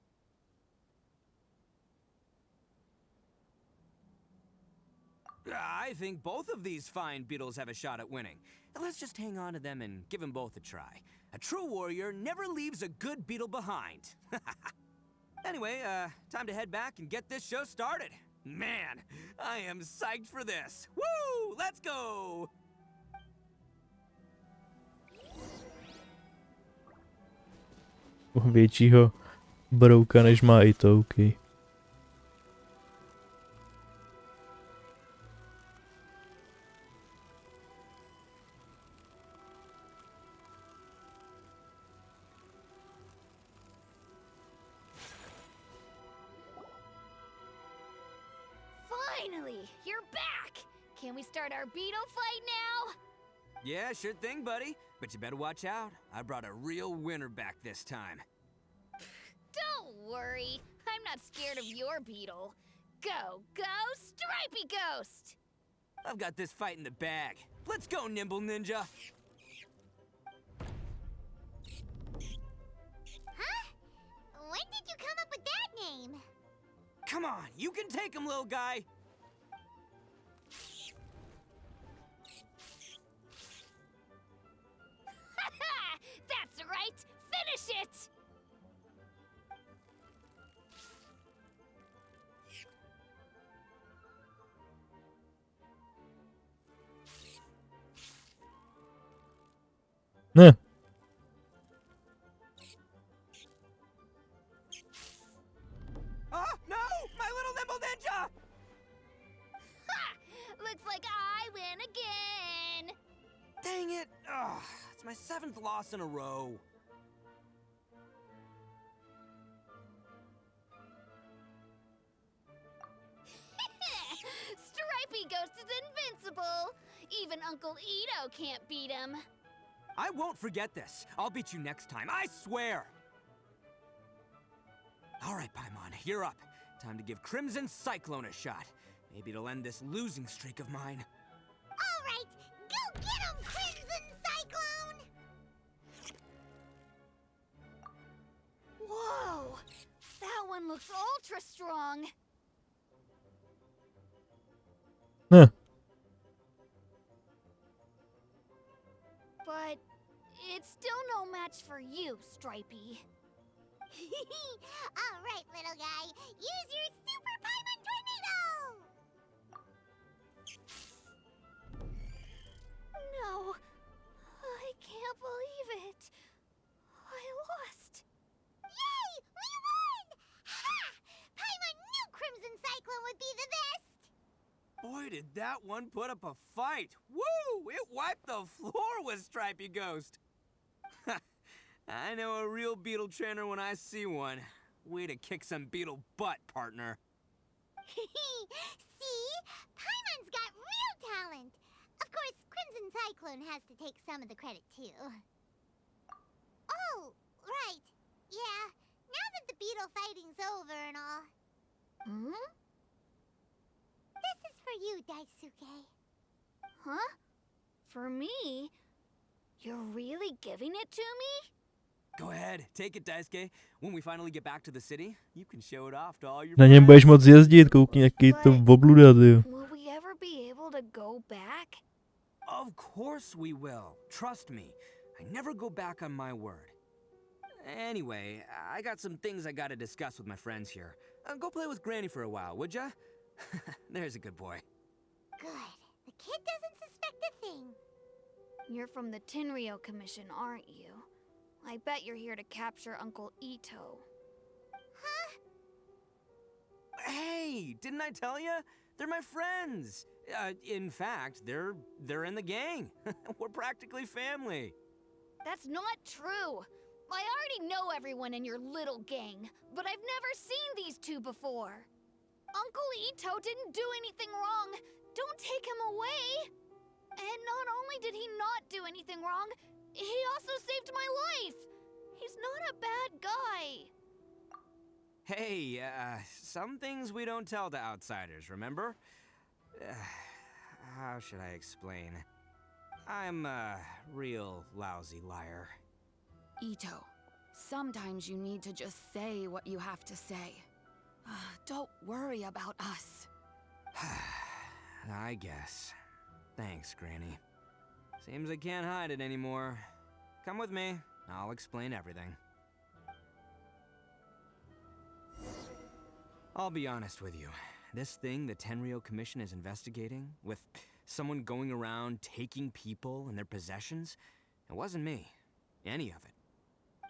S7: I think both of these fine beetles have a shot at winning. Let's just hang on to them and give them both a try. A true warrior never leaves a good beetle behind. Anyway, time to head back and get this show started. Man, I am psyched for this. Woo! Let's go!
S1: Většího brouka než má Itto, okay.
S20: Finally, you're back! Can we start our beetle fight now?
S7: Yeah, sure thing, buddy. But you better watch out. I brought a real winner back this time.
S20: Don't worry. I'm not scared of your beetle. Go, Stripey Ghost!
S7: I've got this fight in the bag. Let's go, Nimble Ninja!
S18: Huh? When did you come up with that name?
S7: Come on, you can take him, little guy!
S20: That's right! Finish it!
S1: Ne.
S7: Oh, no! My little Nimble Ninja!
S20: Ha! Looks like I win again!
S7: Dang it! Ugh, it's my 7th loss in a row.
S20: Stripey Ghost is invincible! Even Uncle Itto can't beat him.
S7: I won't forget this. I'll beat you next time, I swear! All right, Paimon, you're up. Time to give Crimson Cyclone a shot. Maybe it'll end this losing streak of mine.
S18: All right, go get him, Crimson Cyclone!
S20: looks ultra strong.
S1: Huh.
S20: But it's still no match for you, Stripey.
S18: All right, little guy. Use your super Paimon tornado!
S20: No, I can't believe it. I lost.
S18: Yay! We won! Ha! Paimon knew Crimson Cyclone would be the best!
S7: Boy, did that one put up a fight. Woo! It wiped the floor with Stripey Ghost. I know a real beetle trainer when I see one. Way to kick some beetle butt, partner.
S18: See? Paimon's got real talent. Of course, Crimson Cyclone has to take some of the credit, too. Oh, right. Yeah, now that the beetle fighting's over and all.
S20: Hmm?
S18: This is for you, Daisuke.
S20: Huh? For me? You're really giving it to me?
S7: Go ahead, take it, Daisuke. When we finally get back to the city, you can show it off to all your
S1: Na něm
S7: friends.
S1: budeš moc jezdit, koukni, jaký to obluda, ty.
S20: Will we ever be able to go back?
S7: Of course we will. Trust me. I never go back on my word. Anyway, I got some things I gotta discuss with my friends here. Go play with Granny for a while, would ya? There's a good boy.
S18: Good. The kid doesn't suspect a thing.
S20: You're from the Tenryou Commission, aren't you? I bet you're here to capture Uncle Itto.
S18: Huh?
S7: Hey, didn't I tell ya? They're my friends. In fact, they're in the gang. We're practically family.
S20: That's not true. I already know everyone in your little gang, but I've never seen these two before. Uncle Itto didn't do anything wrong. Don't take him away. And not only did he not do anything wrong, he also saved my life. He's not a bad guy.
S7: Hey, some things we don't tell to outsiders, remember? How should I explain? I'm a real lousy liar.
S17: Itto, sometimes you need to just say what you have to say. Don't worry about us.
S7: I guess. Thanks, Granny. Seems I can't hide it anymore. Come with me. I'll explain everything. I'll be honest with you. This thing the Tenryou Commission is investigating, with someone going around taking people and their possessions, it wasn't me. Any of it.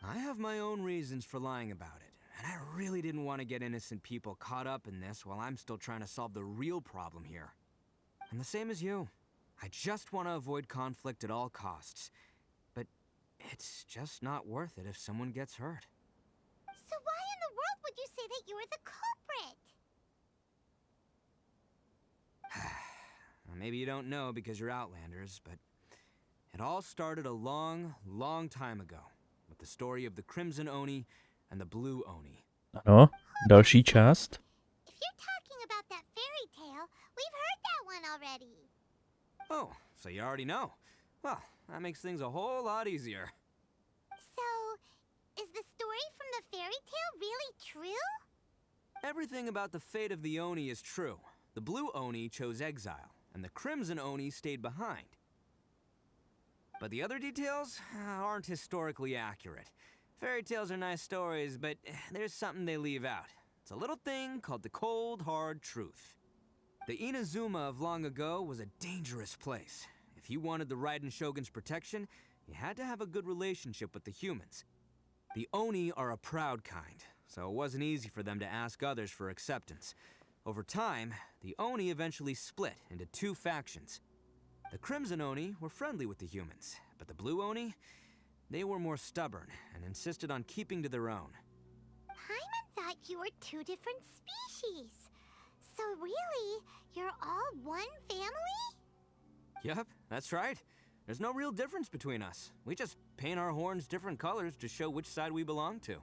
S7: I have my own reasons for lying about it, and I really didn't want to get innocent people caught up in this while I'm still trying to solve the real problem here. I'm the same as you. I just want to avoid conflict at all costs. But it's just not worth it if someone gets hurt.
S18: So why in the world would you say that you were the culprit?
S7: Well, maybe you don't know because you're Outlanders, but it all started a long, long time ago with the story of the Crimson Oni and the Blue Oni.
S1: Ano, další část.
S18: If you're talking about that fairy tale, we've heard that one already.
S7: Oh, so you already know. Well, that makes things a whole lot easier.
S18: So, is the story from the fairy tale really true?
S7: Everything about the fate of the Oni is true. The Blue Oni chose exile, and the Crimson Oni stayed behind. But the other details aren't historically accurate. Fairy tales are nice stories, but there's something they leave out. It's a little thing called the cold, hard truth. The Inazuma of long ago was a dangerous place. If you wanted the Raiden Shogun's protection, you had to have a good relationship with the humans. The Oni are a proud kind, so it wasn't easy for them to ask others for acceptance. Over time, the Oni eventually split into two factions. The Crimson Oni were friendly with the humans, but the Blue Oni, they were more stubborn and insisted on keeping to their own.
S18: Paimon thought you were two different species. So really, you're all one family?
S7: Yep, that's right. There's no real difference between us. We just paint our horns different colors to show which side we belong to.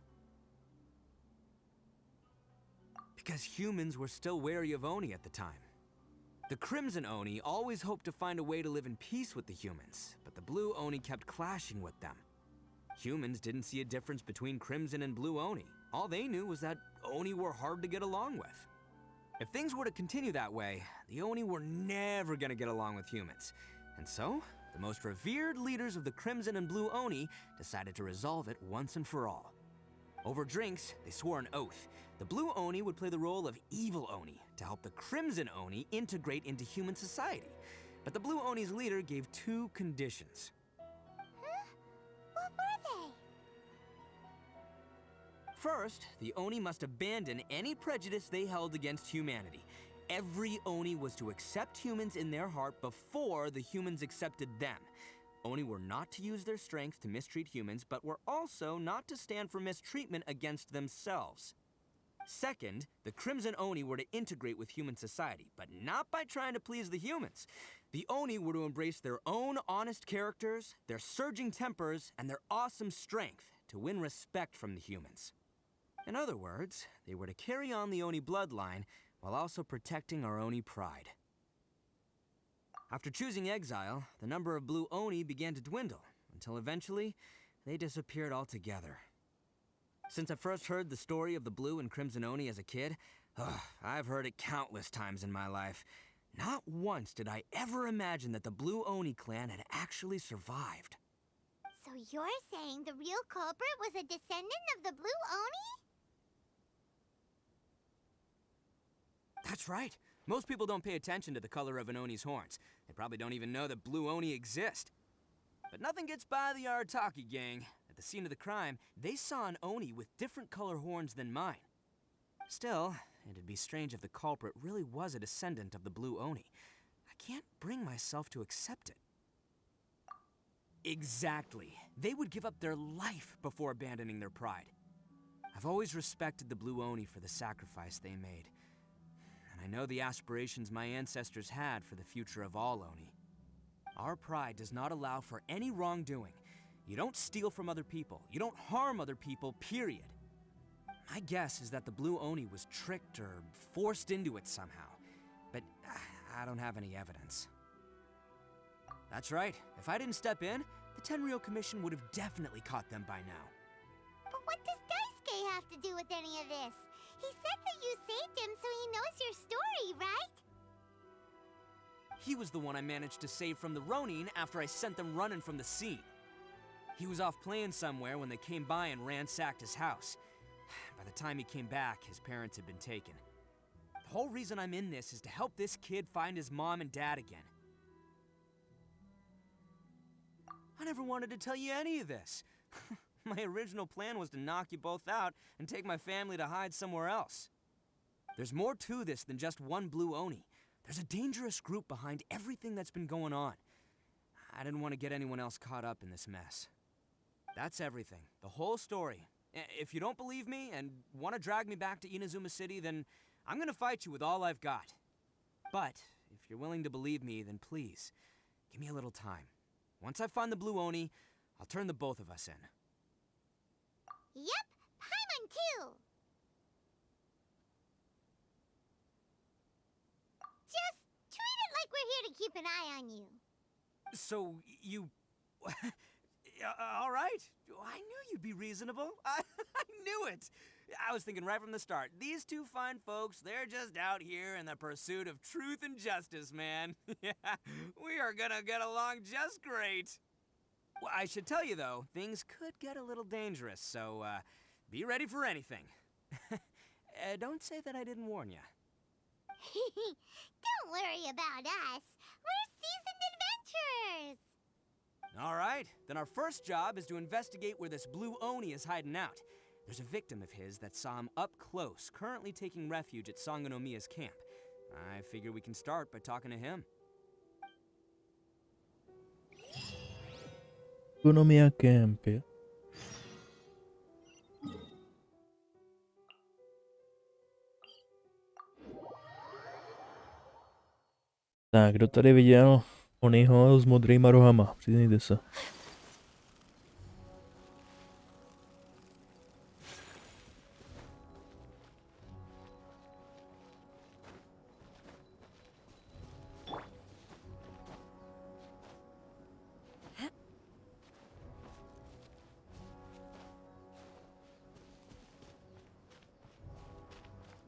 S7: Because humans were still wary of Oni at the time. The Crimson Oni always hoped to find a way to live in peace with the humans, but the Blue Oni kept clashing with them. Humans didn't see a difference between Crimson and Blue Oni. All they knew was that Oni were hard to get along with. If things were to continue that way, the Oni were never gonna get along with humans. And so, the most revered leaders of the Crimson and Blue Oni decided to resolve it once and for all. Over drinks, they swore an oath. The Blue Oni would play the role of evil Oni to help the Crimson Oni integrate into human society. But the Blue Oni's leader gave 2 conditions.
S18: What were they?
S7: First, the Oni must abandon any prejudice they held against humanity. Every Oni was to accept humans in their heart before the humans accepted them. Oni were not to use their strength to mistreat humans, but were also not to stand for mistreatment against themselves. Second, the Crimson Oni were to integrate with human society, but not by trying to please the humans. The Oni were to embrace their own honest characters, their surging tempers, and their awesome strength to win respect from the humans. In other words, they were to carry on the Oni bloodline while also protecting our Oni pride. After choosing exile, the number of Blue Oni began to dwindle, until eventually, they disappeared altogether. Since I first heard the story of the Blue and Crimson Oni as a kid, I've heard it countless times in my life. Not once did I ever imagine that the Blue Oni clan had actually survived.
S18: So you're saying the real culprit was a descendant of the Blue Oni?
S7: That's right. Most people don't pay attention to the color of an Oni's horns. They probably don't even know that Blue Oni exist. But nothing gets by the Arataki gang. At the scene of the crime, they saw an Oni with different color horns than mine. Still, it'd be strange if the culprit really was a descendant of the Blue Oni. I can't bring myself to accept it. Exactly. They would give up their life before abandoning their pride. I've always respected the Blue Oni for the sacrifice they made. And I know the aspirations my ancestors had for the future of all Oni. Our pride does not allow for any wrongdoing. You don't steal from other people. You don't harm other people, period. My guess is that the Blue Oni was tricked or forced into it somehow. But I don't have any evidence. That's right. If I didn't step in, the Tenryou Commission would have definitely caught them by now.
S18: But what does Daisuke have to do with any of this? He said that you saved him so he knows your story, right?
S7: He was the one I managed to save from the Ronin after I sent them running from the scene. He was off playing somewhere when they came by and ransacked his house. By the time he came back, his parents had been taken. The whole reason I'm in this is to help this kid find his mom and dad again. I never wanted to tell you any of this. My original plan was to knock you both out and take my family to hide somewhere else. There's more to this than just one Blue Oni. There's a dangerous group behind everything that's been going on. I didn't want to get anyone else caught up in this mess. That's everything. The whole story. If you don't believe me and want to drag me back to Inazuma City, then I'm gonna fight you with all I've got. But if you're willing to believe me, then please, give me a little time. Once I find the Blue Oni, I'll turn the both of us in.
S18: Yep, Paimon too! Just treat it like we're here to keep an eye on you.
S7: So, you... all right. I knew you'd be reasonable. I knew it. I was thinking right from the start, these two fine folks, they're just out here in the pursuit of truth and justice, man. Yeah, we are gonna get along just great. Well, I should tell you, though, things could get a little dangerous, so be ready for anything. Don't say that I didn't warn you.
S18: Don't worry about us. We're seasoned adventurers.
S7: All right, then our first job is to investigate where this Blue Oni is hiding out. There's a victim of his that saw him up close, currently taking refuge at Sangonomiya's camp. I figure we can start by talking to him.
S1: Kokomi Camp, jo? Tak, kdo tady viděl Oniho s modrýma rohama? Přiznejte se.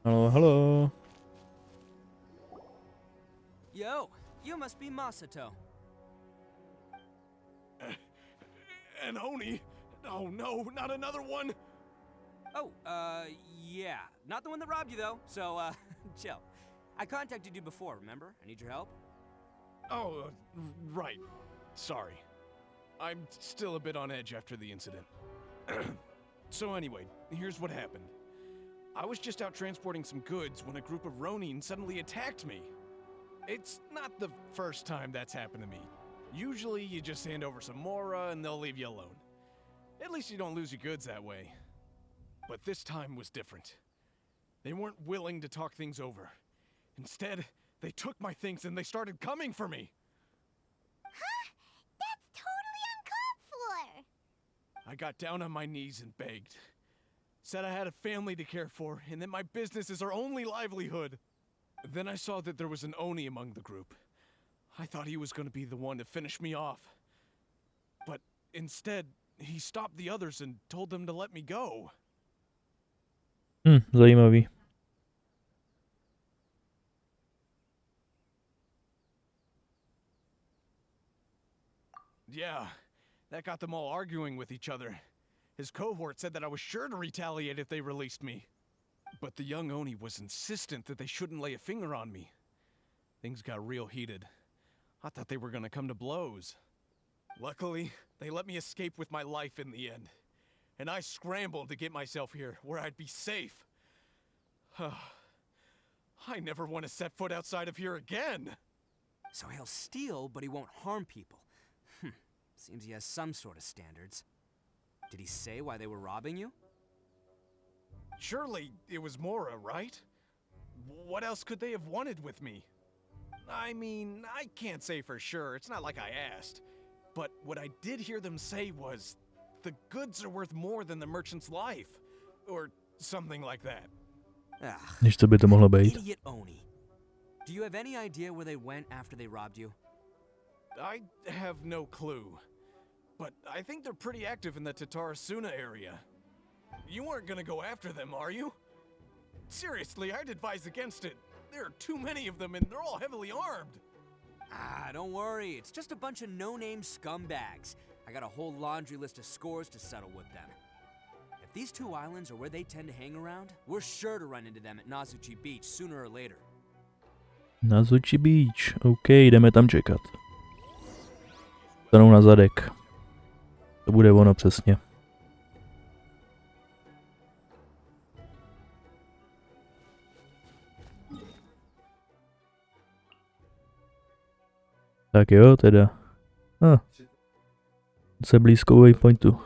S1: Halo, halo.
S7: Yo, you must be Masato.
S8: An Oni? Oh no, not another one!
S7: Oh, yeah. Not the one that robbed you, though, so, chill. I contacted you before, remember? I need your help.
S8: Oh, right. Sorry. I'm still a bit on edge after the incident. So anyway, here's what happened. I was just out transporting some goods when a group of Ronin suddenly attacked me. It's not the first time that's happened to me. Usually you just hand over some Mora and they'll leave you alone. At least you don't lose your goods that way. But this time was different. They weren't willing to talk things over. Instead, they took my things and they started coming for me.
S18: Huh? That's totally uncalled for!
S8: I got down on my knees and begged. Said I had a family to care for and that my business is our only livelihood. Then I saw that there was an Oni among the group. I thought he was going to be the one to finish me off. But instead, he stopped the others and told them to let me go.
S1: Zajímavý.
S8: Yeah, that got them all arguing with each other. His cohort said that I was sure to retaliate if they released me. But the young Oni was insistent that they shouldn't lay a finger on me. Things got real heated. I thought they were gonna come to blows. Luckily, they let me escape with my life in the end. And I scrambled to get myself here, where I'd be safe. I never want to set foot outside of here again!
S7: So he'll steal, but he won't harm people. Seems he has some sort of standards. Did he say why they were robbing you?
S8: Surely it was Mora, right? What else could they have wanted with me? I mean, I can't say for sure, it's not like I asked. But what I did hear them say was, the goods are worth more than the merchant's life. Or something like that.
S1: Než co by to mohlo být?
S7: Idiot Oni. Do you have any idea where they went after they robbed you?
S8: I have no clue. But I think they're pretty active in the Tatarasuna area. You aren't gonna go after them, are you? Seriously, I'd advise against it. There are too many of them and they're all heavily armed.
S7: Don't worry. It's just a bunch of no-name scumbags. I got a whole laundry list of scores to settle with them. If these two islands are where they tend to hang around, we're sure to run into them at Nazuchi Beach sooner or later.
S1: Nazuchi Beach. OK, jdeme tam čekat. Stanou na zadek. To bude ono přesně. Tak jo, teda. Se blízko waypointu.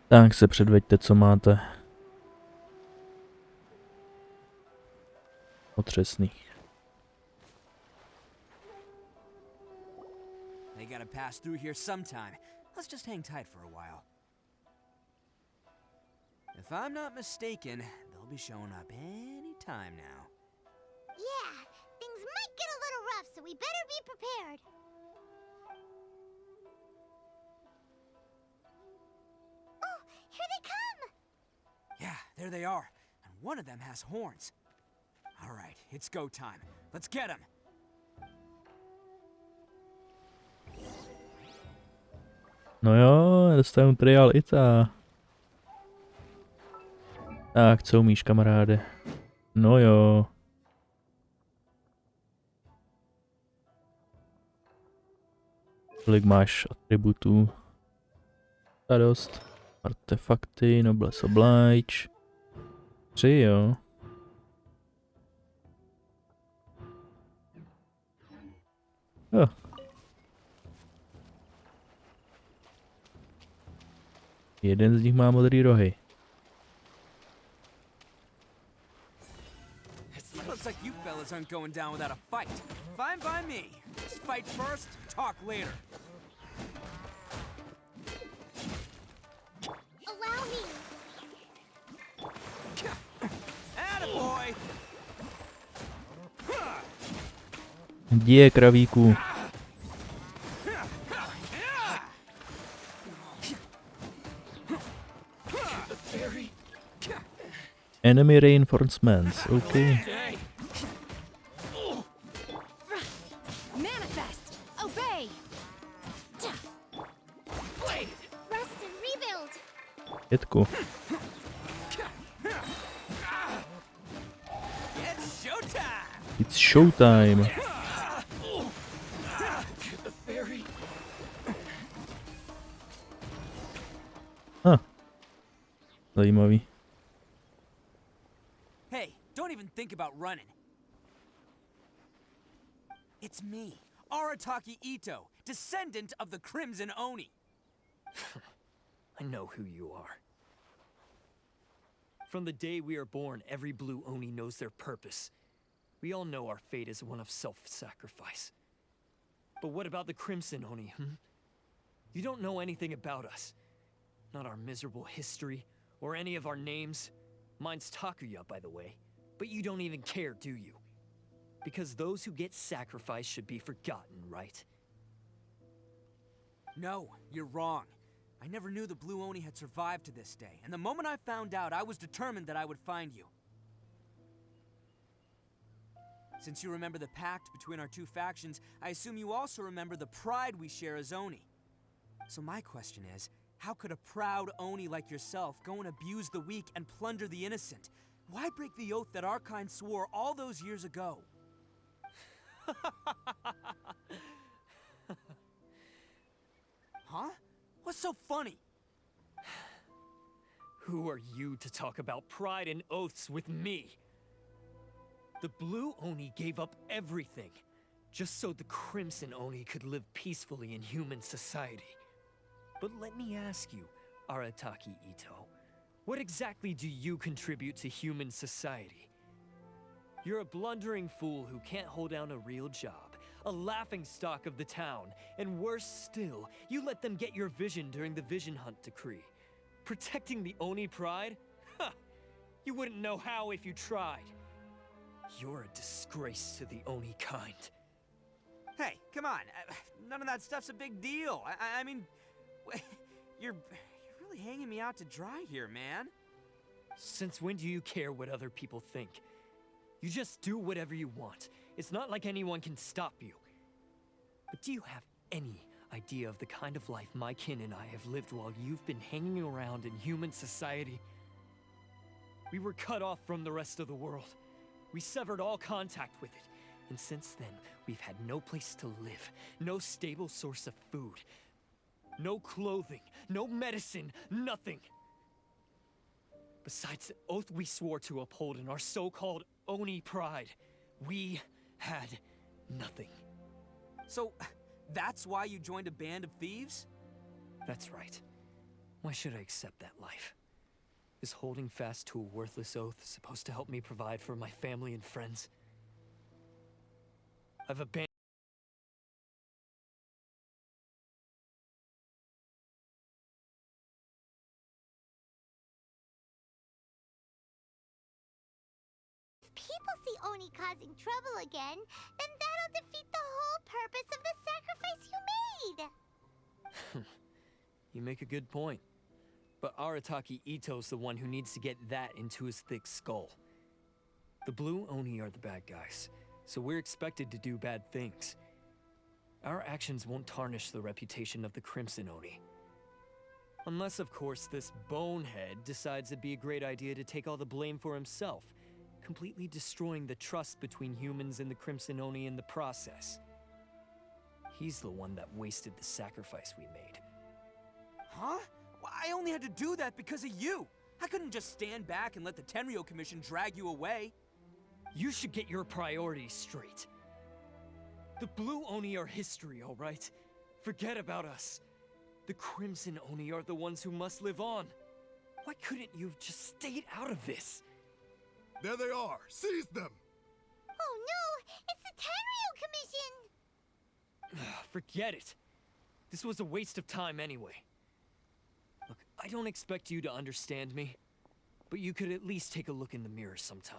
S1: Tak se předveďte, co máte. Otřesný.
S7: They gotta pass through here sometime. Let's just hang tight for a while. If I'm not mistaken, they'll be showing up any time now.
S18: Yeah, things might get a little rough, so we better be prepared. Oh, here they come!
S7: Yeah, there they are. And one of them has horns. All right, it's go time. Let's get him.
S1: No jo, dostanu triál Itta. Tak, co umíš, kamaráde? No jo. Kolik máš atributů? A dost. Artefakty, Noblesse Oblige. 3, jo. Jeden z nich má modrý rohy.
S7: Looks like you fellas aren't going down without a fight. Fine by me. Let's fight first, talk later.
S18: Allow me.
S1: Je, kravíku. Enemy reinforcements, OK.
S17: Manifest! Obey!
S2: Rest and rebuild.
S1: Dětku. It's showtime. Zajímavý.
S7: Hey, don't even think about running. It's me, Arataki Itto, descendant of the Crimson Oni.
S9: I know who you are. From the day we are born, every blue Oni knows their purpose. We all know our fate is one of self-sacrifice. But what about the Crimson Oni, You don't know anything about us. Not our miserable history, or any of our names. Mine's Takuya, by the way. But you don't even care, do you? Because those who get sacrificed should be forgotten, right?
S7: No, you're wrong. I never knew the Blue Oni had survived to this day, and the moment I found out, I was determined that I would find you. Since you remember the pact between our two factions, I assume you also remember the pride we share as Oni. So my question is, how could a proud Oni like yourself go and abuse the weak and plunder the innocent? Why break the oath that our kind swore all those years ago? Huh? What's so funny?
S9: Who are you to talk about pride and oaths with me? The Blue Oni gave up everything, just so the Crimson Oni could live peacefully in human society. But let me ask you, Arataki Itto, what exactly do you contribute to human society? You're a blundering fool who can't hold down a real job, a laughingstock of the town, and worse still, you let them get your vision during the Vision Hunt Decree. Protecting the Oni pride? Ha! You wouldn't know how if you tried. You're a disgrace to the Oni kind.
S7: Hey, come on. None of that stuff's a big deal. I mean, you're really hanging me out to dry here, man.
S9: Since when do you care what other people think? You just do whatever you want. It's not like anyone can stop you. But do you have any idea of the kind of life my kin and I have lived while you've been hanging around in human society? We were cut off from the rest of the world. We severed all contact with it. And since then, we've had no place to live, no stable source of food, no clothing, no medicine, nothing. Besides the oath we swore to uphold in our so-called Oni pride, we had nothing.
S7: So, that's why you joined a band of thieves?
S9: That's right. Why should I accept that life? Is holding fast to a worthless oath supposed to help me provide for my family and friends? I've abandoned.
S18: If people see Oni causing trouble again, then that'll defeat the whole purpose of the sacrifice you made!
S9: You make a good point. But Arataki Itto's the one who needs to get that into his thick skull. The Blue Oni are the bad guys, so we're expected to do bad things. Our actions won't tarnish the reputation of the Crimson Oni. Unless, of course, this bonehead decides it'd be a great idea to take all the blame for himself, completely destroying the trust between humans and the Crimson Oni in the process. He's the one that wasted the sacrifice we made.
S7: Huh? Well, I only had to do that because of you. I couldn't just stand back and let the Tenryo Commission drag you away.
S9: You should get your priorities straight. The Blue Oni are history, all right? Forget about us. The Crimson Oni are the ones who must live on. Why couldn't you have just stayed out of this?
S10: There they are! Seize them!
S18: Oh no! It's the Tenryo Commission!
S9: Forget it. This was a waste of time anyway. Look, I don't expect you to understand me, but you could at least take a look in the mirror sometime.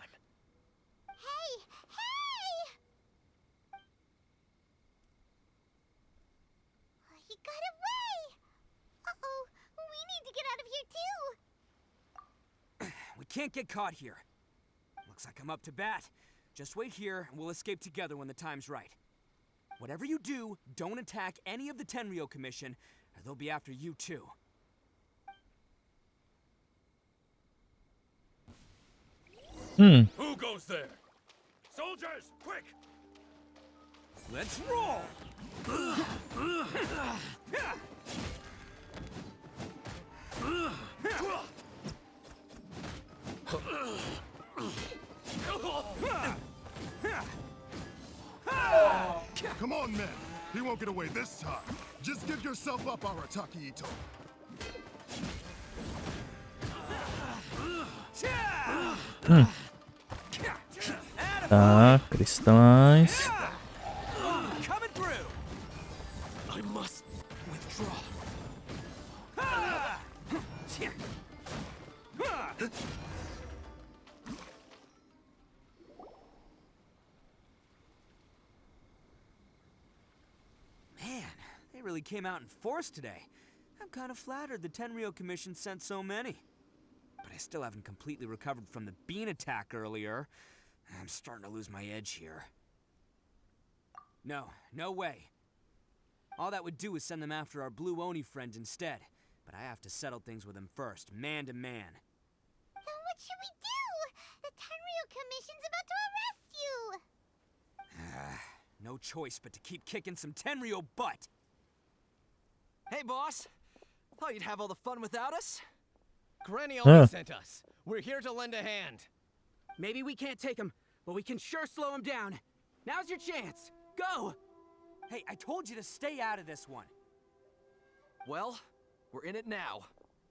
S18: Hey! Hey!
S7: can't get caught here. Looks like I'm up to bat. Just wait here, and we'll escape together when the time's right. Whatever you do, don't attack any of the Tenryou Commission, or they'll be after you too.
S13: Who goes there? Soldiers, quick!
S7: Let's roll!
S10: Come on, men. He won't get away this time. Just give yourself up, Arataki Itto.
S1: Tak, Crystallize.
S7: Coming through. I must withdraw. Man, they really came out in force today. I'm kind of flattered the Tenryou Commission sent so many. But I still haven't completely recovered from the bean attack earlier. I'm starting to lose my edge here. No way. All that would do is send them after our blue Oni friend instead. But I have to settle things with him first, man to man.
S18: Then what should we do? The Tenryou Commission's about to arrest you!
S7: No choice but to keep kicking some Tenryou butt.
S16: Hey, boss. Thought you'd have all the fun without us?
S9: Granny only sent us. We're here to lend a hand.
S7: Maybe we can't take him, but we can sure slow him down. Now's your chance. Go! Hey, I told you to stay out of this one.
S16: Well, we're in it now.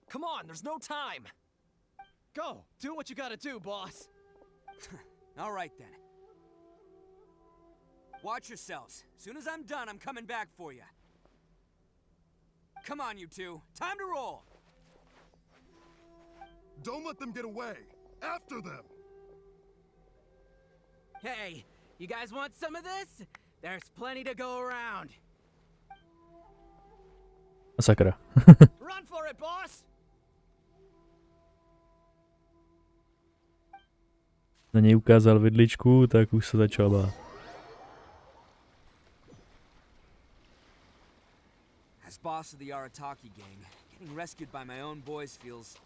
S16: Come on, there's no time.
S9: Go, do what you gotta do, boss.
S7: All right, then. Watch yourselves. As soon as I'm done, I'm coming back for you. Come on, you two. Time to roll.
S10: Don't let them get away. After them.
S7: Hey, you guys want some of this? There's plenty to go around.
S1: Sakra.
S9: Run for it, boss!
S1: Na něj ukázal vidličku, tak už se začal bát.
S7: As boss of the Arataki gang, getting rescued by my own boys feels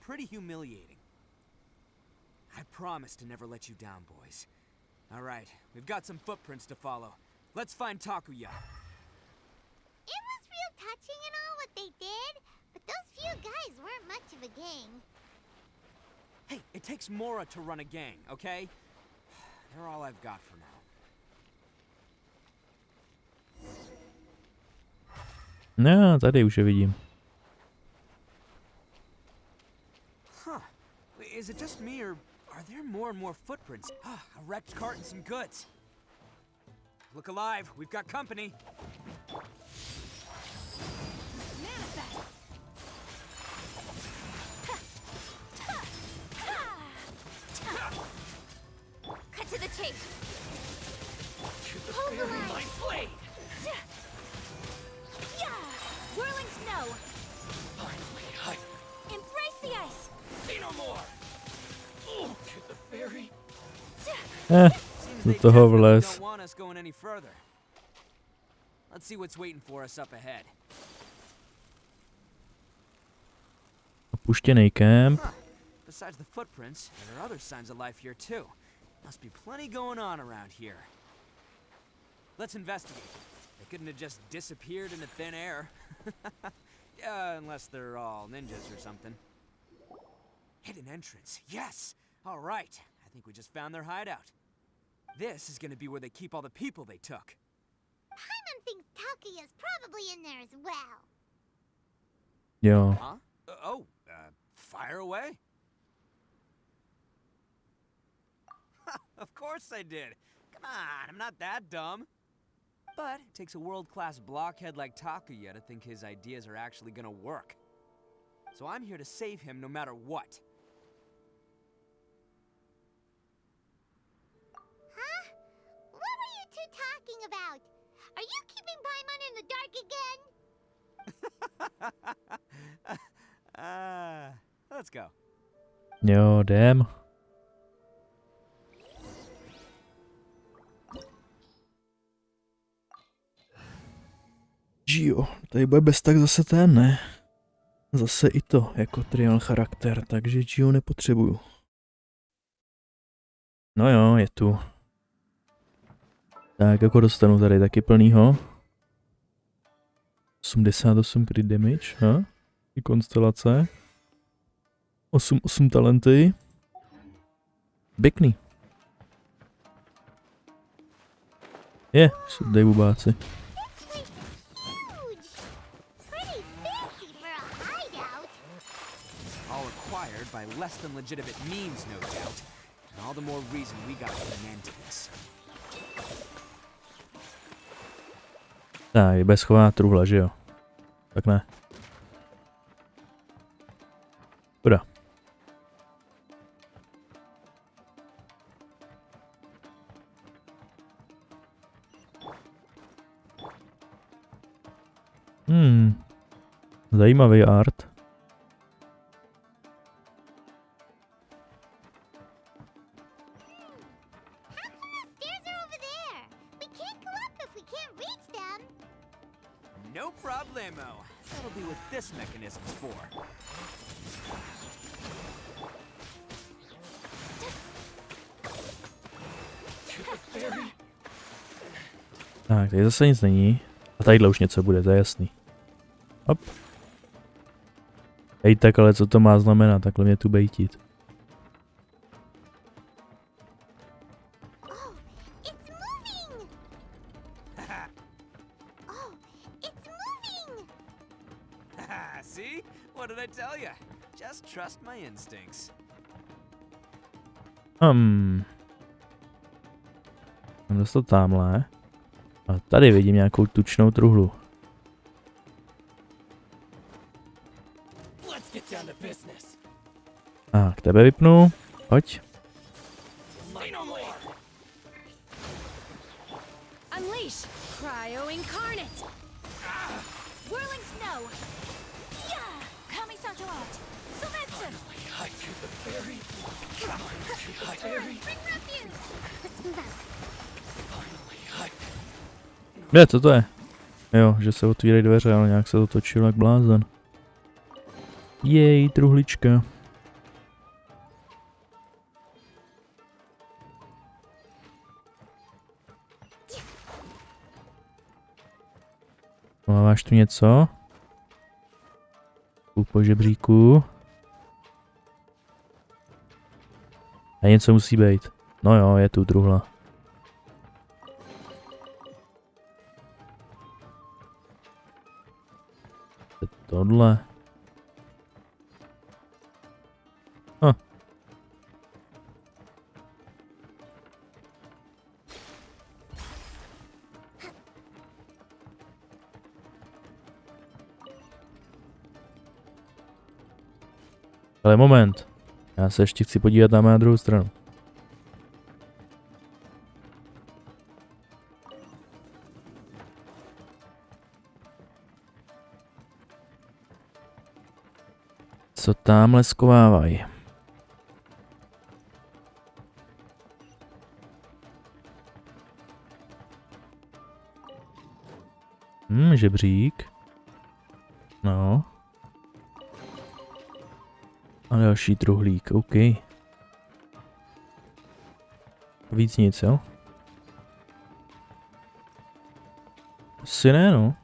S7: pretty humiliating. I promise to never let you down, boys. All right, we've got some footprints to follow. Let's find Takuya.
S18: It was real touching and all what they did, but those few guys weren't much of a gang.
S7: Hey, it takes Mora to run a gang, okay? They're all I've got for now.
S1: No, tady už je vidím.
S7: Huh. Is it just me, or are there more and more footprints? A wrecked cart and some goods. Look alive, we've got company.
S18: Cut to the chase.
S9: Hold the line. My blade.
S18: Yeah! Whirling snow.
S9: Finally,
S18: Embrace the ice.
S9: see no more. Oh, to the fairy.
S7: Seems
S1: Do
S7: they
S1: toho
S7: definitely
S1: vlez.
S7: don't want us going any further. Let's see what's waiting for us up ahead.
S1: Opuštěný kemp.
S7: Besides the footprints, there are other signs of life here too. Must be plenty going on around here. Let's investigate. They couldn't have just disappeared into thin air. Yeah, unless they're all ninjas or something. Hidden entrance, yes! All right, I think we just found their hideout. This is gonna be where they keep all the people they took.
S18: Paimon thinks Takuya's probably in there as well.
S1: Jo.
S7: Huh? Fire away. Of course I did. Come on, I'm not that dumb. But it takes a world-class blockhead like Takuya to think his ideas are actually gonna work. So I'm here to save him no matter what.
S18: Huh? What were you two talking about? Are you keeping Paimon in the dark again?
S7: Let's go.
S1: Jo, jdem. Jo, tady bude bez tak zase ten, ne? Zase i to, jako trial charakter, takže Gio nepotřebuju. No jo, je tu. Tak, jako dostanu tady taky plnýho. 88 crit damage, ha? I konstelace. 8 talenty. Pěkný. Je, jsou tady bubáci.
S7: All acquired by less than legitimate means, no doubt. And all the more reason we gotta put an end to this.
S1: Tak, je bezchová truhla, že jo? Tak ne. Škoda. Zajímavý art.
S7: No problemo. That'll be what this mechanism's for.
S1: Tak, tady zase nic není. A tadyhle už něco bude, to je jasný. Hop. Hej, tak ale co to má znamenat, takhle mě tu bejtit.
S7: See? What did I tell you? Just trust my instincts.
S1: Mám dostat tamhle. A tady vidím nějakou tučnou truhlu. Tak, tebe vypnu. Pojď.
S20: Unleash Cryo Incarnate.
S18: Whirling snow. Yeah, Kami Santo out. Soumetsu. Bring refuge. Let's move out.
S1: Ne, co to je? Jo, že se otvírají dveře, ale nějak se to točilo jak blázen. Jej, truhlička. Máš tu něco? Po žebříku. A něco musí být. No jo, je tu truhla. Tohle. Ale moment. Já se ještě chci podívat na druhou stranu. Co tamhle skovávají? Žebřík. No. A další truhlík, OK. Víc nic, jo? Asi ne, no.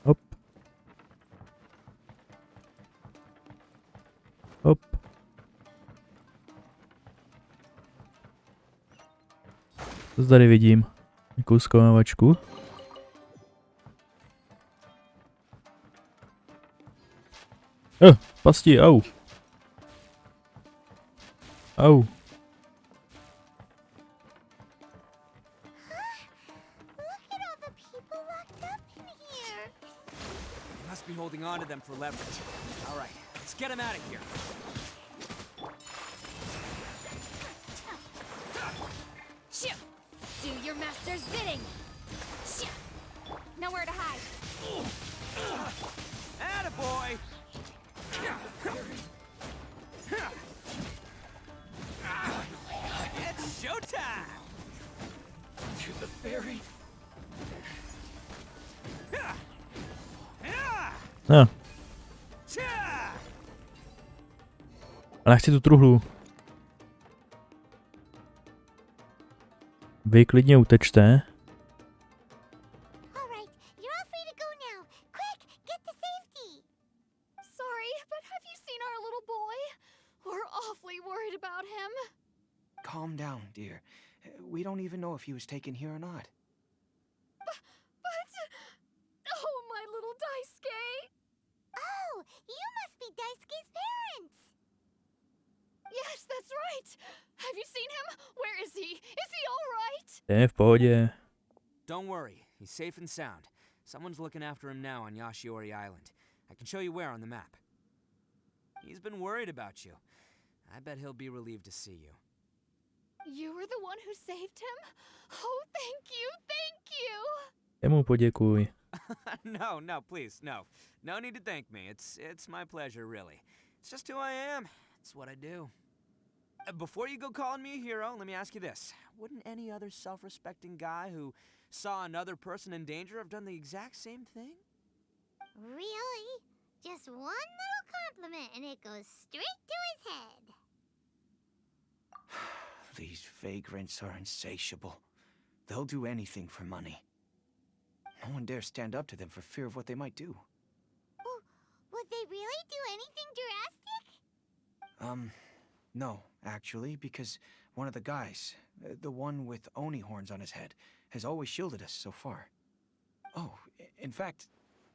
S1: Hop. Hop. Co tady vidím? Jakou schovávačku? Pasti, au. Au.
S7: Must be holding on to them for leverage. All right, let's get them out of here.
S20: master's bidding. Nowhere to hide.
S7: Attaboy! It's showtime!
S13: To the ferry.
S1: No. Ale já chci tu truhlu. Vy klidně utečte.
S18: Alright, you're all free to go now. Quick, get to safety!
S17: Sorry, but have you seen our little boy? We're awfully worried about him.
S14: Calm down, dear. We don't even know if he was taken here or not.
S17: But... Oh, my little Daisuke!
S18: Oh, you must be Daisuke's parents!
S17: Yes, that's right! Have you seen him? Where is he? Is he alright?
S1: Ten je v pohodě.
S7: Don't worry, he's safe and sound. Someone's looking after him now on Yashiori Island. I can show you where on the map. He's been worried about you. I bet he'll be relieved to see you.
S17: You were the one who saved him? Oh, thank you, thank you!
S1: Jemu poděkuj.
S7: No, please, no. No need to thank me. It's my pleasure, really. It's just who I am. It's what I do. Before you go calling me a hero, let me ask you this. Wouldn't any other self-respecting guy who saw another person in danger have done the exact same thing?
S18: Really? Just one little compliment and it goes straight to his head.
S14: These vagrants are insatiable. They'll do anything for money. No one dares stand up to them for fear of what they might do.
S18: Would they really do anything drastic?
S14: No, actually, because one of the guys, the one with Oni horns on his head, has always shielded us so far. Oh, in fact,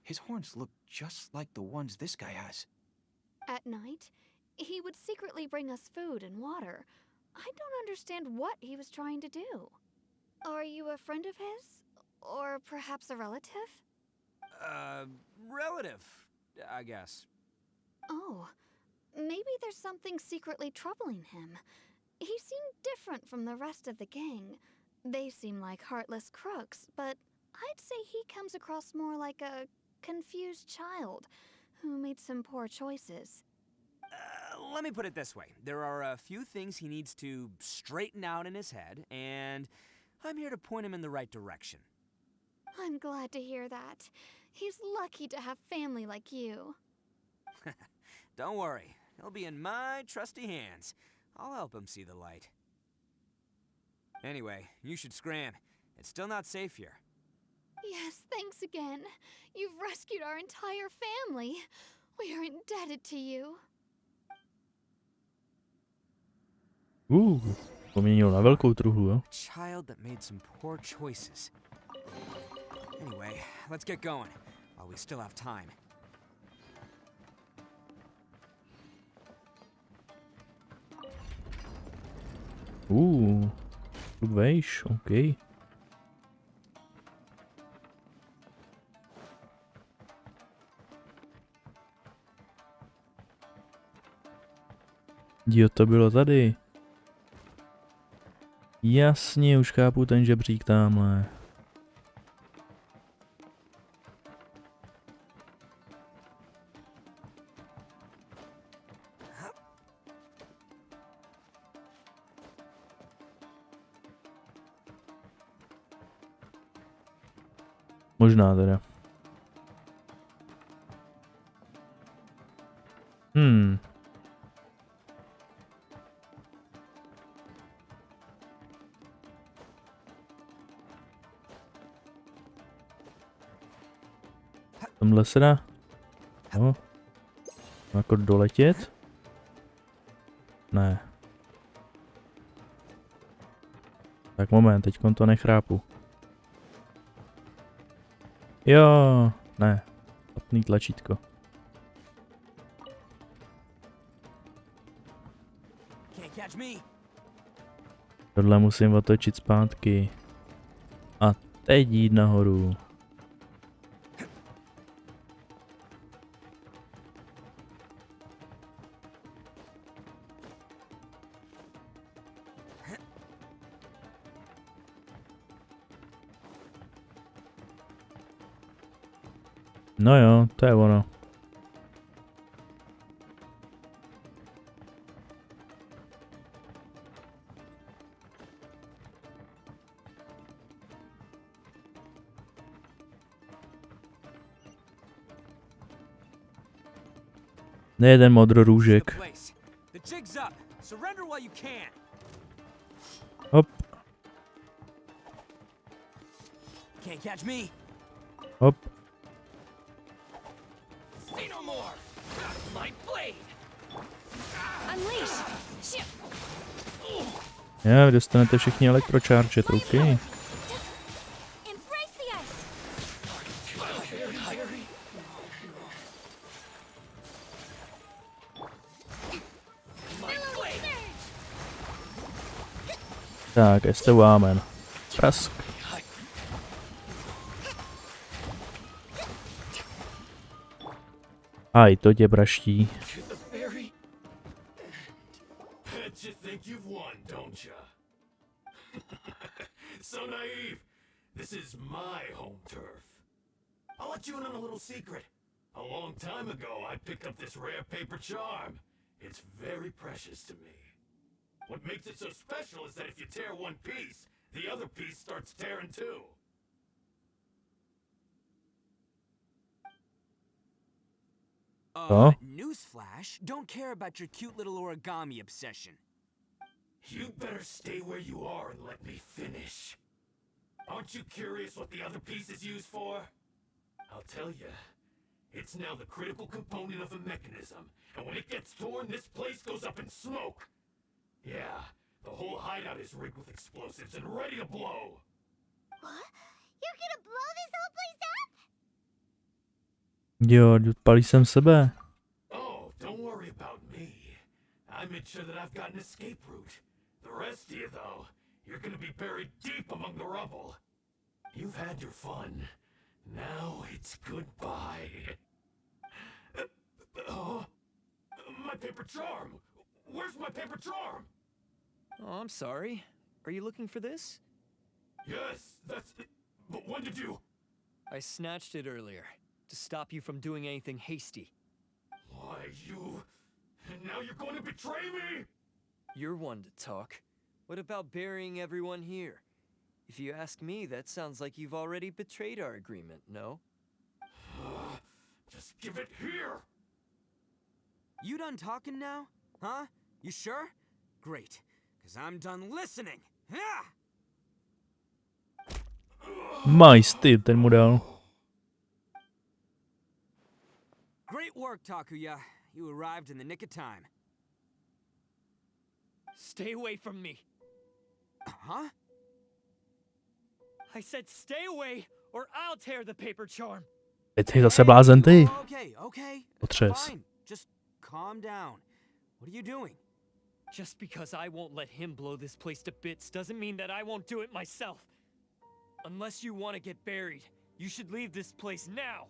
S14: his horns look just like the ones this guy has.
S17: At night, he would secretly bring us food and water. I don't understand what he was trying to do. Are you a friend of his? Or perhaps a relative?
S7: Relative, I guess.
S17: Oh, maybe there's something secretly troubling him. He seemed different from the rest of the gang. They seem like heartless crooks, but I'd say he comes across more like a confused child who made some poor choices.
S7: Let me put it this way. There are a few things he needs to straighten out in his head, and I'm here to point him in the right direction.
S17: I'm glad to hear that. He's lucky to have family like you.
S7: Don't worry. He'll be in my trusty hands. I'll help him see the light. Anyway, you should scram. It's still not safe here.
S17: Yes, thanks again. You've rescued our entire family. We are indebted to you.
S1: Poměnil na velkou truhlu, jo?
S7: Child that made some poor choices. Anyway, let's get going while we still have time.
S1: Tu vejš, OK. Jo, to bylo tady. Jasně, už chápu ten žebřík tamhle. Možná teda. Tomhle se dá. No. Jako doletět? Ne. Tak moment, teďkon to nechrápu. Jo, ne. Špatný tlačítko. Tohle musím otočit zpátky. A teď jít nahoru. No jo, to je ono. Nejeden modrorůžek.
S7: The jig's up. Surrender while you can.
S1: Hop,
S7: Can't catch me.
S1: hop.
S9: Say no more. My blade.
S20: Unleash! Shit!
S1: Jo, dostanete všichni elektrocharge, OK.
S20: Embrace the ice!
S1: Tak, jste vámen. Prask. Aj, to tě braští.
S10: Bet you think you've won, don't ya? So naive. This is my home turf. I'll let you in on a little secret. A long time ago, I picked up this rare paper charm. It's very precious to me. What makes it so special is that if you tear one piece, the other piece starts tearing too.
S7: Newsflash, don't care about your cute little origami obsession.
S10: You'd better stay where you are and let me finish. Aren't you curious what the other piece is used for? I'll tell you. It's now the critical component of a mechanism, and when it gets torn, this place goes up in smoke. Yeah, the whole hideout is rigged with explosives and ready to blow.
S18: What? You're gonna blow this whole place up?
S1: Jo, odpalí jsem sebe.
S10: Oh, don't worry about me. I made sure that I've got an escape route. The rest of you, though, you're gonna be buried deep among the rubble. You've had your fun. Now it's goodbye. My paper charm! Where's my paper charm?
S9: Oh, I'm sorry. Are you looking for this?
S10: Yes, that's... But when did you...
S9: I snatched it earlier, to stop you from doing anything hasty.
S10: Why, you... And now you're going to betray me?
S9: You're one to talk. What about burying everyone here? If you ask me, that sounds like you've already betrayed our agreement, no?
S10: Just give it here!
S7: You done talking now? Huh? You sure? Great, because I'm done listening. Yeah!
S1: Majsty, ten mu dal.
S7: Great work, Takuya. You arrived in the nick of time.
S9: Stay away from me.
S7: Huh?
S9: I said stay away, or I'll tear the paper charm.
S1: Teď jsi zase blázen ty.
S7: Okay.
S1: Otřes.
S7: Fine. Just calm down. What are you doing?
S9: Just because I won't let him blow this place to bits doesn't mean that I won't do it myself. Unless you want to get buried, you should leave this place now.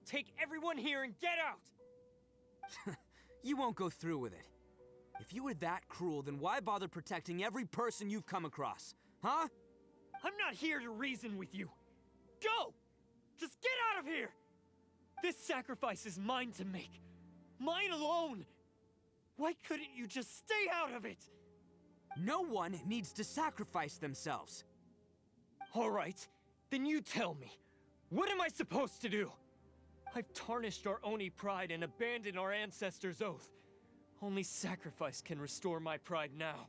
S9: Take everyone here and get out!
S7: You won't go through with it. If you were that cruel, then why bother protecting every person you've come across? Huh?
S9: I'm not here to reason with you. Go! Just get out of here! This sacrifice is mine to make. Mine alone! Why couldn't you just stay out of it?
S7: No one needs to sacrifice themselves.
S9: All right, then you tell me. What am I supposed to do? I've tarnished our Oni pride and abandoned our ancestors' oath. Only sacrifice can restore my pride now.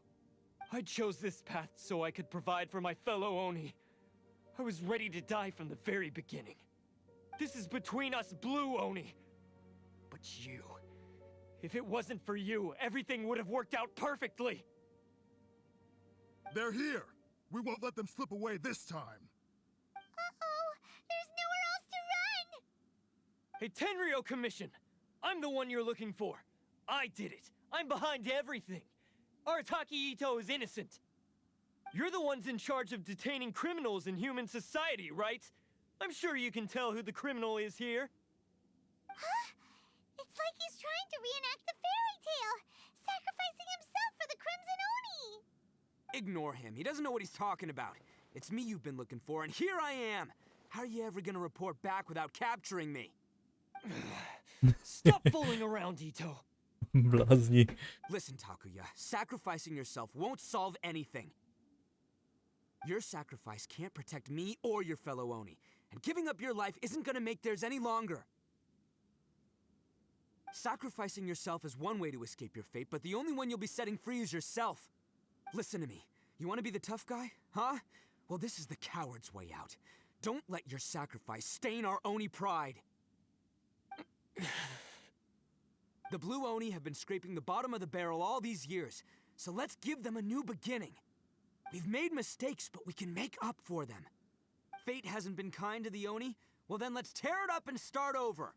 S9: I chose this path so I could provide for my fellow Oni. I was ready to die from the very beginning. This is between us blue Oni. But you... If it wasn't for you, everything would have worked out perfectly!
S10: They're here! We won't let them slip away this time!
S18: Uh-oh! There's nowhere else to run!
S9: Hey, Tenryo Commission! I'm the one you're looking for. I did it. I'm behind everything. Arataki Itto is innocent. You're the ones in charge of detaining criminals in human society, right? I'm sure you can tell who the criminal is here.
S18: Huh? It's like he's trying to reenact the fairy tale, sacrificing himself for the Crimson Oni!
S7: Ignore him. He doesn't know what he's talking about. It's me you've been looking for, and here I am! How are you ever gonna report back without capturing me? Stop fooling around, Itto.
S1: Blázni.
S7: Listen, Takuya, sacrificing yourself won't solve anything. Your sacrifice can't protect me or your fellow Oni, and giving up your life isn't gonna make theirs any longer. Sacrificing yourself is one way to escape your fate, but the only one you'll be setting free is yourself. Listen to me. You want to be the tough guy, huh? Well, this is the coward's way out. Don't let your sacrifice stain our Oni pride. The Blue Oni have been scraping the bottom of the barrel all these years, so let's give them a new beginning. We've made mistakes, but we can make up for them. Fate hasn't been kind to the Oni? Well then let's tear it up and start over.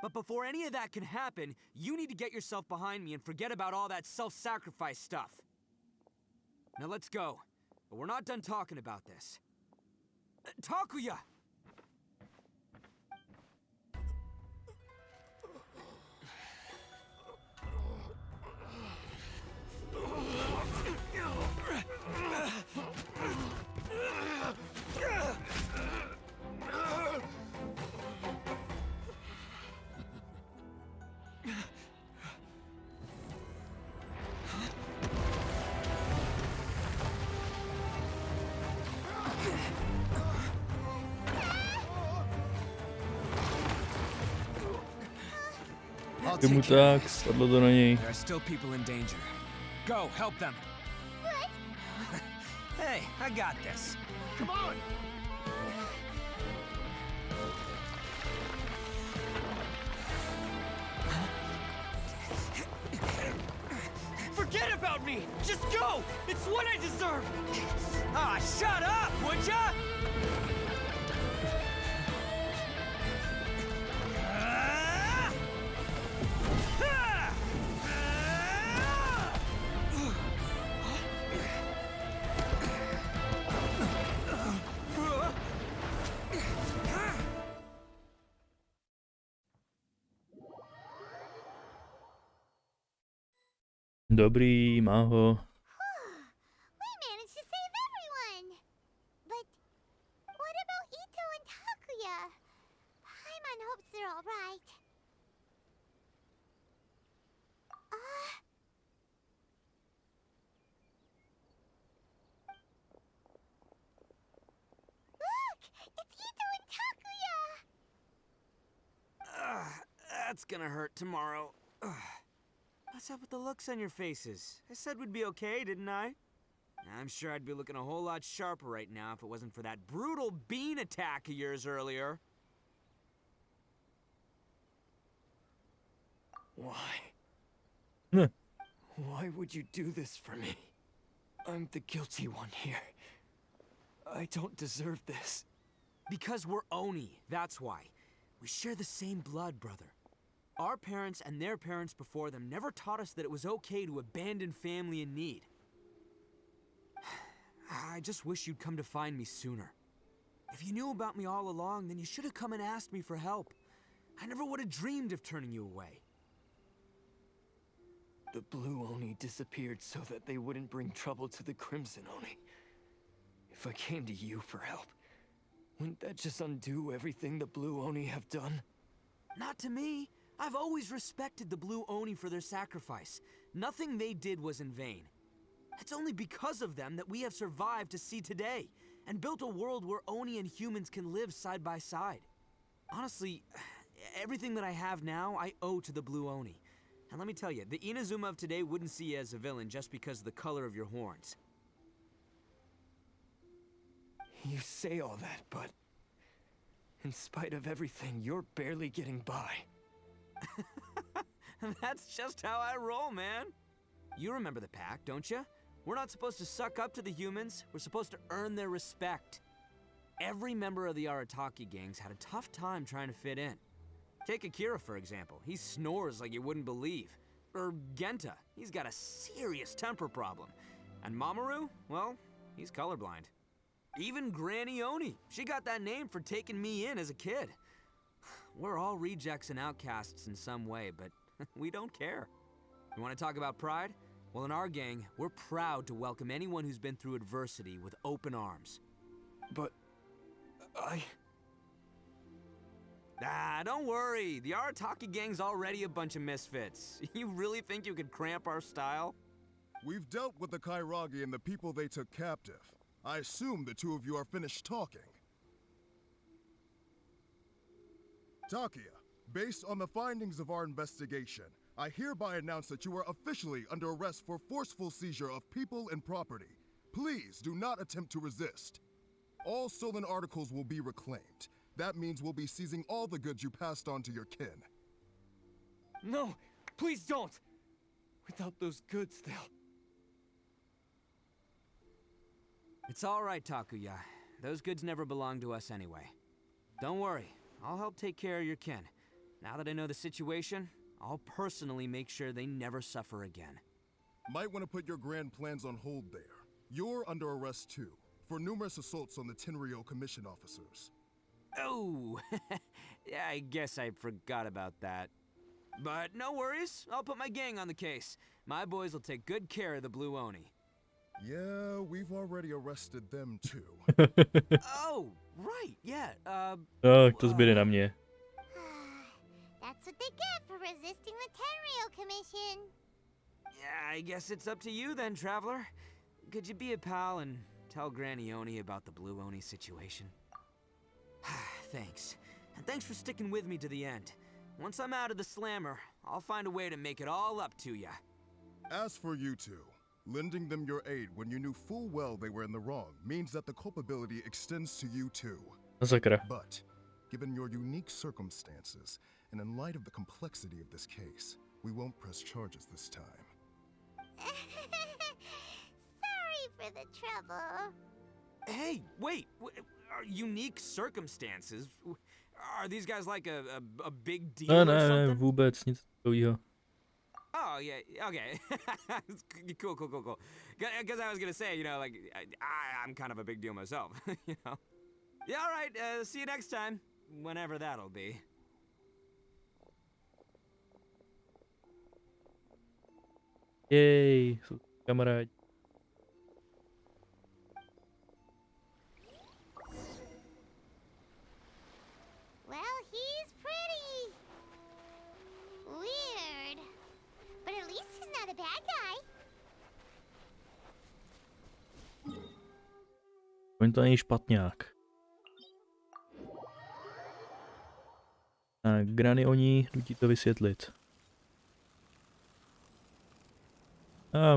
S7: But before any of that can happen, you need to get yourself behind me and forget about all that self-sacrifice stuff. Now let's go. But we're not done talking about this. Takuya!
S1: Tomu tak, spadlo to na něj.
S7: There are still people in danger. Go, help them.
S18: What?
S7: Hey, I got this. Come on! Forget about me! Just go! It's what I deserve! Ah, shut up, would ya?
S1: Dobrý, má ho.
S18: We managed to save everyone! But what about Itto and Takuya? Paimon hopes they're alright. Look! It's Itto and Takuya!
S7: That's gonna hurt tomorrow. What's up with the looks on your faces? I said we'd be okay, didn't I? I'm sure I'd be looking a whole lot sharper right now if it wasn't for that brutal bean attack of yours earlier.
S10: Why?
S1: Huh.
S10: Why would you do this for me? I'm the guilty one here. I don't deserve this.
S7: Because we're Oni, that's why. We share the same blood, brother. Our parents and their parents before them never taught us that it was okay to abandon family in need. I just wish you'd come to find me sooner. If you knew about me all along, then you should have come and asked me for help. I never would have dreamed of turning you away.
S10: The Blue Oni disappeared so that they wouldn't bring trouble to the Crimson Oni. If I came to you for help, wouldn't that just undo everything the Blue Oni have done?
S7: Not to me. I've always respected the Blue Oni for their sacrifice. Nothing they did was in vain. It's only because of them that we have survived to see today, and built a world where Oni and humans can live side by side. Honestly, everything that I have now, I owe to the Blue Oni. And let me tell you, the Inazuma of today wouldn't see you as a villain just because of the color of your horns.
S10: You say all that, but in spite of everything, you're barely getting by.
S7: That's just how I roll, man. You remember the pack, don't you? We're not supposed to suck up to the humans. We're supposed to earn their respect. Every member of the Arataki gangs had a tough time trying to fit in. Take Akira, for example. He snores like you wouldn't believe. Or Genta. He's got a serious temper problem. And Mamoru? Well, he's colorblind. Even Granny Oni. She got that name for taking me in as a kid. We're all rejects and outcasts in some way, but we don't care. You want to talk about pride? Well, in our gang, we're proud to welcome anyone who's been through adversity with open arms.
S10: But
S7: Ah, don't worry. The Arataki gang's already a bunch of misfits. You really think you could cramp our style?
S6: We've dealt with the Kairagi and the people they took captive. I assume the two of you are finished talking. Takia, based on the findings of our investigation, I hereby announce that you are officially under arrest for forceful seizure of people and property. Please do not attempt to resist. All stolen articles will be reclaimed. That means we'll be seizing all the goods you passed on to your kin.
S7: No, please don't! Without those goods, they'll... It's all right, Takuya. Those goods never belonged to us anyway. Don't worry, I'll help take care of your kin. Now that I know the situation, I'll personally make sure they never suffer again.
S6: Might want to put your grand plans on hold there. You're under arrest too, for numerous assaults on the Tenryou Commission officers.
S7: Oh, yeah, I guess I forgot about that. But no worries, I'll put my gang on the case. My boys will take good care of the Blue Oni.
S6: Yeah, we've already arrested them too.
S7: Oh, right, yeah,
S1: Tak, to zbyde na mě.
S18: That's what they get for resisting the Tenryou Commission.
S7: Yeah, I guess it's up to you then, Traveler. Could you be a pal and tell Granny Oni about the Blue Oni situation? Thanks. And thanks for sticking with me to the end. Once I'm out of the slammer, I'll find a way to make it all up to ya.
S6: As for you two, lending them your aid when you knew full well they were in the wrong means that the culpability extends to you too.
S1: Sakra.
S6: But, given your unique circumstances, and in light of the complexity of this case, we won't press charges this time.
S18: Sorry for the trouble.
S7: Hey, wait! Are unique circumstances? Are these guys like a big deal or
S1: Ne,
S7: something?
S1: vůbec nic takového.
S7: Oh, yeah, okay. Cool. Because I was gonna say, you know, like, I'm kind of a big deal myself, you know? Yeah, all right, see you next time. Whenever that'll be.
S1: Jej, jsou kamarádi.
S18: Well, he's pretty. Weird. But at least he's not a bad guy.
S1: On to není špatňák. Tak, Granny Oni, jdu ti to vysvětlit.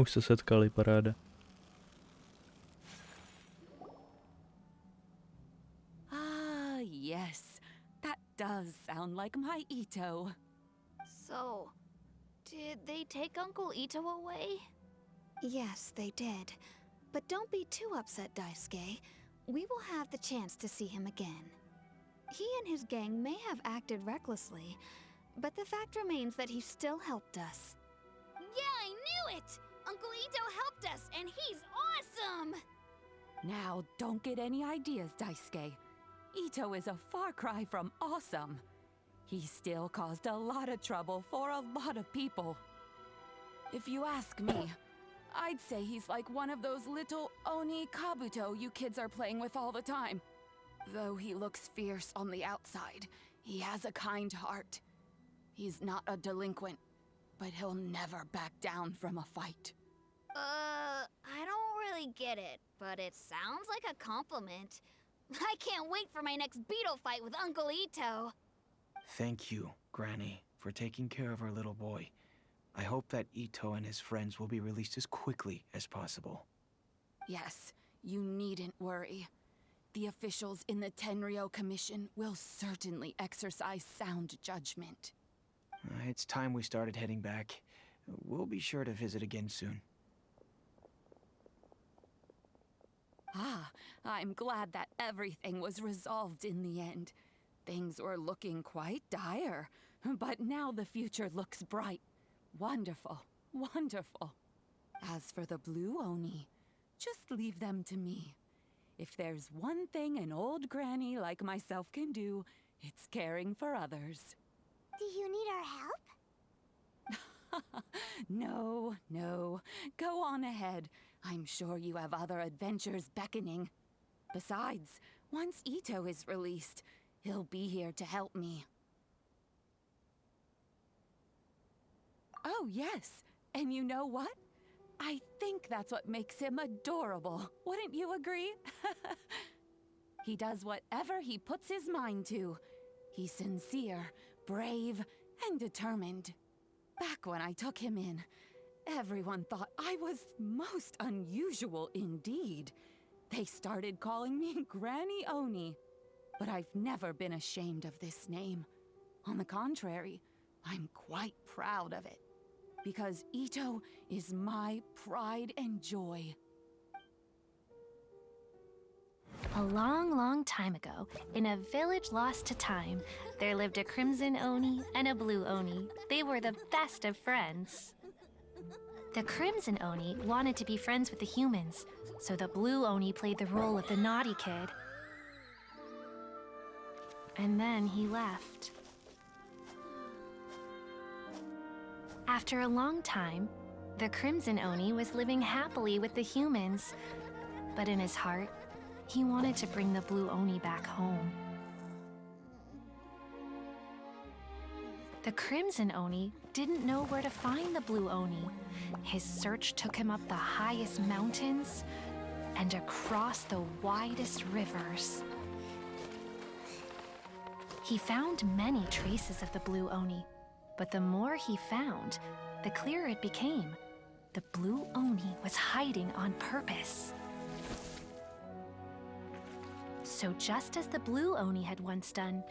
S1: Už se setkali, paráda.
S19: Ah, yes. That does sound like my Itto.
S3: So, did they take Uncle Itto away?
S17: Yes, they did. But don't be too upset, Daisuke. We will have the chance to see him again. He and his gang may have acted recklessly, but the fact remains that he still helped us.
S3: Yeah, I knew it! Uncle Itto helped us, and he's awesome!
S19: Now, don't get any ideas, Daisuke. Itto is a far cry from awesome. He still caused a lot of trouble for a lot of people. If you ask me, I'd say he's like one of those little Oni Kabuto you kids are playing with all the time. Though he looks fierce on the outside, he has a kind heart. He's not a delinquent, but he'll never back down from a fight.
S3: I don't really get it, but it sounds like a compliment. I can't wait for my next beetle fight with Uncle Itto.
S14: Thank you, Granny, for taking care of our little boy. I hope that Itto and his friends will be released as quickly as possible.
S19: Yes, you needn't worry. The officials in the Tenryou Commission will certainly exercise sound judgment.
S14: It's time we started heading back. We'll be sure to visit again soon.
S19: Ah, I'm glad that everything was resolved in the end. Things were looking quite dire, but now the future looks bright. Wonderful, wonderful. As for the Blue Oni, just leave them to me. If there's one thing an old granny like myself can do, it's caring for others.
S18: Do you need our help?
S19: No. Go on ahead. I'm sure you have other adventures beckoning. Besides, once Itto is released, he'll be here to help me. Oh, yes. And you know what? I think that's what makes him adorable. Wouldn't you agree? He does whatever he puts his mind to. He's sincere, brave, and determined. Back when I took him in, everyone thought I was most unusual indeed. They started calling me Granny Oni. But I've never been ashamed of this name. On the contrary, I'm quite proud of it. Because Itto is my pride and joy.
S12: A long, long time ago, in a village lost to time, there lived a crimson Oni and a blue Oni. They were the best of friends. The crimson Oni wanted to be friends with the humans, so the blue Oni played the role of the naughty kid. And then he left. After a long time, the crimson Oni was living happily with the humans, but in his heart, he wanted to bring the blue Oni back home. The crimson Oni didn't know where to find the blue Oni. His search took him up the highest mountains and across the widest rivers. He found many traces of the blue Oni, but the more he found, the clearer it became. The blue Oni was hiding on purpose. So just as the blue Oni had once done,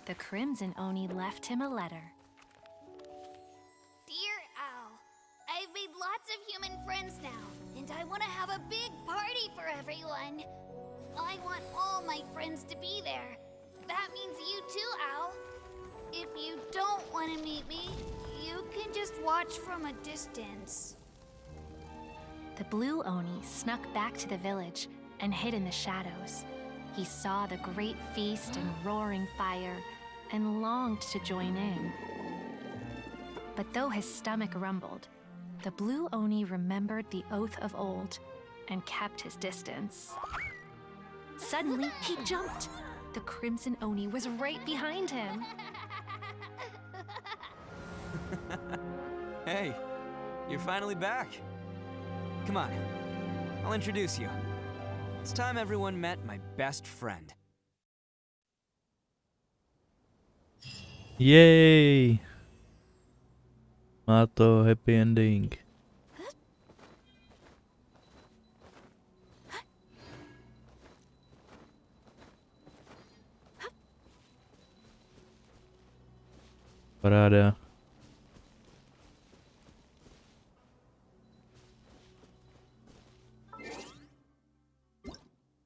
S12: the crimson Oni left him a letter.
S3: Dear Owl, I've made lots of human friends now, and I want to have a big party for everyone. I want all my friends to be there. That means you too, Owl. If you don't want to meet me, you can just watch from a distance.
S12: The blue Oni snuck back to the village and hid in the shadows. He saw the great feast and roaring fire and longed to join in. But though his stomach rumbled, the blue Oni remembered the oath of old and kept his distance. Suddenly, he jumped. The crimson Oni was right behind him.
S7: Hey, you're finally back. Come on, I'll introduce you. It's time everyone met my best friend.
S1: Yay! Má to happy ending. Paráda.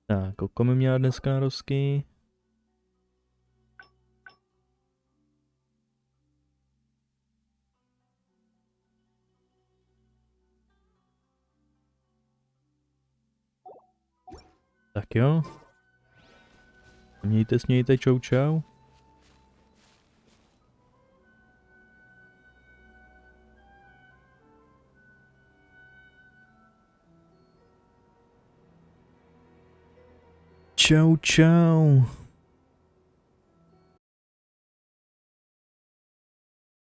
S1: Tak, Kokomi měla dneska narozky. Tak jo. Mějte, čau čau. Čau čau.